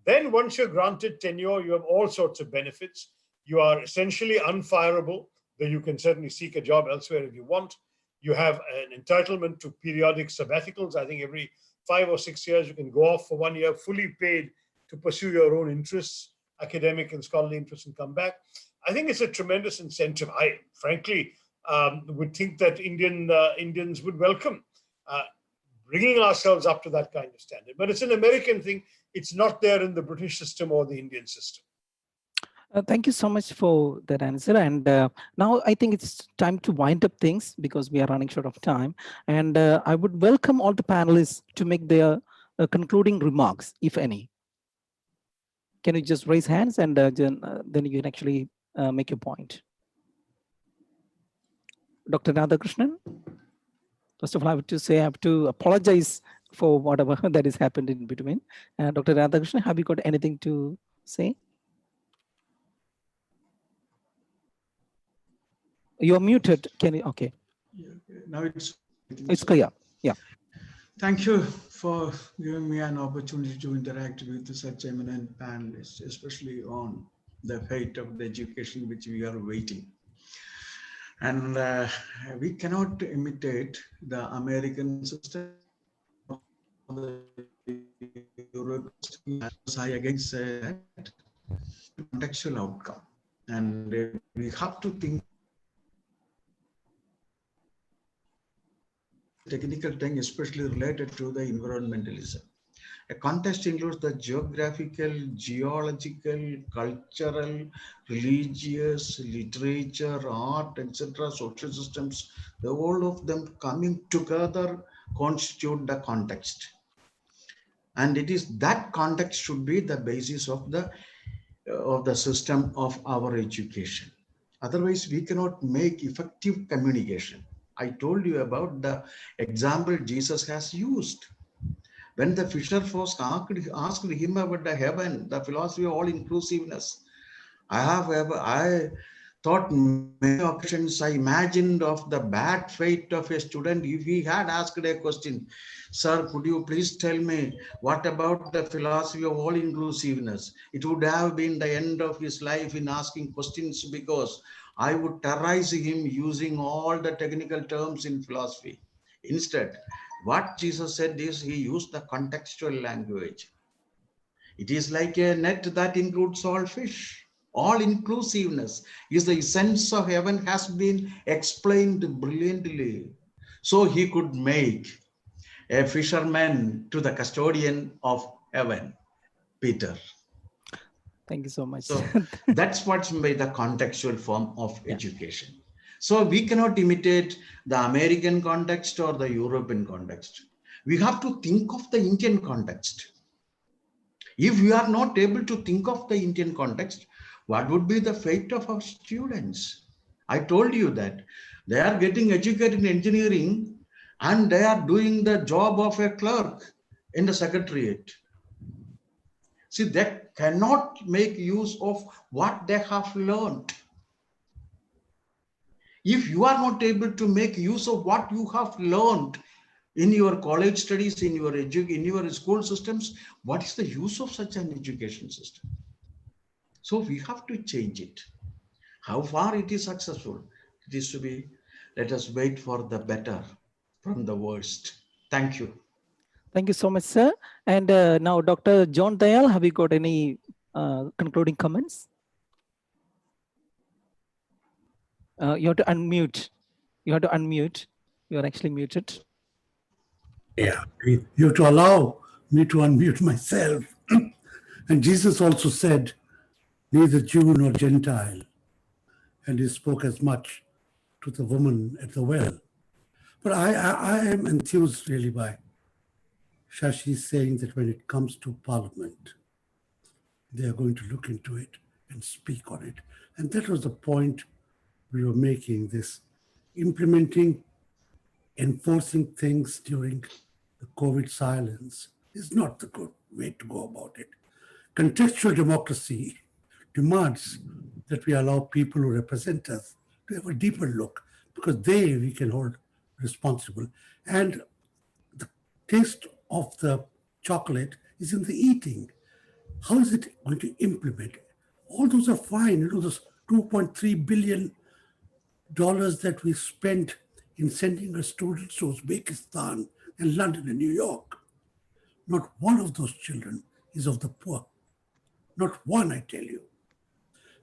then once you're granted tenure, you have all sorts of benefits. You are essentially unfireable, though you can certainly seek a job elsewhere if you want. You have an entitlement to periodic sabbaticals. I think every 5 or 6 years, you can go off for 1 year, fully paid, to pursue your own interests, academic and scholarly interests, and come back. I think it's a tremendous incentive. I frankly would think that Indians would welcome bringing ourselves up to that kind of standard. But it's an American thing. It's not there in the British system or the Indian system. Thank you so much for that answer. And now I think it's time to wind up things because we are running short of time. And I would welcome all the panelists to make their concluding remarks, if any. Can you just raise hands and then you can actually make your point. Dr. Radhakrishnan, first of all, I have to apologize for whatever that has happened in between. Dr. Radhakrishnan, have you got anything to say? You're muted. Can you? Okay. Yeah, now it's clear. Yeah. Thank you for giving me an opportunity to interact with such eminent panelists, especially on the fate of the education which we are waiting. And we cannot imitate the American system or the European system. I again say that contextual outcome. And we have to think technical thing, especially related to the environmentalism. A context includes the geographical, geological, cultural, religious, literature, art, etc., social systems. The whole of them coming together constitute the context. And it is that context should be the basis of the system of our education. Otherwise, we cannot make effective communication. I told you about the example Jesus has used. When the fisher folk asked him about the heaven, the philosophy of all inclusiveness, I thought many occasions I imagined of the bad fate of a student if he had asked a question, sir, could you please tell me what about the philosophy of all inclusiveness? It would have been the end of his life in asking questions because I would terrorize him using all the technical terms in philosophy. Instead, what Jesus said is he used the contextual language. It is like a net that includes all fish. All inclusiveness is the essence of heaven has been explained brilliantly. So he could make a fisherman to the custodian of heaven, Peter. Thank you so much. So that's what's by the contextual form of education. So we cannot imitate the American context or the European context. We have to think of the Indian context. If we are not able to think of the Indian context, what would be the fate of our students? I told you that they are getting educated in engineering and they are doing the job of a clerk in the secretariat. See, they cannot make use of what they have learned. If you are not able to make use of what you have learned in your college studies, in your school systems, what is the use of such an education system? So we have to change it. How far it is successful, it is to be, let us wait for the better from the worst. Thank you. Thank you so much, sir. And now, Dr. John Dayal, have you got any concluding comments? You have to unmute. You have to unmute. You are actually muted. Yeah, you have to allow me to unmute myself. And Jesus also said, neither Jew nor Gentile. And he spoke as much to the woman at the well. But I am enthused really by Shashi saying that when it comes to Parliament, they are going to look into it and speak on it. And that was the point we were making, this implementing, enforcing things during the COVID silence is not the good way to go about it. Contextual democracy demands that we allow people who represent us to have a deeper look, because we can hold responsible. And the taste of the chocolate is in the eating. How is it going to implement it? All those are fine. You know, those $2.3 billion that we spent in sending our students to Uzbekistan and London and New York. Not one of those children is of the poor. Not one, I tell you.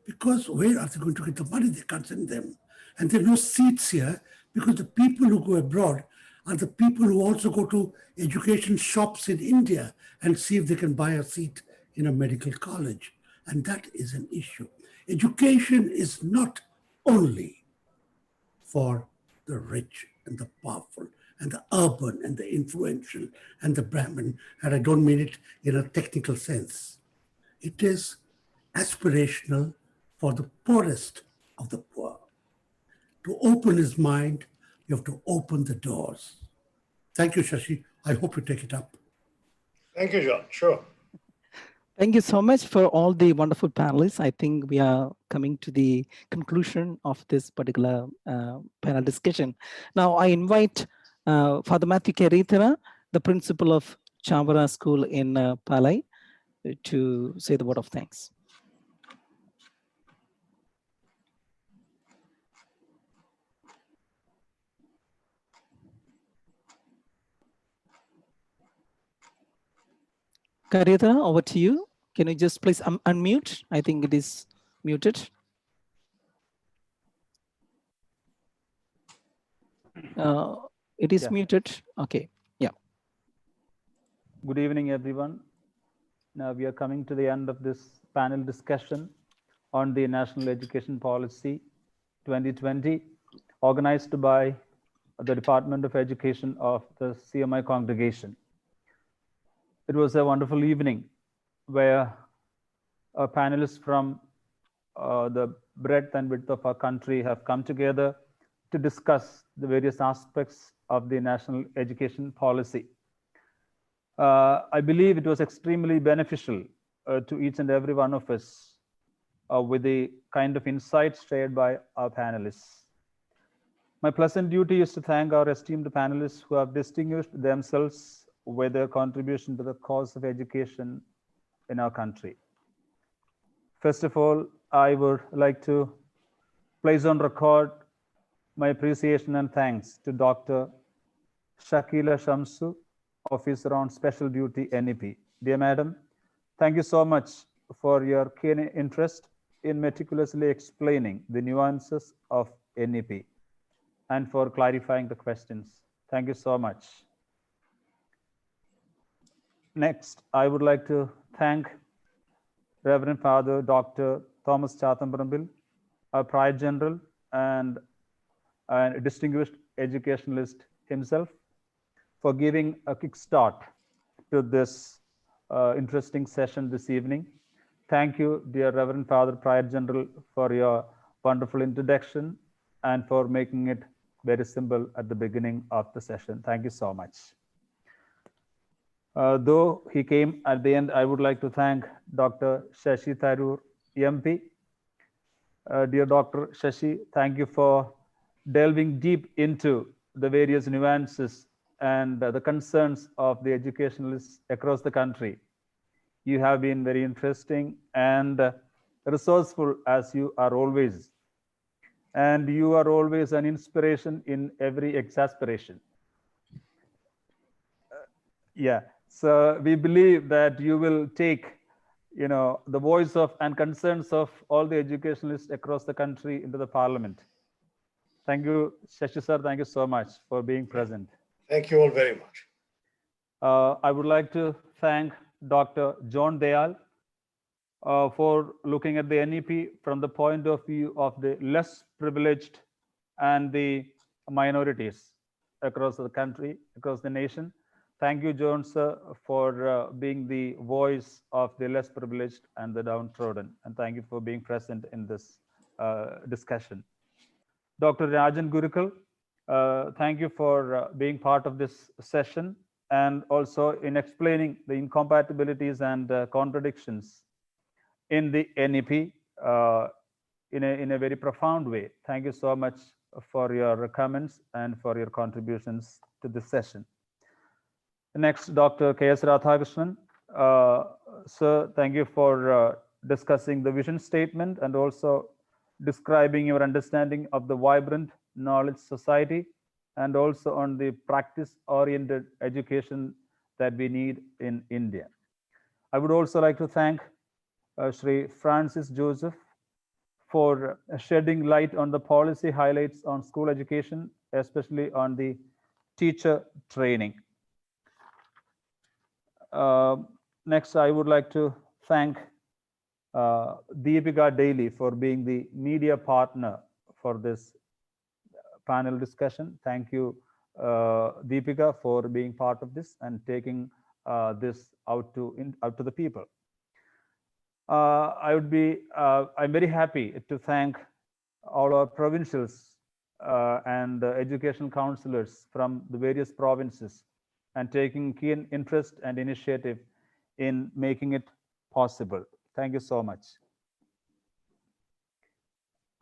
Because where are they going to get the money? They can't send them. And there are no seats here because the people who go abroad are the people who also go to education shops in India and see if they can buy a seat in a medical college. And that is an issue. Education is not only for the rich and the powerful and the urban and the influential and the Brahmin, and I don't mean it in a technical sense. It is aspirational for the poorest of the poor. To open his mind, you have to open the doors. Thank you, Shashi. I hope you take it up. Thank you, John. Sure. Thank you so much for all the wonderful panelists. I think we are coming to the conclusion of this particular panel discussion. Now I invite Father Matthew Kerithera the principal of Chavara School in Palai to say the word of thanks. Karyatara, over to you. Can you just please unmute? I think it is muted. It is muted. Okay. Yeah. Good evening, everyone. Now we are coming to the end of this panel discussion on the National Education Policy 2020, organized by the Department of Education of the CMI congregation. It was a wonderful evening where panelists from the breadth and width of our country have come together to discuss the various aspects of the national education policy. I believe it was extremely beneficial to each and every one of us with the kind of insights shared by our panelists. My pleasant duty is to thank our esteemed panelists who have distinguished themselves with their contribution to the cause of education in our country. First of all, I would like to place on record my appreciation and thanks to Dr. Shakila Shamsu, Officer on Special Duty, NEP. Dear Madam, thank you so much for your keen interest in meticulously explaining the nuances of NEP and for clarifying the questions. Thank you so much. Next, I would like to thank Reverend Father Dr. Thomas Chathambarambil, our Prior General and a distinguished educationalist himself, for giving a kickstart to this interesting session this evening. Thank you, dear Reverend Father Prior General, for your wonderful introduction and for making it very simple at the beginning of the session. Thank you so much. Though he came at the end, I would like to thank Dr. Shashi Tharoor, MP. Dear Dr. Shashi, thank you for delving deep into the various nuances and the concerns of the educationalists across the country. You have been very interesting and resourceful, as you are always. And you are always an inspiration in every exasperation. Yeah, so we believe that you will take, the voice of and concerns of all the educationalists across the country into the parliament. Thank you, Shashi sir. Thank you so much for being present. Thank you all very much. I would like to thank Dr. John Dayal for looking at the NEP from the point of view of the less privileged and the minorities across the country, across the nation. Thank you, John sir, for being the voice of the less privileged and the downtrodden. And thank you for being present in this discussion. Dr. Rajan Gurukul, thank you for being part of this session and also in explaining the incompatibilities and contradictions in the NEP in a very profound way. Thank you so much for your comments and for your contributions to this session. Next, Dr. K.S. Radhakrishnan. Sir, thank you for discussing the vision statement and also describing your understanding of the vibrant knowledge society and also on the practice-oriented education that we need in India. I would also like to thank Shri Francis Joseph for shedding light on the policy highlights on school education, especially on the teacher training. Next, I would like to thank Deepika Daly for being the media partner for this panel discussion. Thank you, Deepika, for being part of this and taking this out to the people. I'm very happy to thank all our provincials and educational counselors from the various provinces and taking keen interest and initiative in making it possible. Thank you so much.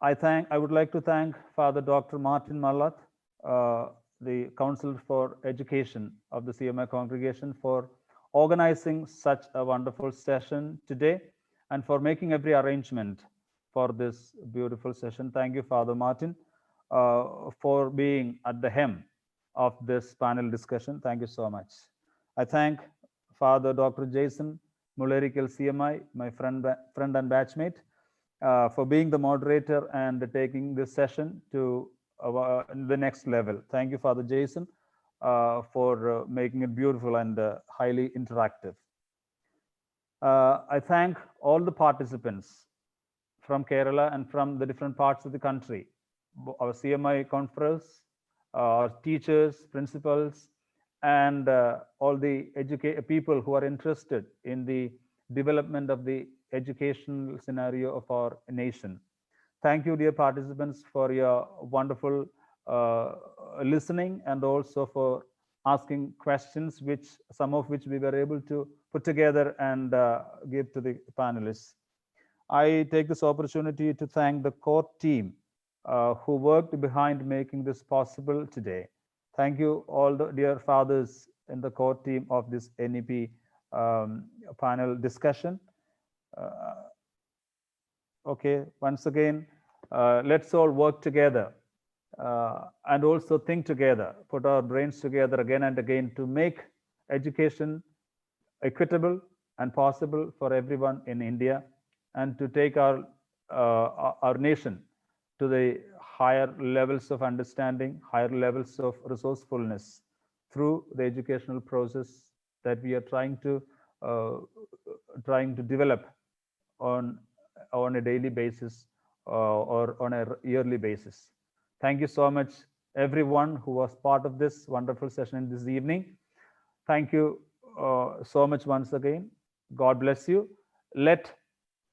I would like to thank Father Dr. Martin Mallat, the Council for Education of the CMI congregation, for organizing such a wonderful session today and for making every arrangement for this beautiful session. Thank you, Father Martin, for being at the hem of this panel discussion. Thank you so much. I thank Father Dr. Jason Mullerikal CMI, my friend and batchmate, for being the moderator and taking this session to the next level. Thank you, Father Jason, for making it beautiful and highly interactive. I thank all the participants from Kerala and from the different parts of the country, our CMI conference, our teachers, principals, and all the people who are interested in the development of the educational scenario of our nation. Thank you, dear participants, for your wonderful listening and also for asking questions, some of which we were able to put together and give to the panelists. I take this opportunity to thank the core team who worked behind making this possible today. Thank you, all the dear fathers in the core team of this NEP panel discussion. Okay, once again, let's all work together and also think together, put our brains together again and again to make education equitable and possible for everyone in India, and to take our nation to the higher levels of understanding, higher levels of resourcefulness through the educational process that we are trying to develop on a daily basis or on a yearly basis. Thank you so much, everyone who was part of this wonderful session this evening. Thank you so much once again. God bless you. Let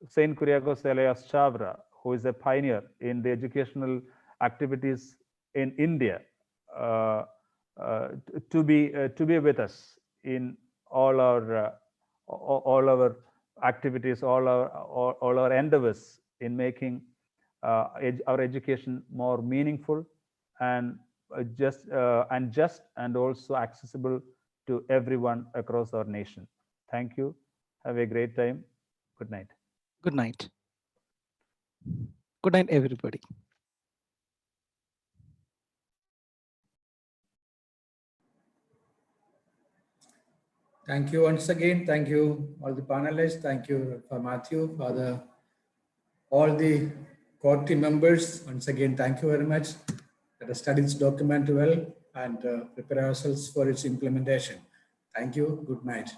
Saint Kuriakos Elias Chavra, who is a pioneer in the educational activities in India, to be with us in all our activities, all our endeavors in making our education more meaningful and just and also accessible to everyone across our nation. Thank you. Have a great time. Good night. Good night. Good night, everybody. Thank you once again. Thank you, all the panelists. Thank you, for Matthew, for all the core team members. Once again, thank you very much. Let us study this document well and prepare ourselves for its implementation. Thank you. Good night.